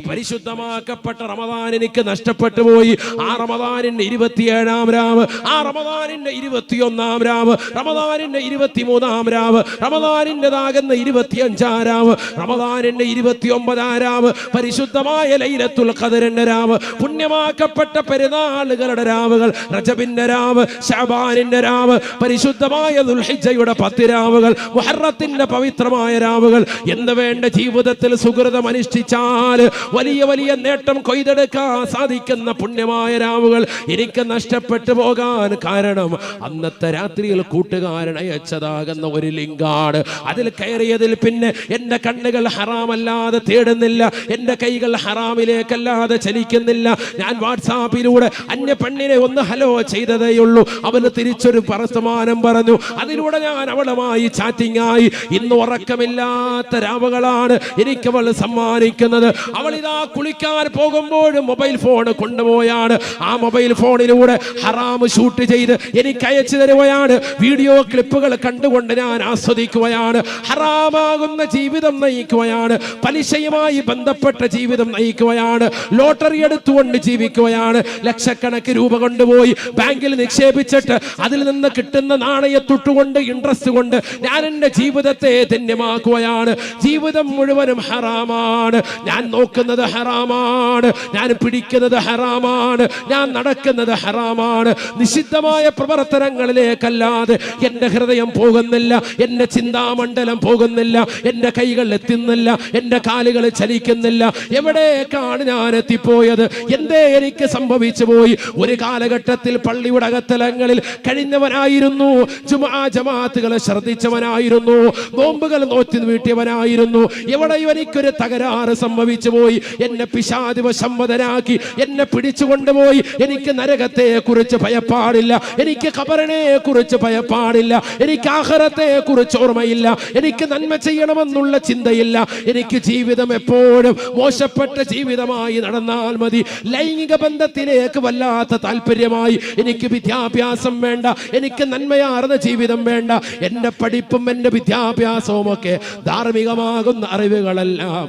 പരിശുദ്ധമാക്കപ്പെട്ട റമദാൻ എനിക്ക് നഷ്ടപ്പെട്ടു പോയി. ആ റമദാനിന്റെ 27-ാം രാവ്, ആ റമദാനിന്റെ 21-ാം രാവ്, റമദാനിന്റെ 23-ാം രാവ്, റമദാനിന്റെതാകുന്ന 25-ാം രാവ്, റമദാനിന്റെ 29-ാം രാവ്, പരിശുദ്ധമായ ലൈലത്തുൽ ഖദറിന്റെ രാവ്, പുണ്യമാക്കപ്പെട്ട പെരുന്നാളുകളുടെ രാവുകൾ, റജബിന്റെ രാവ്, ശഅബാനിന്റെ രാവ്, പരിശുദ്ധമായ ദുൽഹിജ്ജയുടെ 10 രാവുകൾ, മുഹറത്തിന്റെ പവിത്രമായ രാവുകൾ എന്ന് വേണ്ട ജീവിതത്തിൽ സുകൃതം അനുഷ്ഠിച്ചാൽ വലിയ വലിയ നേട്ടം കൊയ്തെടുക്കാൻ സാധിക്കുന്ന പുണ്യമായ രാവുകൾ എനിക്ക് നഷ്ടപ്പെട്ടു പോകാൻ കാരണം അന്നത്തെ രാത്രിയിൽ കൂട്ടുകാരൻ അയച്ചതാകുന്ന ഒരു ലിങ്കാണ്. അതിൽ കയറിയതിൽ പിന്നെ എന്റെ കണ്ണുകൾ ഹറാമല്ലാതെ തേടുന്നില്ല, എന്റെ കൈകൾ ഹറാമിലേക്കല്ലാതെ ചലിക്കുന്നില്ല. ഞാൻ വാട്സാപ്പിലൂടെ അന്യ പെണ്ണിനെ ഒന്ന് ഹലോ ചെയ്തതേയുള്ളൂ. അവന് തിരിച്ചൊരു വർത്തമാനം പറഞ്ഞു. അതിലൂടെ ഞാൻ അവളുമായി ചാറ്റിംഗ് ആയി. ഇന്ന് ഉറക്കമില്ലാത്ത രാവുകളാണ് എനിക്ക് അവൾ സമ്മാനിക്കുന്നത്. അവൾ ഇതാ കുളിക്കാൻ പോകുമ്പോഴും മൊബൈൽ ഫോൺ കൊണ്ടുപോയാണ്. ആ മൊബൈൽ ഫോണിലൂടെ ഹറാം ഷൂട്ട് ചെയ്ത് എനിക്ക് അയച്ചു തരുകയാണ്. വീഡിയോ ക്ലിപ്പുകൾ കണ്ടുകൊണ്ട് ഞാൻ ആസ്വദിക്കുകയാണ്. ഹറാമാകുന്ന ജീവിതം നയിക്കുകയാണ്. പലിശയുമായി ബന്ധപ്പെട്ട ജീവിതം നയിക്കുകയാണ്. ലോട്ടറി എടുത്തുകൊണ്ട് ജീവിക്കുകയാണ്. ലക്ഷക്കണക്കിന് രൂപ കൊണ്ടുപോയി ബാങ്കിൽ നിക്ഷേപിച്ചിട്ട് അതിൽ നിന്ന് കിട്ടുന്ന നാണയത്തൊട്ടുകൊണ്ട് ഇൻട്രസ്റ്റ് കൊണ്ട് ഞാൻ എൻ്റെ ജീവിതത്തെ ധന്യമാക്കുകയാണ്. ജീവിതം മുഴുവനും ഹറാമാണ്. ഞാൻ നോക്കുന്നത് ഹറാമാണ്, ഞാൻ പിടിക്കുന്നത് ഹറാമാണ്, ഞാൻ നടക്കുന്നത് ഹറാമാണ്. നിഷിദ്ധമായ പ്രവർത്തനങ്ങളിലേക്കല്ലാതെ എൻ്റെ ഹൃദയം പോകുന്നില്ല, എൻ്റെ ചിന്താമണ്ഡലം പോകുന്നില്ല, എൻ്റെ കൈകൾ എത്തുന്നില്ല, എൻ്റെ കാലുകൾ ചലിക്കുന്നില്ല. എവിടേക്കാണ് ഞാൻ എത്തിപ്പോയത്? എന്തേ എനിക്ക് സംഭവിച്ചു പോയി? ഒരു കാലഘട്ടത്തിൽ പള്ളിയുടെ അകത്തലങ്ങളിൽ കഴിഞ്ഞവനായിരുന്നു, ജുമുഅ ജമാഅത്തുകളെ ശ്രദ്ധിച്ചവനായിരുന്നു, നോമ്പുകൾ നോറ്റി വീട്ടിയവനായിരുന്നു. എവിടെയോ എനിക്കൊരു തകരാറ് സംഭവിച്ചു പോയി. എന്നെ പിശാച് വശംവദനാക്കി, എന്നെ പിടിച്ചുകൊണ്ടുപോയി. എനിക്ക് നരകത്തെ കുറിച്ച് ഭയപ്പാടില്ല, എനിക്ക് ഖബറിനെ കുറിച്ച് ഭയപ്പാടില്ല, എനിക്ക് ആഖിറത്തെ കുറിച്ച് ഓർമ്മയില്ല, എനിക്ക് നന്മ ചെയ്യണമെന്നുള്ള ചിന്തയില്ല. എനിക്ക് ജീവിതം എപ്പോഴും മോശപ്പെട്ട ജീവിതമായി നടന്നാൽ മതി. ലൈംഗിക ബന്ധത്തിലേക്ക് വല്ലാത്ത താല്പര്യമായി. എനിക്ക് വിദ്യാഭ്യാസം വേണ്ട, എനിക്ക് നന്മയാർന്ന ജീവിതം വേണ്ട. എൻ്റെ പഠിപ്പും എൻ്റെ വിദ്യാഭ്യാസവും ഒക്കെ ധാർമ്മികമാകുന്ന അറിവുകളെല്ലാം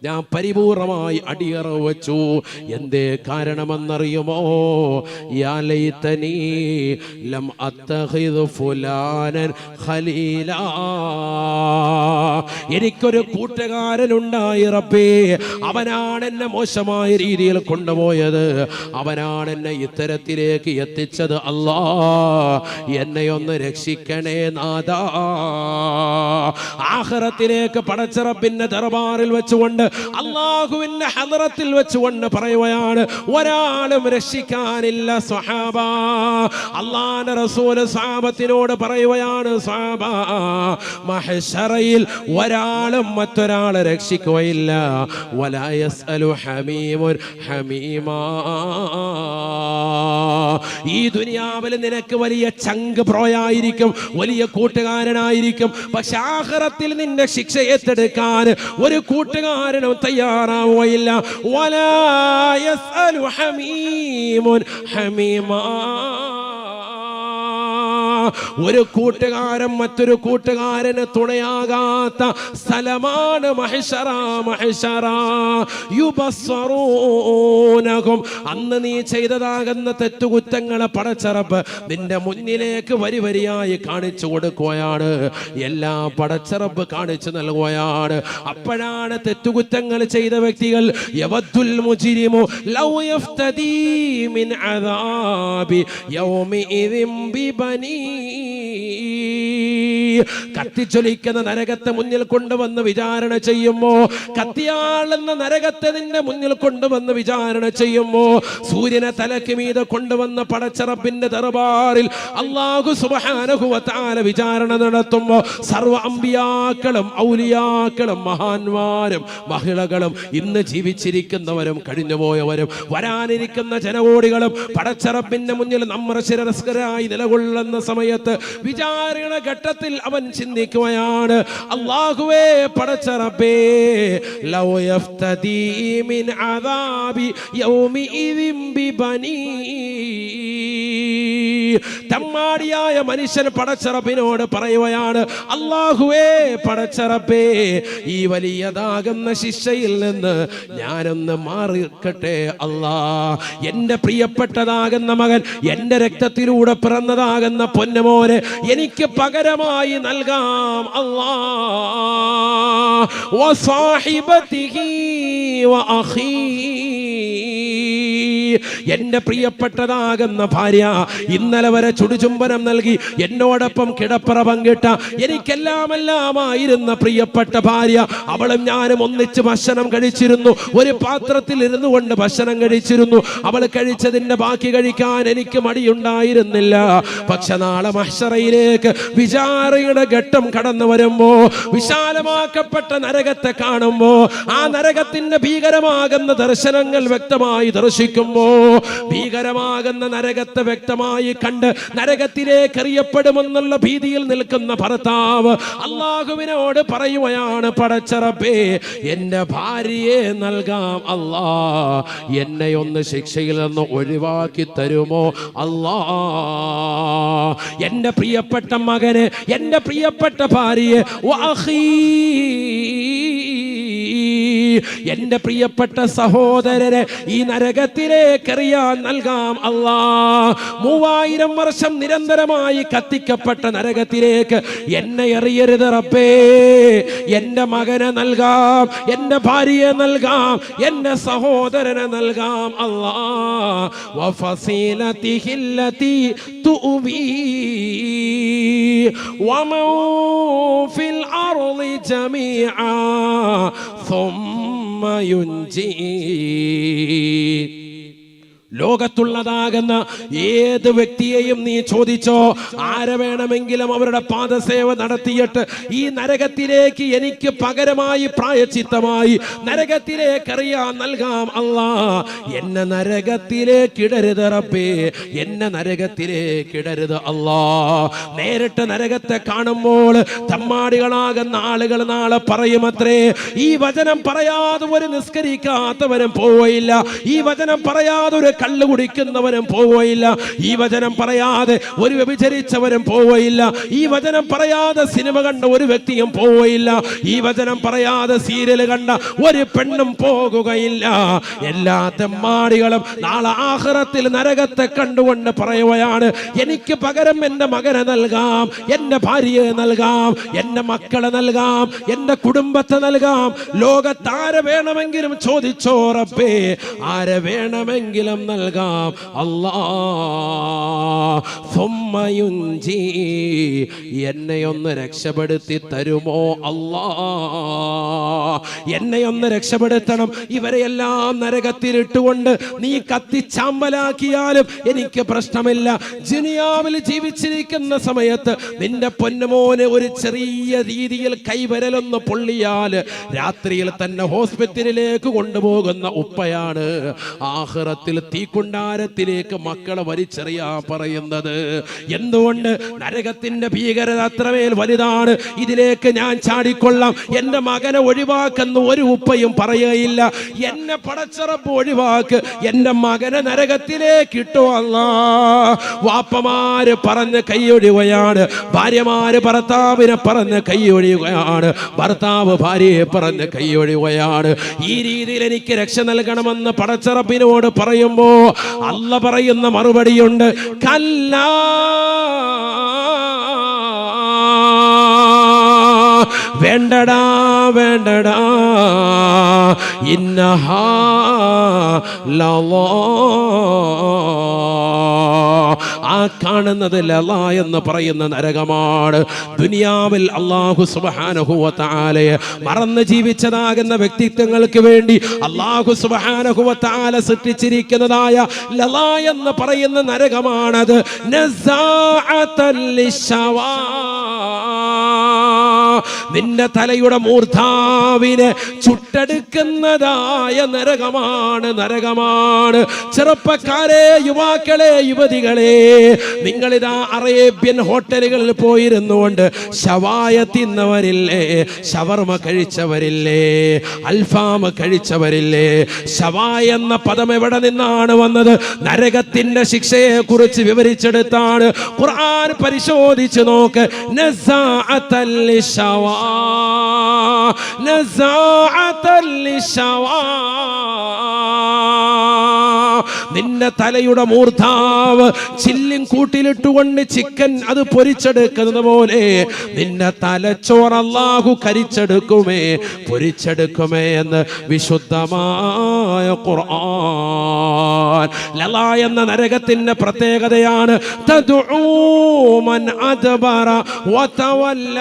ഞാൻ പരിപൂർണമായി അടിയറവ് വെച്ചു. എന്തേ കാരണമെന്നറിയുമോ? യാ ലൈതനി ലം അത്തഖിദ് ഫുലാനൻ ഖലീലാ. എനിക്കൊരു കൂട്ടുകാരനുണ്ടായി റബ്ബേ. അവനാണ് എന്നെ മോശമായ രീതിയിൽ കൊണ്ടുപോയത്, അവനാണ് എന്നെ ഇത്തരത്തിലേക്ക് എത്തിച്ചത്. അല്ലാ, എന്നെ ഒന്ന് രക്ഷിക്കണേ നാഥാ. ആഖിറത്തിലേക്ക് പടച്ച റബ്ബിന്റെ ദർബാറിൽ വെച്ചുകൊണ്ട് അല്ലാഹുവിന്റെ ഹദറത്തിൽ വെച്ചുകൊണ്ട് പറയുകയാണ്, ഒരാളും രക്ഷിക്കാനില്ല സ്വഹാബ. അല്ലാഹുവിന്റെ റസൂൽ സ്വഹാബത്തിനോട് പറയുകയാണ്, സ്വഹാബ, മഹ്ശറയിൽ ഒരാളും മറ്റൊരാളെ രക്ഷിക്കുകയില്ല. വലാ യസ്അലു ഹമീമുൻ ഹമീമാ. ഈ ദുനിയാവിൽ നിനക്ക് വലിയ ചങ്ക് ബ്രോയായിരിക്കും, വലിയ കൂട്ടുകാരനായിരിക്കും. പക്ഷെ ആഖിറത്തിൽ നിന്റെ ശിക്ഷ ഏറ്റെടുക്കാൻ ഒരു കൂട്ടുകാരനും തയ്യാറാവുകയില്ല. വലാ യസ്അലു ഹമീമുൻ ഹമീമാ. ഒരു കൂട്ടുകാരൻ മറ്റൊരു കൂട്ടുകാരന് തുണയാകാത്ത സ്ഥലമാണ് മഹ്ശറ. മഹ്ശറ യുബസ്സറൂനഹും. അന്ന് നീ ചെയ്തതാകുന്ന തെറ്റുകുറ്റങ്ങളെ പടച്ചറപ്പ് നിന്റെ മുന്നിലേക്ക് വരി വരിയായി കാണിച്ചു കൊടുക്കുകയാണ്. എല്ലാ പടച്ചറപ്പ് കാണിച്ചു നൽകുകയാണ്. അപ്പോഴാണ് തെറ്റുകുറ്റങ്ങൾ ചെയ്ത വ്യക്തികൾ യവദ്ദുൽ മുജ്രിമു ലൗ യഫ്തദീ മിൻ അദാബി യൗമിഇദിൻ ബിബനീ. കത്തിച്ചൊലിക്കുന്ന നരകത്തെ മുന്നിൽ കൊണ്ടുവന്ന് വിചാരണ ചെയ്യുമ്പോ, കത്തിയാളുന്ന നരകത്തെ നിന്റെ മുന്നിൽ കൊണ്ടുവന്ന് വിചാരണ ചെയ്യുമ്പോ, സൂര്യനെ തലക്ക് മീതെ കൊണ്ടുവന്ന് പടച്ചറപ്പിന്റെ ദർബാറിൽ അല്ലാഹു സുബ്ഹാനഹു വ തആല വിചാരണ നടത്തുമ്പോ, സർവ്വ അമ്പിയാക്കളും ഔലിയാക്കളും മഹാന്മാരും മഹിളകളും ഇന്ന് ജീവിച്ചിരിക്കുന്നവരും കഴിഞ്ഞുപോയവരും വരാനിരിക്കുന്ന ജനകോടികളും പടച്ചറപ്പിന്റെ മുന്നിൽ നമ്രശിരസ്കരായി നിലകൊള്ളുന്ന സമയത്ത് വിചാരണ ഘട്ടത്തിൽ അവൻ ചിന്തിക്കുകയാണ്, അല്ലാഹുവേ പടച്ചറബ്ബേ, ലൗ യഫ്തദീ മിൻ അദാബി യൗമിഇദിൻ ബിബനീ. തമ്മാടിയായ മനുഷ്യൻ പടച്ചറബിനോട് പറയുകയാണ്, അല്ലാഹുവേ പടച്ചറബേ, ഈ വലിയതാകുന്ന ശിക്ഷയിൽ നിന്ന് ഞാനൊന്ന് മാറിക്കട്ടെ അല്ലാ. എന്റെ പ്രിയപ്പെട്ടതാകുന്ന മകൻ, എന്റെ രക്തത്തിലൂടെ പിറന്നതാകുന്ന പൊന്നുമോനെ എനിക്ക് പകരമായി നൽകാം അല്ലാ. വസാഹിബതിഹി വഅഖീ. എന്റെ പ്രിയപ്പെട്ടതാകുന്ന ഭാര്യ, ഇന്നലെ വരെ ചുടുചുംബനം നൽകി എന്നോടൊപ്പം കിടപ്പറ പങ്കിട്ട എനിക്കെല്ലാമെല്ലാമായിരുന്ന പ്രിയപ്പെട്ട ഭാര്യ, അവളും ഞാനും ഒന്നിച്ച് ഭക്ഷണം കഴിച്ചിരുന്നു. ഒരു പാത്രത്തിൽ ഇരുന്നു കൊണ്ട് ഭക്ഷണം കഴിച്ചിരുന്നു. അവൾ കഴിച്ചതിന്റെ ബാക്കി കഴിക്കാൻ എനിക്ക് മടിയുണ്ടായിരുന്നില്ല. പക്ഷെ നാളെ മഹ്ശറയിലേക്ക് വിചാരണയുടെ ഘട്ടം കടന്നു വരുമ്പോ, വിശാലമാക്കപ്പെട്ട നരകത്തെ കാണുമ്പോ, ആ നരകത്തിന്റെ ഭീകരമാകുന്ന ദർശനങ്ങൾ വ്യക്തമായി ദർശിക്കുമ്പോ, ഭീകരമാകുന്ന നരകത്തെ വ്യക്തമായി കണ്ട് നരകത്തിലേക്ക് എറിയപ്പെടുമെന്നുള്ള ഭീതിയിൽ നിൽക്കുന്ന ഭർത്താവ് അല്ലാഹുവിനോട് പറയുകയാണ്, പടച്ചറബേ, എന്റെ ഭാര്യയെ നൽകാം അല്ലാ. എന്നെ ഒന്ന് ശിക്ഷയിൽ നിന്ന് ഒഴിവാക്കി തരുമോ അല്ലാ. എന്റെ പ്രിയപ്പെട്ട മകനെ, എന്റെ പ്രിയപ്പെട്ട ഭാര്യയെ, എന്റെ പ്രിയപ്പെട്ട സഹോദരരെ ഈ നരകത്തിലേക്ക് എറിയാൻ നൽകാം അല്ലാ. 3000 വർഷം നിരന്തരമായി കത്തിക്കപ്പെട്ട നരകത്തിലേക്ക് എന്നെ എറിയരുത് റബ്ബേ. എന്റെ മകനെ നൽകാം, എന്റെ ഭാര്യയെ നൽകാം, എന്റെ സഹോദരനെ നൽകാം അല്ലാ. വഫസീലതിഹി അല്ലതി തുവീ വമൻ ഫിൽ അർളി ജമീഅ ثم ينجي. ലോകത്തുള്ളതാകുന്ന ഏത് വ്യക്തിയെയും നീ ചോദിച്ചോ, ആരെ വേണമെങ്കിലും അവരുടെ പാദസേവ നടത്തിയിട്ട് ഈ നരകത്തിലേക്ക് എനിക്ക് പകരമായി പ്രായച്ചിത്തമായി നരകത്തിലേക്ക് എറിയാൻ നൽകാം അല്ലാ. എന്നെ നരകത്തിലേക്ക് ഇടരുത് റബ്ബേ, എന്നെ നരകത്തിലേക്ക് ഇടരുത് അല്ലാ. നേരിട്ട് നരകത്തെ കാണുമ്പോൾ തമ്മാടികളാകുന്ന ആളുകൾ നാളെ പറയുമത്രേ, ഈ വചനം പറയാതെ ഒരു നിസ്കരിക്കാത്തവനും പോവുകയില്ല, ഈ വചനം പറയാതെ ഒരു കള്ളു കുടിക്കുന്നവനും പോവുകയില്ല, ഈ വചനം പറയാതെ ഒരു വ്യഭിചരിച്ചവനും പോവുകയില്ല, ഈ വചനം പറയാതെ സിനിമ കണ്ട ഒരു വ്യക്തിയും പോവുകയില്ല, ഈ വചനം പറയാതെ സീരിയൽ കണ്ട ഒരു പെണ്ണും പോകുകയില്ല. എല്ലാ തെമ്മാടികളും നാളെ ആഖിറത്തിൽ നരകത്തെ കണ്ടുകൊണ്ട് പറയുകയാണ്, എനിക്ക് പകരം എന്റെ മകനെ നൽകാം, എന്റെ ഭാര്യയെ നൽകാം, എന്റെ മക്കളെ നൽകാം, എന്റെ കുടുംബത്തെ നൽകാം. ലോകത്താരെ വേണമെങ്കിലും ചോദിച്ചോ റബ്ബേ, ആരെ വേണമെങ്കിലും നൽകാം. അല്ലാ സുമ്മ യുൻജി, എന്നെ ഒന്ന് രക്ഷപ്പെടുത്തി തരുമോ അല്ലാ, എന്നെ ഒന്ന് രക്ഷപ്പെടുത്തണം. ഇവരെയെല്ലാം നരകത്തിലിട്ടുകൊണ്ട് നീ കത്തിച്ചാമ്പലാക്കിയാലും എനിക്ക് പ്രശ്നമില്ല. ദുനിയാവിൽ ജീവിച്ചിരിക്കുന്ന സമയത്ത് നിന്റെ പൊന്നുമോന് ഒരു ചെറിയ രീതിയിൽ കൈവരലൊന്ന് പൊള്ളിയാൽ രാത്രിയിൽ തന്നെ ഹോസ്പിറ്റലിലേക്ക് കൊണ്ടുപോകുന്ന ഉപ്പയാണ് ആഖിറത്തിൽ തീക്കുണ്ടാരത്തിലേക്ക് മക്കളെ വലിച്ചെറിയാൻ പറയുന്നത്. എന്തുകൊണ്ട്? നരകത്തിന്റെ ഭീകരത അത്രമേൽ വലുതാണ്. ഇതിലേക്ക് ഞാൻ ചാടിക്കൊള്ളാം, എന്റെ മകനെ ഒഴിവാക്കുന്ന ഒരു ഉപ്പയും പറയുകയില്ല. എന്നെ പടച്ചറപ്പ് ഒഴിവാക്ക്, എന്റെ മകനെ നരകത്തിലേക്ക് ഇട്ടോ അല്ലാ. വാപ്പമാര് പറഞ്ഞ് കൈയൊഴിയുകയാണ്, ഭാര്യമാര് ഭർത്താവിനെ പറഞ്ഞ് കൈയൊഴിയുകയാണ്, ഭർത്താവ് ഭാര്യയെ പറഞ്ഞ് കൈയൊഴിയുകയാണ്. ഈ രീതിയിൽ എനിക്ക് രക്ഷ നൽകണമെന്ന് പടച്ചറപ്പിനോട് പറയുമ്പോ അല്ല പറയുന്ന മറുപടിയുണ്ട്, കല്ലാ വേണ്ടടാ വേണ്ടടാ, ഇന്നഹാ ലളാ, ആ കാണുന്നത് ലള എന്ന് പറയുന്ന നരകമാണ്. ദുനിയാവിൽ അല്ലാഹു സുബ്ഹാനഹു വ തആലയെ മറന്ന് ജീവിച്ചതാകുന്ന വ്യക്തിത്വങ്ങൾക്ക് വേണ്ടി അല്ലാഹു സുബ്ഹാനഹു വ തആല സൃഷ്ടിച്ചിരിക്കുന്നതായ ലള എന്ന് പറയുന്ന നരകമാണത്. നസാഅതൻ ലിശവാ, നിന്റെ തലയുടെ മൂർധാവിനെ ചുട്ടെടുക്കുന്നതായ നരകമാണ്, നരകമാണ്. ചെറുപ്പക്കാരെ, യുവാക്കളെ, യുവതികളെ, നിങ്ങളിതാ അറേബ്യൻ ഹോട്ടലുകളിൽ പോയിരുന്നുകൊണ്ട് ഷവായ തിന്നവരില്ലേ, ഷവർമ കഴിച്ചവരില്ലേ, അൽഫാം കഴിച്ചവരില്ലേ? ഷവായ എന്ന പദം എവിടെ നിന്നാണ് വന്നത്? നരകത്തിന്റെ ശിക്ഷയെ കുറിച്ച് വിവരിച്ചെടുത്താണ് ഖുർആൻ. പരിശോധിച്ചു നോക്ക്. നസാഅതൻ ലിശവാ, നസാഅതൻ ലിശവാ, നിന്റെ തലയുടെ മൂർധാവ് ചില്ലിൻ കൂട്ടിലിട്ടുകൊണ്ട് ചിക്കൻ അത് പൊരിച്ചെടുക്കുന്നത് പോലെ നിന്റെ തലച്ചോറ് അല്ലാഹു കരിച്ചെടുക്കുമേ, പൊരിച്ചെടുക്കുമേ എന്ന് വിശുദ്ധമായ ഖുർആൻ. ലള എന്ന നരകത്തിന്റെ പ്രത്യേകതയാണ് തദ്ഉ മൻ അദ്ബറ വതവല്ല.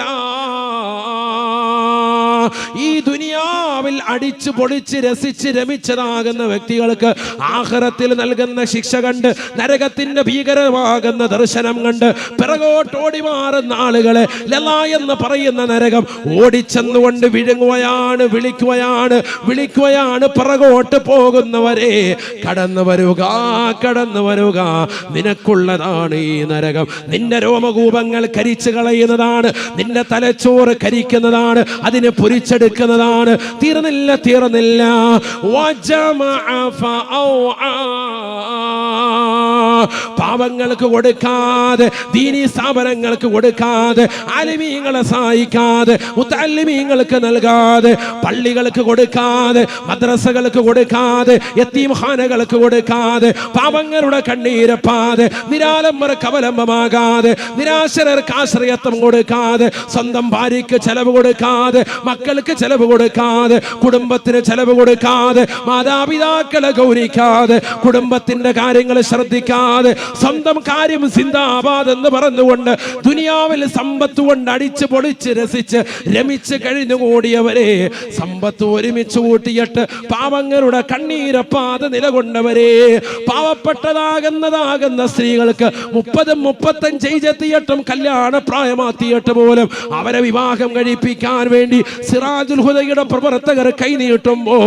ഈ ദുനിയാവിൽ അടിച്ചു പൊളിച്ച് രസിച്ച് രമിച്ചതാകുന്ന വ്യക്തികൾക്ക് ആഖിറത്തിൽ നൽകുന്ന ശിക്ഷ കണ്ട്, നരകത്തിന്റെ ഭീകരമാകുന്ന ദർശനം കണ്ട് പിറകോട്ടോടി മാറുന്ന ആളുകളെ ലള എന്ന് പറയുന്ന നരകം ഓടിച്ചെന്നുകൊണ്ട് വിഴുങ്ങുകയാണ്, വിളിക്കുകയാണ്, വിളിക്കുകയാണ്. പിറകോട്ട് പോകുന്നവരെ കടന്നു വരുക, കടന്നു വരുക, നിനക്കുള്ളതാണ് ഈ നരകം. നിന്റെ രോമകൂപങ്ങൾ കരിച്ചു കളയുന്നതാണ്, നിന്റെ തലച്ചോറ് കരിക്കുന്നതാണ്, അതിനെ പൊരിച്ചെടുക്കുന്നതാണ്. തീർന്നില്ല, തീർന്നില്ല. പാവങ്ങൾക്ക് കൊടുക്കാതെ, ദീനീ സ്ഥാപനങ്ങൾക്ക് കൊടുക്കാതെ, ആലിമീങ്ങളെ സഹായിക്കാതെ, മുത്തഅല്ലിമീങ്ങൾക്ക് നൽകാതെ, പള്ളികൾക്ക് കൊടുക്കാതെ, മദ്രസകൾക്ക് കൊടുക്കാതെ, യതീംഖാനകൾക്ക് കൊടുക്കാതെ, പാവങ്ങളുടെ കണ്ണീരപ്പാതെ, നിരാലംബർക്ക് അവലംബമാകാതെ, നിരാശരർക്ക് ആശ്രയത്വം കൊടുക്കാതെ, സ്വന്തം ഭാര്യയ്ക്ക് ചെലവ് കൊടുക്കാതെ, മക്കൾക്ക് ചെലവ് കൊടുക്കാതെ, കുടുംബത്തിന് ചെലവ് കൊടുക്കാതെ, മാതാപിതാക്കളെ ഗൗനിക്കാതെ, കുടുംബത്തിന്റെ കാര്യങ്ങൾ ശ്രദ്ധിക്കാതെ, സ്വന്തം കാര്യം സിന്ദാബാദ് എന്ന് പറഞ്ഞുകൊണ്ട് ദുനിയാവിൽ സമ്പത്ത് കൊണ്ട് അടിച്ച് പൊളിച്ച് രസിച്ച് രമിച്ച് കഴിഞ്ഞുകൂടിയവരെ, സമ്പത്ത് ഒരുമിച്ച് കൂട്ടിയിട്ട് പാവങ്ങളുടെ കണ്ണീരപ്പാതെ നിലകൊണ്ടവരെ, പാവപ്പെട്ടതാകുന്ന സ്ത്രീകൾക്ക് 30-35 കല്യാണ പ്രായമാത്തിയിട്ട് പോലും അവരെ വിവാഹം കഴിപ്പിക്കാൻ വേണ്ടി സിറാജുൽ ഹുദയുടെ പ്രവർത്തകർ കൈനീട്ടുമ്പോ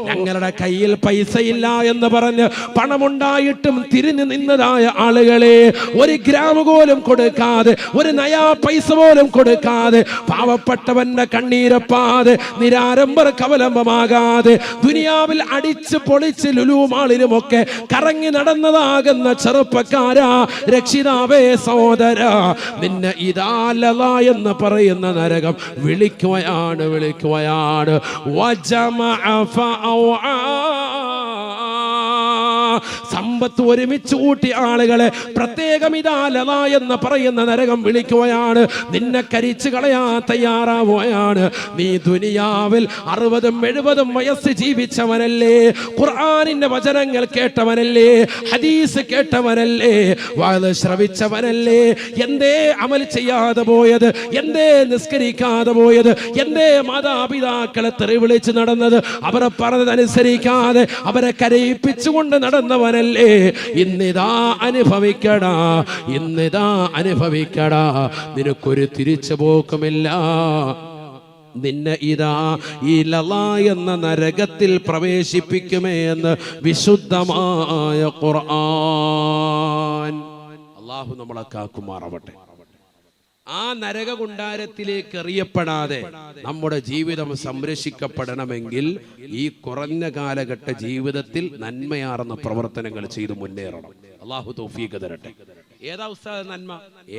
ഞങ്ങളുടെ കയ്യിൽ പൈസയില്ല എന്ന് പറഞ്ഞ് പണമുണ്ടായിട്ടും തിരിഞ്ഞു നിന്നതായ ആളുകളെ, ഒരു ഗ്രാം പോലും കൊടുക്കാതെ, ഒരു നയാ പൈസ പോലും കൊടുക്കാതെ, പാവപ്പെട്ടവന്റെ കണ്ണീരപ്പാതെ, നിരാരംഭർക്ക് അവലംബമാകാതെ, ദുനിയാവിൽ അടിച്ച് പൊളിച്ച് ലുലുമാളിലുമൊക്കെ കറങ്ങി നടന്നതാകുന്ന ചെറുപ്പക്കാരാ, രക്ഷിതാവേ, സഹോദര, നിന്നെ ഇതാ ലള എന്ന് പറയുന്ന നരകം വിളിക്കുകയാണ്, വിളിക്കുകയാണ്. സമ്പത്ത് ഒരുമിച്ച് കൂട്ടി ആളുകളെ പ്രത്യേകം ഇതാ ലള എന്ന് പറയുന്ന നരകം വിളിക്കുകയാണ്. നിന്നെ കരിച്ചു കളയാൻ തയ്യാറാവുകയാണ്. നീ ദുനിയാവിൽ 60-70 വയസ്സ് ജീവിച്ചവനല്ലേ, ഖുർആനിന്റെ വചനങ്ങൾ കേട്ടവനല്ലേ, ഹദീസ് കേട്ടവനല്ലേ, വഅദ് ശ്രവിച്ചവനല്ലേ, എന്തേ അമൽ ചെയ്യാതെ പോയത്, എന്തേ നിസ്കരിക്കാതെ പോയത്, എന്തേ മാതാപിതാക്കളെ തെറി വിളിച്ച് നടന്നത്, അവരെ പറഞ്ഞതനുസരിക്കാതെ അവരെ കരയിപ്പിച്ചുകൊണ്ട് നടന്നവനല്ലേ, ഇന്നിതാ അനുഭവിക്കടാ, ഇന്നിതാ അനുഭവിക്കടാ, നിനക്കൊരു തിരിച്ചു പോക്കുമില്ല. നിന്നെ ഇതാ ഈ ലള എന്ന നരകത്തിൽ പ്രവേശിപ്പിക്കുമേ എന്ന് വിശുദ്ധമായ ഖുർആൻ. അല്ലാഹു നമ്മളെ കാക്കുമാറാവട്ടെ. ആ നരക കുണ്ടാരത്തിലേക്ക് എറിയപ്പെടാതെ നമ്മുടെ ജീവിതം സംരക്ഷിക്കപ്പെടണമെങ്കിൽ ഈ കുറഞ്ഞ കാലഘട്ട ജീവിതത്തിൽ നന്മയാർന്ന പ്രവർത്തനങ്ങൾ ചെയ്തു മുന്നേറണം. അല്ലാഹു തൗഫീഖ് തരട്ടെ. ഏതാ ഉസ്താദ് നന്മ?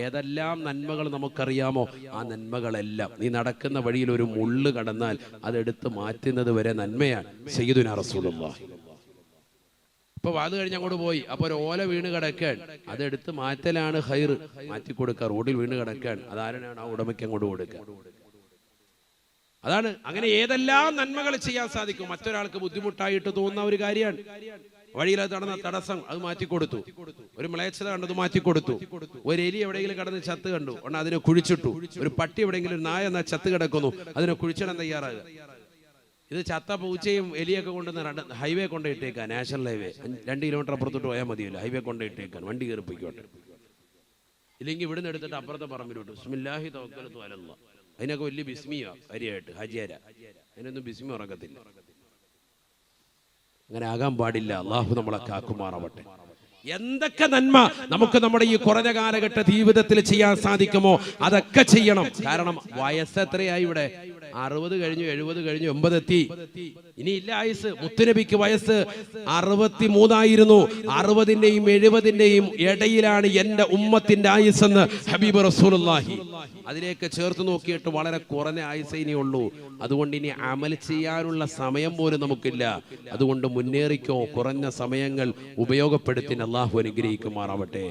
ഏതെല്ലാം നന്മകൾ നമുക്കറിയാമോ ആ നന്മകളെല്ലാം, നീ നടക്കുന്ന വഴിയിൽ ഒരു മുള്ള് കടന്നാൽ അതെടുത്ത് മാറ്റുന്നത് വരെ നന്മയാണ്. സയ്യിദുനാ റസൂലുള്ളാഹി ഇപ്പൊ വാത് കഴിഞ്ഞ് അങ്ങോട്ട് പോയി, അപ്പൊ ഒരു ഓല വീണ് കിടക്കാൻ, അതെടുത്ത് മാറ്റലാണ് ഖൈർ. മാറ്റി കൊടുക്കുക. റോഡിൽ വീണ് കിടക്കാൻ, അതാരാണ് ആ ഉടമയ്ക്ക് അങ്ങോട്ട് കൊടുക്കുക. അതാണ്. അങ്ങനെ ഏതെല്ലാം നന്മകൾ ചെയ്യാൻ സാധിക്കും. മറ്റൊരാൾക്ക് ബുദ്ധിമുട്ടായിട്ട് തോന്നുന്ന ഒരു കാര്യമാണ്. വഴിയിൽ നടന്ന തടസ്സം അത് മാറ്റിക്കൊടുത്തു. ഒരു മ്ലേച്ഛത കണ്ടത് മാറ്റിക്കൊടുത്തു. ഒരു എലി എവിടെയെങ്കിലും കടന്ന് ചത്ത് കണ്ടു, അതിനെ കുഴിച്ചിട്ടു. ഒരു പട്ടി എവിടെയെങ്കിലും, ഒരു നായ എന്നാ ചത്ത് കിടക്കുന്നു, അതിനെ കുഴിച്ചിടാൻ തയ്യാറാകുക. ഇത് ചത്ത പൂച്ചയും എലിയൊക്കെ കൊണ്ടുവന്ന് ഹൈവേ കൊണ്ടിട്ടേക്കാൻ, നാഷണൽ ഹൈവേ 2 കിലോമീറ്റർ അപ്പുറത്തോട്ട് പോയാൽ മതിയല്ലോ, ഹൈവേ കൊണ്ടിട്ടേക്കാൻ, വണ്ടി കയറി പോയിക്കോട്ടെ. ഇല്ലെങ്കിൽ ഇവിടുന്ന് എടുത്തിട്ട് അപ്പുറത്തെ പറമ്പിലോട്ട് ബിസ്മില്ലാഹി തവക്കലതു അലല്ലാഹ്, അതിനൊക്കെ വലിയ ബിസ്മിയാ അരിയായിട്ട് ഹജിയാര, അതിനൊന്നും ബിസ്മി ഉറക്കത്തില്ല. അങ്ങനെ ആകാൻ പാടില്ല. അള്ളാഹു നമ്മളെ കാക്കുമാറാവട്ടെ. എന്തൊക്കെ നന്മ നമുക്ക് നമ്മുടെ ഈ കുറഞ്ഞ കാലഘട്ട ജീവിതത്തിൽ ചെയ്യാൻ സാധിക്കുമോ അതൊക്കെ ചെയ്യണം. കാരണം വയസ്സ് എത്രയായി ഇവിടെ? 60 കഴിഞ്ഞു, 70 കഴിഞ്ഞു, 80 എത്തി. ഇനി ഇല്ല ആയുസ്. മുത്തുനബിക്ക് വയസ്സ് 63 60ന്റെയും 70ന്റെയും ഇടയിലാണ് എന്റെ ഉമ്മത്തിന്റെ ആയുസ് എന്ന് ഹബീബ് റസൂലുള്ളാഹി. അതിലേക്ക് ചേർത്ത് നോക്കിയിട്ട് വളരെ കുറഞ്ഞ ആയുസേ ഇനിയുള്ളൂ. അതുകൊണ്ട് ഇനി അമൽ ചെയ്യാനുള്ള സമയം പോലും നമുക്കില്ല. അതുകൊണ്ട് മുന്നേറിക്കോ. കുറഞ്ഞ സമയങ്ങൾ ഉപയോഗപ്പെടുത്തി അല്ലാഹു അനുഗ്രഹിക്കുമാറാവട്ടെ.